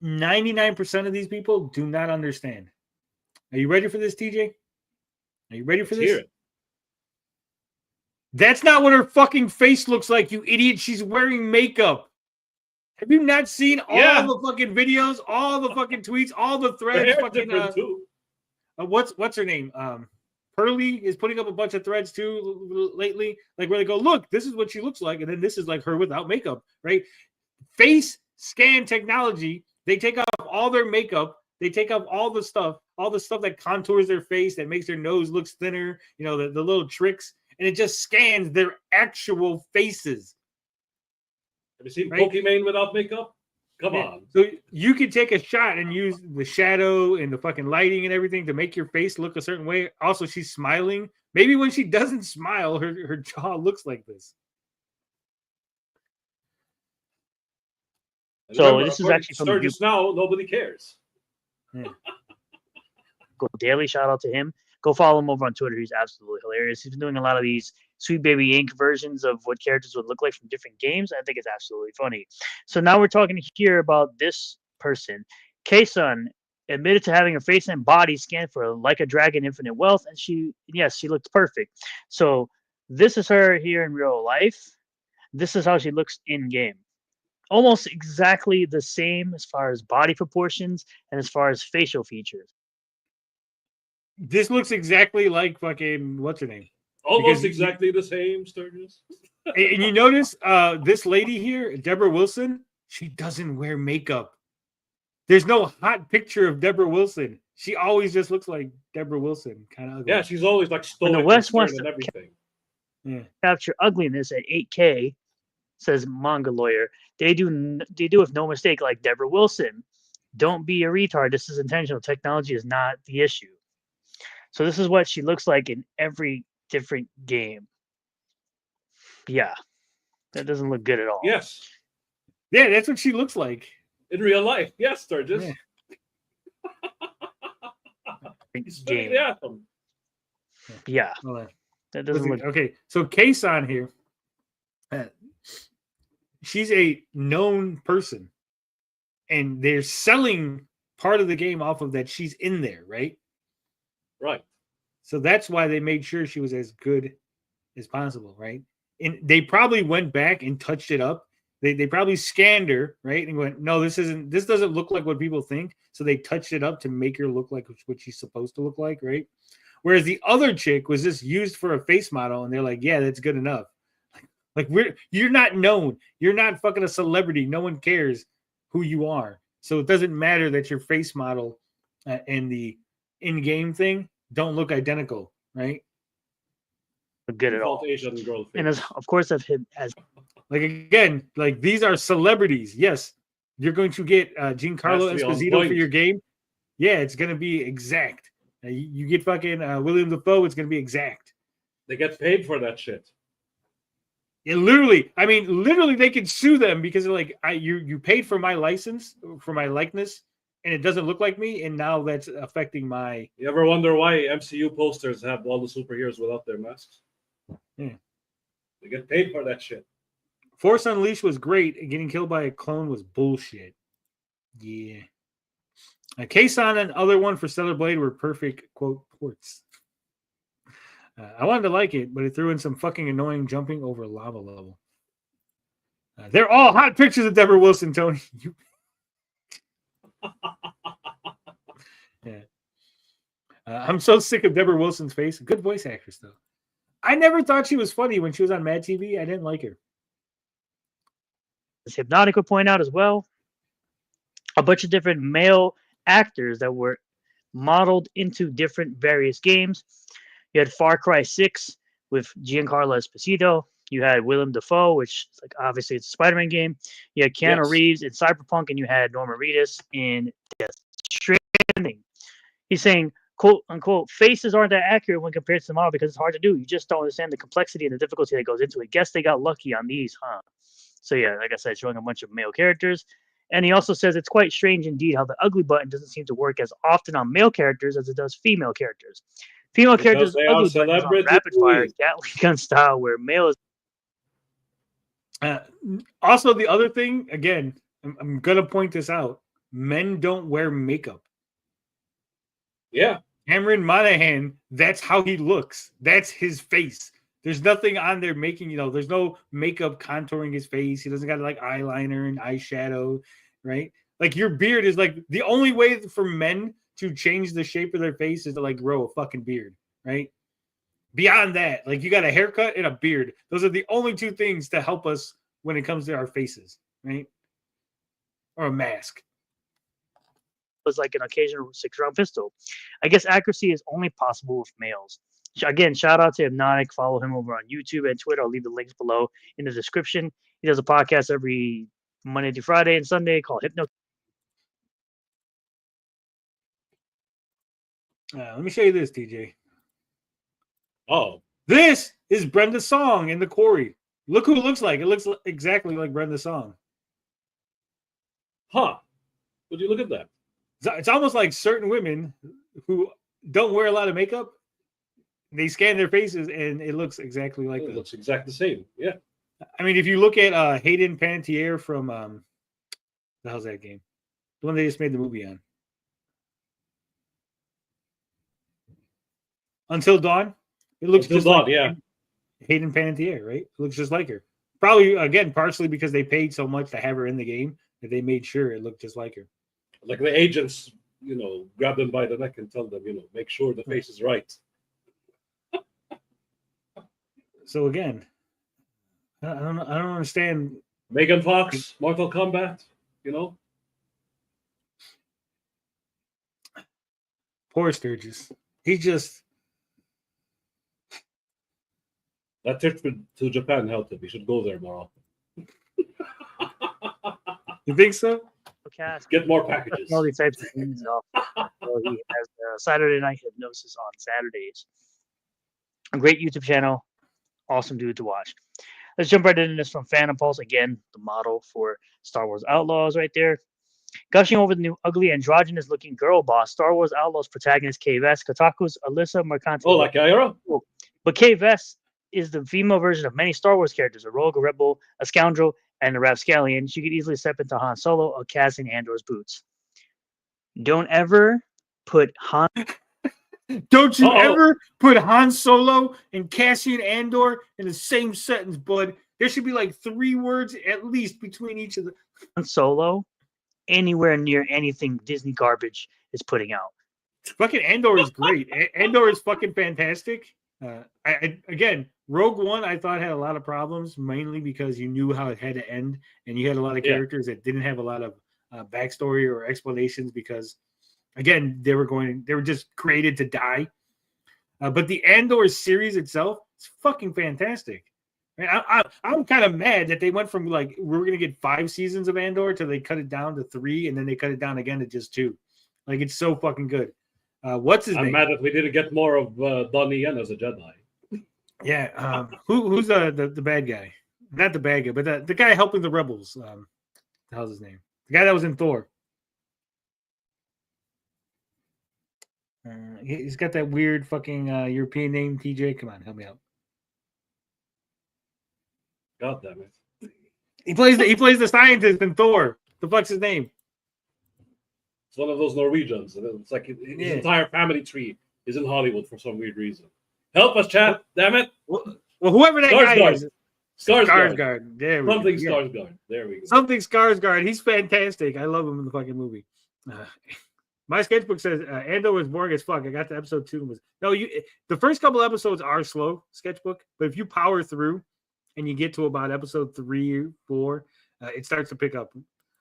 99% of these people do not understand. Are you ready for this, TJ? Are you ready for this? Hear it. That's not what her fucking face looks like, you idiot. She's wearing makeup. Have you not seen all the fucking videos, all the fucking tweets, all the threads? Fucking, what's her name? Pearly is putting up a bunch of threads too lately, like where they go, look, this is what she looks like, and then this is like her without makeup, right? Face scan technology. They take off all their makeup. They take off all the stuff that contours their face, that makes their nose look thinner, you know, the little tricks, and it just scans their actual faces. Have you seen Pokemon without makeup? Come on. So you could take a shot and use the shadow and the fucking lighting and everything to make your face look a certain way. Also, she's smiling. Maybe when she doesn't smile, her jaw looks like this. So this is actually from Sturgis now. Nobody cares. Yeah. Go daily shout out to him. Go follow him over on Twitter. He's absolutely hilarious. He's been doing a lot of these Sweet Baby Inc. versions of what characters would look like from different games. I think it's absolutely funny. So now we're talking here about this person. K-Sun admitted to having her face and body scanned for Like a Dragon Infinite Wealth, and she looked perfect. So this is her here in real life. This is how she looks in game. Almost exactly the same as far as body proportions and as far as facial features. This looks exactly like fucking what's her name? Almost exactly the same, Sturgis. And you notice this lady here, Deborah Wilson, she doesn't wear makeup. There's no hot picture of Deborah Wilson. She always just looks like Deborah Wilson, kind of ugly. Yeah, she's always like stoic. And the West wants to everything. Capture ugliness at 8K, says manga lawyer. They do with no mistake, like Deborah Wilson. Don't be a retard. This is intentional. Technology is not the issue. So this is what she looks like in every different game. Yeah, that doesn't look good at all. Yes. Yeah, that's what she looks like. In real life. Yes, Sturgis. Yeah. He's spinning the atom. Yeah. That doesn't look okay. So K-San here, she's a known person, and they're selling part of the game off of that she's in there, right? Right. So that's why they made sure she was as good as possible, right? And they probably went back and touched it up. They probably scanned her, right? And went, no, this doesn't look like what people think. So they touched it up to make her look like what she's supposed to look like, right? Whereas the other chick was just used for a face model, and they're like, yeah, that's good enough. Like you're not known. You're not fucking a celebrity. No one cares who you are. So it doesn't matter that your face model and the in-game thing don't look identical, right? Good at all. Asian girl face. And of course, of him as like again, like these are celebrities. Yes, you're going to get Giancarlo Esposito for your game. Yeah, it's going to be exact. You get fucking William Dafoe, it's going to be exact. They get paid for that shit. It literally, I mean, literally, they could sue them because they're like, you paid for my license, for my likeness, and it doesn't look like me, and now that's affecting my. You ever wonder why MCU posters have all the superheroes without their masks? Yeah. They get paid for that shit. Force Unleashed was great, and getting killed by a clone was bullshit. Yeah. Kason and other one for Stellar Blade were perfect, quote, ports. I wanted to like it, but it threw in some fucking annoying jumping over lava level. They're all hot pictures of Deborah Wilson, Tony. Yeah. I'm so sick of Deborah Wilson's face. Good voice actress, though. I never thought she was funny when she was on Mad TV. I didn't like her. As Hypnotic would point out as well, a bunch of different male actors that were modeled into different various games. You had Far Cry 6 with Giancarlo Esposito. You had Willem Dafoe, which like obviously it's a Spider-Man game. You had Keanu Reeves in Cyberpunk, and you had Norman Reedus in Death Stranding. He's saying, quote unquote, faces aren't that accurate when compared to the model because it's hard to do. You just don't understand the complexity and the difficulty that goes into it. Guess they got lucky on these, huh? So yeah, like I said, showing a bunch of male characters. And he also says it's quite strange indeed how the ugly button doesn't seem to work as often on male characters as it does female characters. Female characters ugly button is on rapid fire, Gatling gun style, where male is. Also, the other thing, again, I'm gonna point this out: men don't wear makeup. Yeah, Cameron Monaghan, that's how he looks. That's his face. There's nothing on there making, there's no makeup contouring his face. He doesn't got like eyeliner and eyeshadow, right? Like your beard is like the only way for men to change the shape of their face is to like grow a fucking beard, right? Beyond that, like you got a haircut and a beard. Those are the only two things to help us when it comes to our faces, right? Or a mask. Was like an occasional 6-round pistol. I guess accuracy is only possible with males. Again, shout out to Hypnotic. Follow him over on YouTube and Twitter. I'll leave the links below in the description. He does a podcast every Monday through Friday and Sunday called Hypno. Let me show you this, TJ. Oh. This is Brenda Song in the Quarry. Look who it looks like. It looks exactly like Brenda Song. Huh. Would you look at that? It's almost like certain women who don't wear a lot of makeup, they scan their faces and it looks exactly like them. It looks exactly the same. Yeah. I mean, if you look at Hayden Panettiere from the hell's that game? The one they just made the movie on. Until Dawn. It looks Until just Dawn, like yeah. Hayden Panettiere, right? It looks just like her. Probably again, partially because they paid so much to have her in the game that they made sure it looked just like her. Like the agents, grab them by the neck and tell them, make sure the face is right. So again, I don't understand. Megan Fox, Mortal Kombat, Poor Sturgis. He just that trip to Japan helped him. He should go there more often. You think so? Cast. Get more packages. All these types of things off. So he has Saturday Night Hypnosis on Saturdays. A great YouTube channel. Awesome dude to watch. Let's jump right into this from Phantom Pulse. Again, the model for Star Wars Outlaws right there. Gushing over the new ugly androgynous looking girl boss, Star Wars Outlaws protagonist Kay Vess, Kotaku's Alyssa Mercante. Oh, like Aira? But Kay Vess is the female version of many Star Wars characters, a rogue, a rebel, a scoundrel, and a rapscallion. She could easily step into Han Solo or Cassian Andor's boots. Don't ever put Han... Don't you ever put Han Solo and Cassian Andor in the same sentence, bud. There should be like 3 words at least between each of them. Han Solo anywhere near anything Disney garbage is putting out. Fucking Andor is great. Andor is fucking fantastic. Again, Rogue One I thought had a lot of problems, mainly because you knew how it had to end, and you had a lot of characters that didn't have a lot of backstory or explanations because, again, they were just created to die. But the Andor series itself is fucking fantastic. I'm kind of mad that they went from like we're gonna get 5 seasons of Andor till they cut it down to 3, and then they cut it down again to just 2. Like it's so fucking good. What's his name? I'm mad that we didn't get more of Donnie Yen as a Jedi. Yeah. Who's the bad guy? Not the bad guy, but the guy helping the rebels. How's his name? The guy that was in Thor. He's got that weird fucking European name. TJ, come on, help me out. God damn it! He plays the scientist in Thor. The fuck's his name? It's one of those Norwegians. It's like his entire family tree is in Hollywood for some weird reason. Help us, chat! Damn it! Well, whoever that guy is. Skarsgård. There we Something go. Skarsgård. There we go. Something Skarsgård. He's fantastic. I love him in the fucking movie. My sketchbook says Andor was boring as fuck. I got to episode 2. The first couple episodes are slow, sketchbook, but if you power through and you get to about episode 3 or 4, it starts to pick up.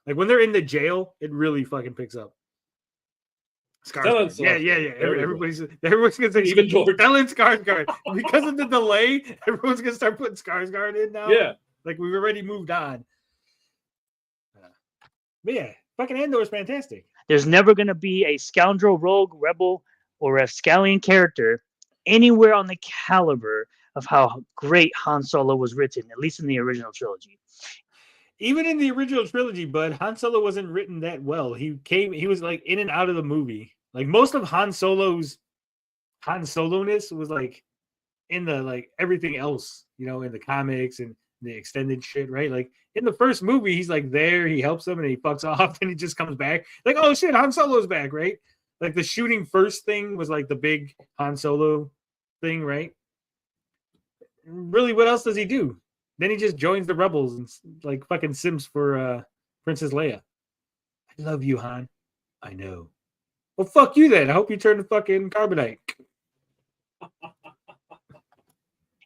Like when they're in the jail, it really fucking picks up. Skarsgård. Yeah. Everybody's gonna say even George. Stellan Skarsgård. Because of the delay, everyone's gonna start putting Skarsgård in now. Yeah, like we've already moved on. But yeah, fucking Andor is fantastic. There's never going to be a scoundrel, rogue, rebel, or a scallion character anywhere on the caliber of how great Han Solo was written, at least in the original trilogy. Even in the original trilogy, but Han Solo wasn't written that well. He was like in and out of the movie. Like most of Han Solo's Han Solo-ness was like in the like everything else, in the comics and the extended shit, right? Like in the first movie, he's like there, he helps them and he fucks off, and he just comes back. Like, oh shit, Han Solo's back, right? Like the shooting first thing was like the big Han Solo thing, right? Really, what else does he do? Then he just joins the rebels and like fucking sims for Princess Leia. I love you, Han. I know. Well, fuck you then. I hope you turn to fucking carbonite.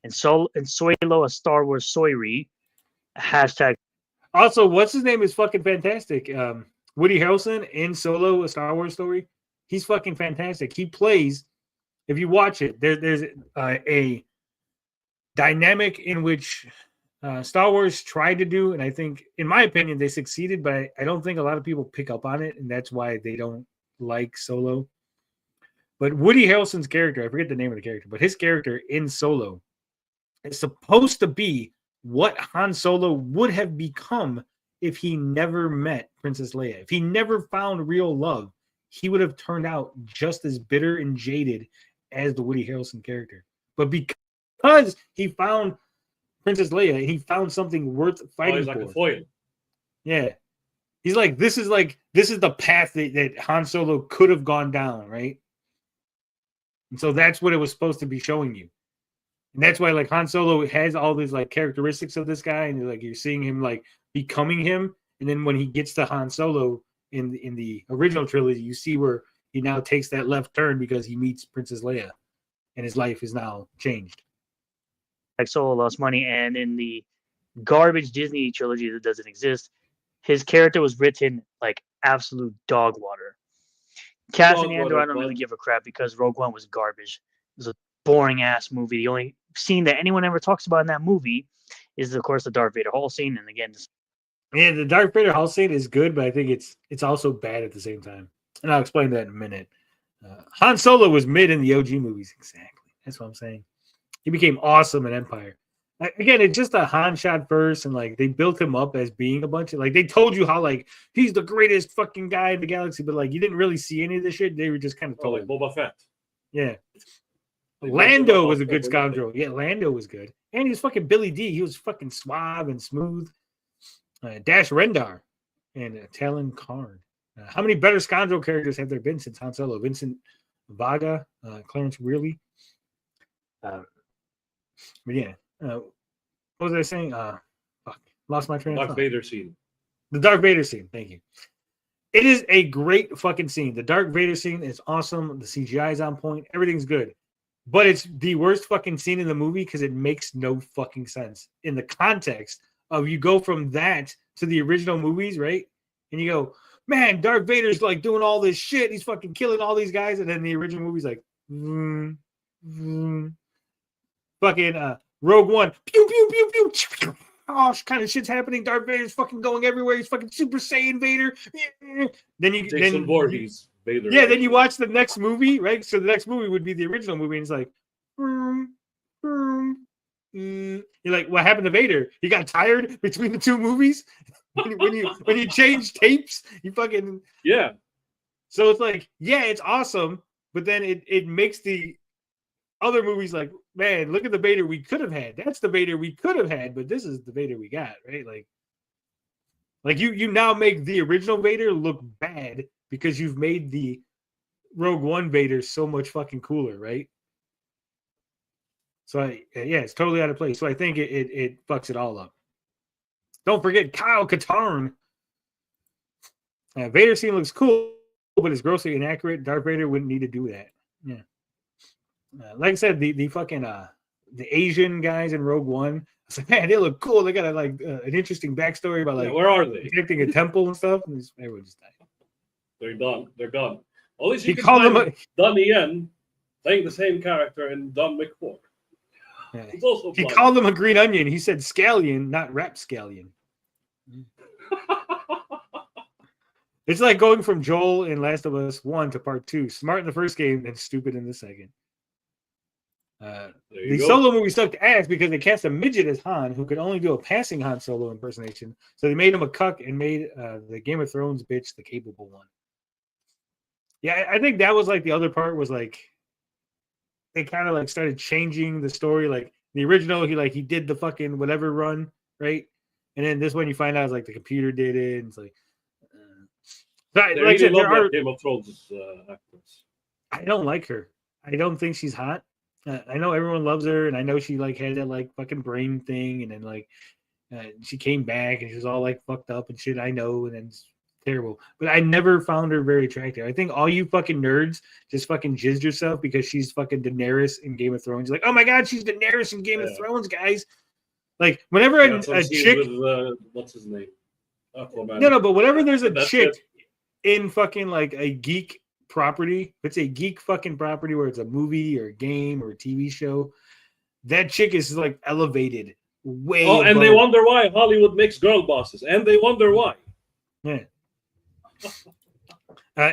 And Soylo, a Star Wars Soyri, hashtag. Also, what's his name is fucking fantastic. Woody Harrelson in Solo, a Star Wars story. He's fucking fantastic. He plays, if you watch it, there's a dynamic in which Star Wars tried to do, and I think, in my opinion, they succeeded, but I don't think a lot of people pick up on it, and that's why they don't like Solo. But Woody Harrelson's character, I forget the name of the character, but his character in Solo is supposed to be what Han Solo would have become if he never met Princess Leia. If he never found real love, he would have turned out just as bitter and jaded as the Woody Harrelson character. But because he found Princess Leia, he found something worth fighting like for. a foil. Yeah. He's like, this is the path that Han Solo could have gone down, right? And so that's what it was supposed to be showing you. And that's why like Han Solo has all these like characteristics of this guy, and like you're seeing him like becoming him. And then when he gets to Han Solo in the original trilogy, you see where he now takes that left turn because he meets Princess Leia, and his life is now changed. Like Solo lost money, and in the garbage Disney trilogy that doesn't exist, his character was written like absolute dog water. Cassian Andor, I don't really give a crap because Rogue One was garbage. It was a boring ass movie. The only scene that anyone ever talks about in that movie is, of course, the Darth Vader Hall scene. And again, yeah, the Darth Vader Hall scene is good, but I think it's also bad at the same time. And I'll explain that in a minute. Han Solo was mid in the OG movies. Exactly. That's what I'm saying. He became awesome in Empire. Again, it's just a Han shot first, and like they built him up as being a bunch of like they told you how like he's the greatest fucking guy in the galaxy, but like you didn't really see any of this shit. They were just kind of told. Like Boba Fett. Yeah. Lando was a good scoundrel. Yeah, Lando was good. And he was fucking Billy D. He was fucking suave and smooth. Dash Rendar and Talon Karn. How many better scoundrel characters have there been since Han Solo? Vincent Vaga, Clarence Weirley. But yeah. What was I saying? Fuck. Lost my train of thought. Darth Vader scene. The Darth Vader scene. Thank you. It is a great fucking scene. The Darth Vader scene is awesome. The CGI is on point. Everything's good. But it's the worst fucking scene in the movie because it makes no fucking sense in the context of you go from that to the original movies, right? And you go, man, Darth Vader's like doing all this shit. He's fucking killing all these guys. And then the original movie's like, fucking Rogue One, pew, pew, pew, pew. Oh, kind of shit's happening. Darth Vader's fucking going everywhere. He's fucking Super Saiyan Vader. Then you Jason Voorhees, Vader. Yeah, then you watch the next movie, right? So the next movie would be the original movie, and it's like, you're like, what happened to Vader? He got tired between the two movies. when you change tapes, you fucking yeah. So it's like, yeah, it's awesome, but then it makes the other movies like, man, look at the Vader we could have had. That's the Vader we could have had, but this is the Vader we got, right? Like you now make the original Vader look bad because you've made the Rogue One Vader so much fucking cooler, right? So yeah, it's totally out of place. So I think it fucks it all up. Don't forget Kyle Katarn. Vader scene looks cool, but it's grossly inaccurate. Darth Vader wouldn't need to do that. Yeah. Like I said, the fucking the Asian guys in Rogue One. It's like, man, they look cool. They got an interesting backstory about like where are they? protecting a temple and stuff. And everyone just died. They're done. They're gone. At least you He can called find him Donnie Yen playing the same character in Don McFord. Yeah. He's also He blind. called him a green onion. He said scallion, not rapscallion. It's like going from Joel in Last of Us 1 to Part 2. Smart in the first game and stupid in the second. The Solo movie sucked ass because they cast a midget as Han who could only do a passing Han Solo impersonation. So they made him a cuck and made the Game of Thrones bitch the capable one. Yeah, I think that was like the other part was like they kind of like started changing the story. Like the original, he did the fucking whatever run, right? And then this one you find out is like the computer did it. And it's like, like I said, there are Game of Thrones actress. I don't like her. I don't think she's hot. I know everyone loves her, and I know she like had that like fucking brain thing, and then like she came back and she was all like fucked up and shit. I know, and then it's terrible. But I never found her very attractive. I think all you fucking nerds just fucking jizzed yourself because she's fucking Daenerys in Game of Thrones. You're like, oh my god, she's Daenerys in Game of Thrones, guys. Like whenever a chick, with, what's his name? Aquaman. No, but whenever there's a That's chick it. in fucking like a geek property, if it's a geek fucking property where it's a movie or a game or a TV show, that chick is like elevated way. Oh, and above. they wonder why Hollywood makes girl bosses, and they wonder why. Yeah.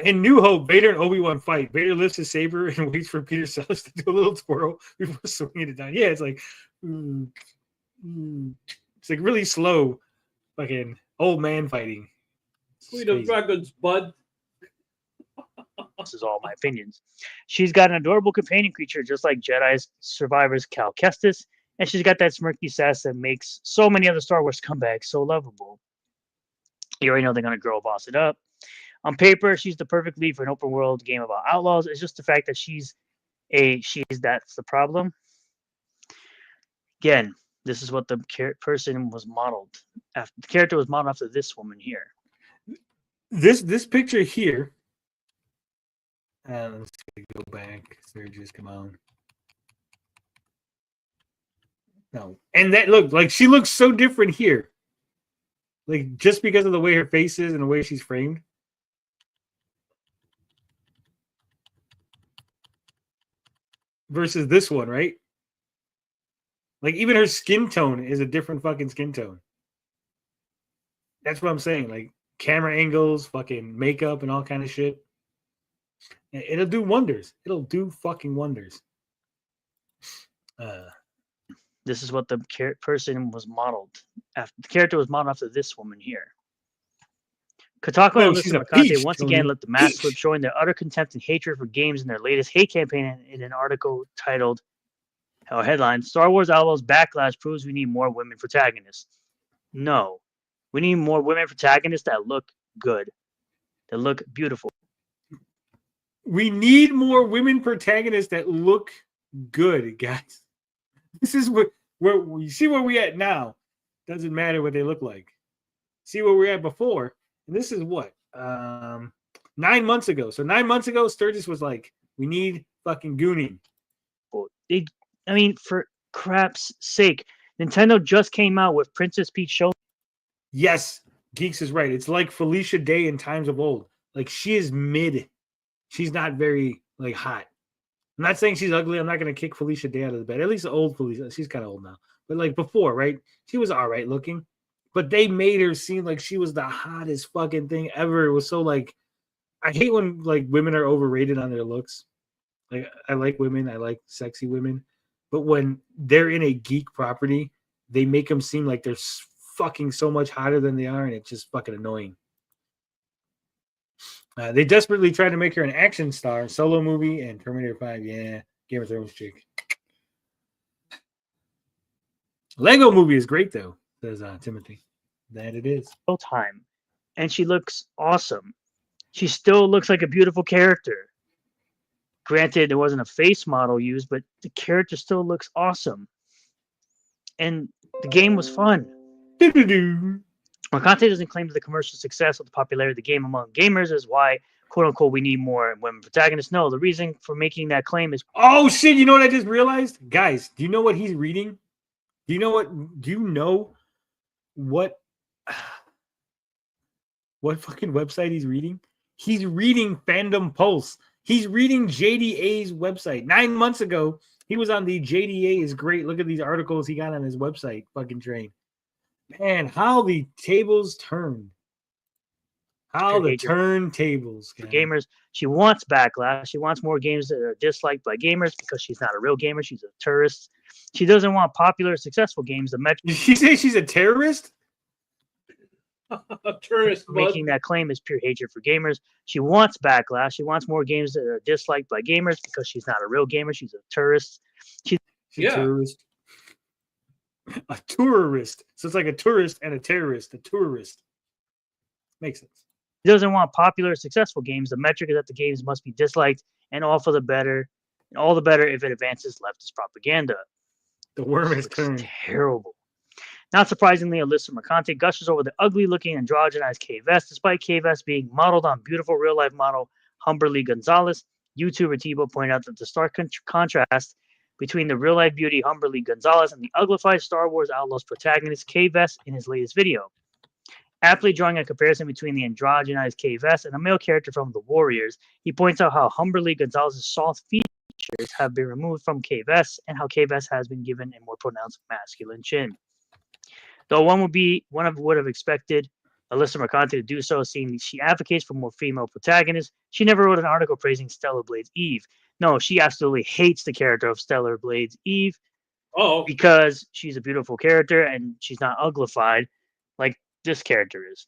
In New Hope, Vader and Obi-Wan fight. Vader lifts his saber and waits for Peter Sellers to do a little twirl before swinging it down. Yeah, it's like it's like really slow, fucking old man fighting. Queen of Dragons, bud. This is all my opinions. She's got an adorable companion creature, just like Jedi Survivor's Cal Kestis, and she's got that smirky sass that makes so many other Star Wars comebacks so lovable. You already know they're gonna girl boss it up. On paper, she's the perfect lead for an open world game about outlaws. It's just the fact that that's the problem. Again, this is what the person was modeled after. The character was modeled after this woman here. This picture here. Let's go back. Surges, come on. No, and that look like she looks so different here. Like just because of the way her face is and the way she's framed. Versus this one, right? Like even her skin tone is a different fucking skin tone. That's what I'm saying. Like camera angles, fucking makeup, and all kind of shit. It'll do wonders. It'll do fucking wonders. This is what the person was modeled after. The character was modeled after this woman here. Kotaku and Alyssa Mercante once again let the mask slip, showing their utter contempt and hatred for games in their latest hate campaign in an article titled, headline, Star Wars Outlaws Backlash proves we need more women protagonists. No. We need more women protagonists that look good. That look beautiful. We need more women protagonists that look good, guys. This is where we see where we at now. Doesn't matter what they look like. See where we're at before. And this is what? 9 months ago. So 9 months ago, Sturgis was like, we need fucking gooning. I mean, for crap's sake, Nintendo just came out with Princess Peach Show. Yes, Geeks is right. It's like Felicia Day in times of old. Like, she is mid. She's not very like hot. I'm not saying she's ugly. I'm not gonna kick Felicia Day out of the bed. At least old Felicia. She's kind of old now. But like before, right? She was all right looking. But they made her seem like she was the hottest fucking thing ever. It was so like, I hate when like women are overrated on their looks. Like, I like women. I like sexy women. But when they're in a geek property, they make them seem like they're fucking so much hotter than they are, and it's just fucking annoying. They desperately tried to make her an action star, Solo movie, and Terminator 5. Yeah, Game of Thrones chick. Lego movie is great, though, says Timothy. That it is. Time. And she looks awesome. She still looks like a beautiful character. Granted, there wasn't a face model used, but the character still looks awesome. And the game was fun. Mercante doesn't claim that the commercial success of the popularity of the game among gamers is why, quote unquote, we need more women protagonists. No, the reason for making that claim is. Oh shit! You know what I just realized, guys? Do you know what he's reading? Do you know what fucking website he's reading? He's reading Fandom Pulse. He's reading JDA's website. 9 months ago, he was on the JDA is great. Look at these articles he got on his website. Fucking train. Man, how the tables turned. How the turntables. Gamers, she wants backlash. She wants more games that are disliked by gamers because she's not a real gamer. She's a tourist. She doesn't want popular, successful games. Did she say she's a terrorist? A tourist. Making that claim is pure hatred for gamers. She wants backlash. She wants more games that are disliked by gamers because she's not a real gamer. She's a tourist. She's a tourist. A tourist. So it's like a tourist and a terrorist. A tourist. Makes sense. She doesn't want popular, successful games. The metric is that the games must be disliked and all for the better. And all the better if it advances leftist propaganda. The worm has turned. Terrible. Not surprisingly, Alyssa Mercante gushes over the ugly-looking androgenized K-Vest, despite K-Vest being modeled on beautiful real-life model Humberly Gonzalez. YouTuber Tebow pointed out that the stark contrast between the real-life beauty Humberly Gonzalez and the uglified Star Wars Outlaws protagonist K-Vest in his latest video. Aptly drawing a comparison between the androgenized K-Vest and a male character from The Warriors, he points out how Humberly Gonzalez's soft features have been removed from K-Vest and how K-Vest has been given a more pronounced masculine chin. Though one would have expected Alyssa Mercante to do so, seeing she advocates for more female protagonists, she never wrote an article praising Stellar Blade's Eve. No, she absolutely hates the character of Stellar Blade's Eve because she's a beautiful character and she's not uglified like this character is.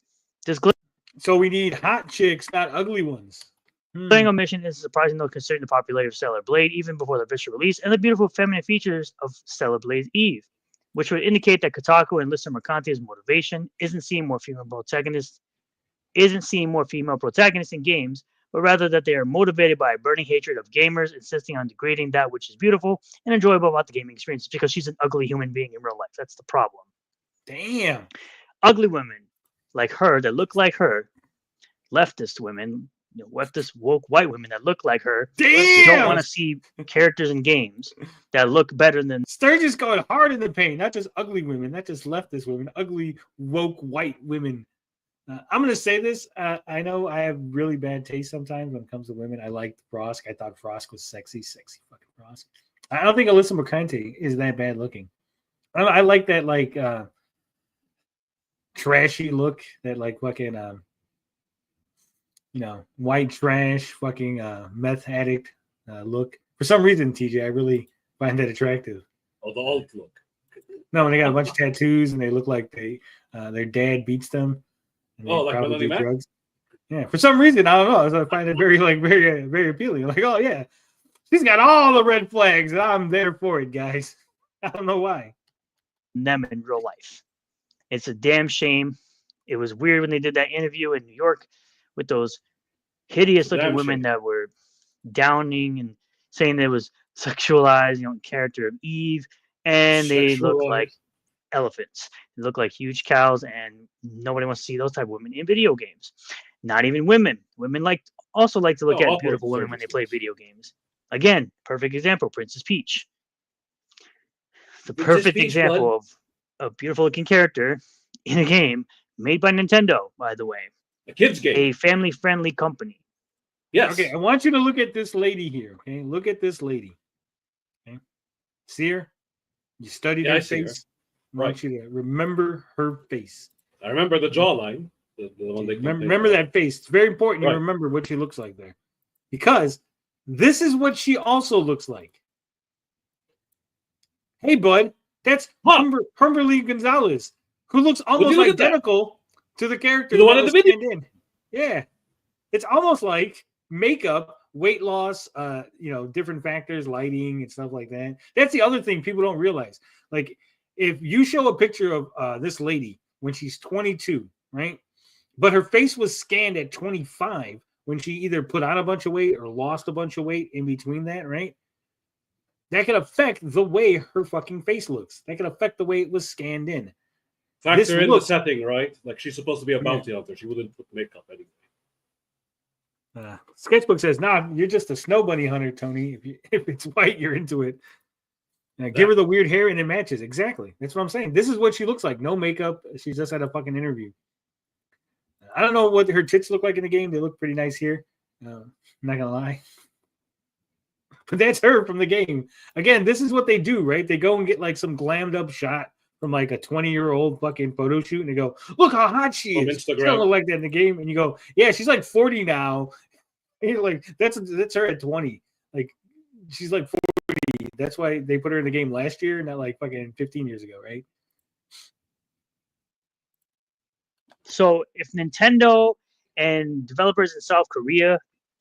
So we need hot chicks, not ugly ones. Playing omission is surprising though, considering the popularity of Stellar Blade even before the official release and the beautiful feminine features of Stellar Blade's Eve, which would indicate that Kotaku and Alyssa Mercante's motivation isn't seeing more female protagonists in games, but rather that they are motivated by a burning hatred of gamers, insisting on degrading that which is beautiful and enjoyable about the gaming experience because she's an ugly human being in real life. That's the problem. Damn. Ugly women like her that look like her, leftist women, leftist woke white women that look like her. Damn. You don't want to see characters in games that look better than. Sturgis going hard in the paint, not just ugly women, not just leftist women, ugly woke white women. I'm going to say this. I know I have really bad taste sometimes when it comes to women. I liked Frosk. I thought Frosk was sexy fucking Frosk. I don't think Alyssa Mercante is that bad looking. I like that like trashy look, that like fucking white trash fucking meth addict look. For some reason, TJ, I really find that attractive. Oh, the alt look. No, when they got a bunch of tattoos and they look like their dad beats them. Like Melanie Mac? Drugs. Yeah, for some reason, I don't know. So I find it very very appealing. Like, oh yeah, she's got all the red flags, and I'm there for it, guys. I don't know why. Them in real life. It's a damn shame. It was weird when they did that interview in New York with those hideous looking women that were downing and saying there was sexualized, character of Eve, and they look like elephants. They look like huge cows, and nobody wants to see those type of women in video games. Not even women. Women also like to look at beautiful women when they play video games. Again, perfect example, Princess Peach. The perfect example of a beautiful looking character in a game made by Nintendo, by the way. A kid's game. A family friendly company. Yes. Okay, I want you to look at this lady here. Okay, look at this lady. Okay, see her? You studied her face. I want you to remember her face. I remember the jawline. The one they remember that face. It's very important you remember what she looks like there, because this is what she also looks like. Hey, bud, that's Humberly Gonzalez, who looks almost identical to the character. The one in the video. Yeah, it's almost like makeup, weight loss, different factors, lighting, and stuff like that. That's the other thing people don't realize. Like, if you show a picture of this lady when she's 22, right? But her face was scanned at 25 when she either put on a bunch of weight or lost a bunch of weight in between that, right? That could affect the way her fucking face looks. That could affect the way it was scanned in. Factor in the setting, right? Like, she's supposed to be a bounty hunter. She wouldn't put makeup anyway. Sketchbook says, "Nah, you're just a snow bunny hunter, Tony. If it's white, you're into it." Give her the weird hair and it matches. Exactly. That's what I'm saying. This is what she looks like. No makeup. She just had a fucking interview. I don't know what her tits look like in the game. They look pretty nice here. I'm not going to lie. But that's her from the game. Again, this is what they do, right? They go and get like some glammed up shot from like a 20-year-old fucking photo shoot, and they go, "Look how hot she is." She don't look like that in the game. And you go, "Yeah, she's like 40 now." And you're like, that's her at 20. Like, she's like 40. That's why they put her in the game last year, not like fucking 15 years ago, right? So if Nintendo and developers in South Korea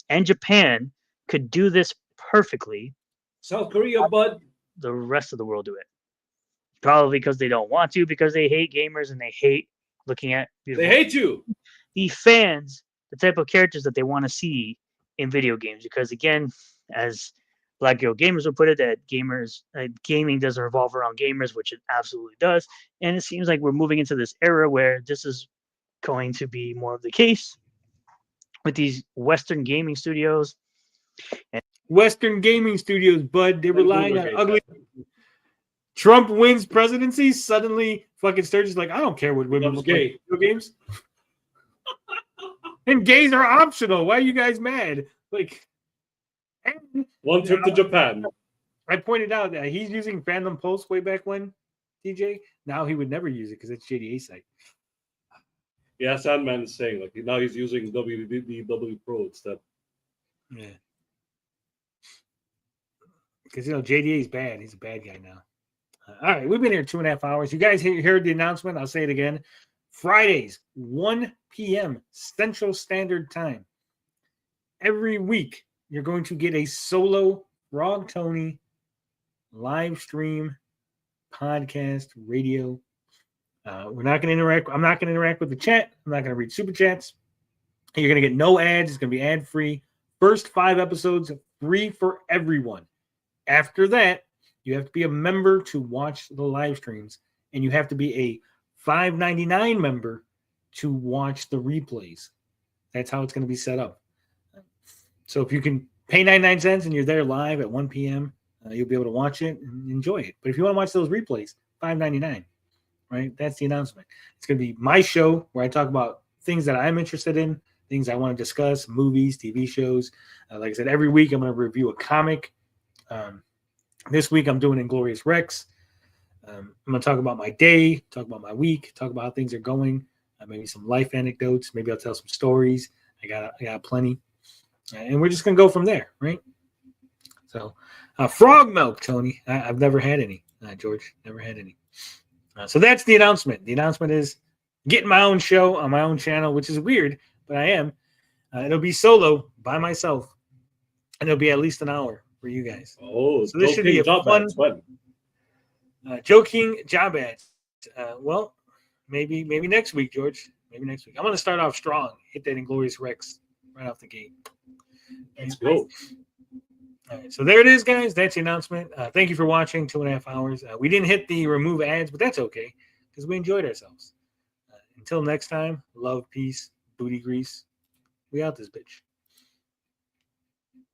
and Japan could do this perfectly, South Korea, bud, the rest of the world do it. Probably because they don't want to, because they hate gamers and they hate looking at beautiful. They hate you. The fans, the type of characters that they want to see in video games. Because again, as Black Girl Gamers would put it, that gaming doesn't revolve around gamers, which it absolutely does. And it seems like we're moving into this era where this is going to be more of the case with these Western gaming studios. Western gaming studios, bud. They relying on ugly. Trump wins presidency. Suddenly, fucking Sturgis like, I don't care what women look like in video games. And gays are optional. Why are you guys mad? Like, one trip to Japan. I pointed out that he's using Phantom Pulse way back when, TJ. Now he would never use it because it's JDA site. Yeah, Sandman is saying like now he's using WDW Pro instead. Yeah. Because JDA is bad. He's a bad guy now. All right, we've been here 2.5 hours. You guys heard the announcement. I'll say it again. Fridays, 1 p.m. Central Standard Time. Every week, you're going to get a solo Frog Tony live stream, podcast, radio. We're not going to interact. I'm not going to interact with the chat. I'm not going to read super chats. You're going to get no ads. It's going to be ad free. First 5 episodes, free for everyone. After that, you have to be a member to watch the live streams, and you have to be a $5.99 member to watch the replays. That's how it's going to be set up. So if you can pay 99 cents and you're there live at 1 p.m., you'll be able to watch it and enjoy it. But if you want to watch those replays, $5.99, right? That's the announcement. It's going to be my show where I talk about things that I'm interested in, things I want to discuss, movies, TV shows. Like I said, every week I'm going to review a comic. This week I'm doing Inglorious Rex. I'm going to talk about my day, talk about my week, talk about how things are going, maybe some life anecdotes. Maybe I'll tell some stories. I got plenty. And we're just going to go from there, right? So frog milk, Tony. I've never had any, George. Never had any. So that's the announcement. The announcement is getting my own show on my own channel, which is weird, but I am. It'll be solo by myself, and it'll be at least an hour for you guys. Oh, so this should be a fun. Joe King job ads. Well, maybe next week, George. Maybe next week. I'm going to start off strong. Hit that Inglorious Rex right off the gate. Let's go. All right, so there it is, guys. That's the announcement. Thank you for watching 2.5 hours. We didn't hit the remove ads, but that's okay because we enjoyed ourselves. Until next time, love, peace, booty grease. We out this bitch.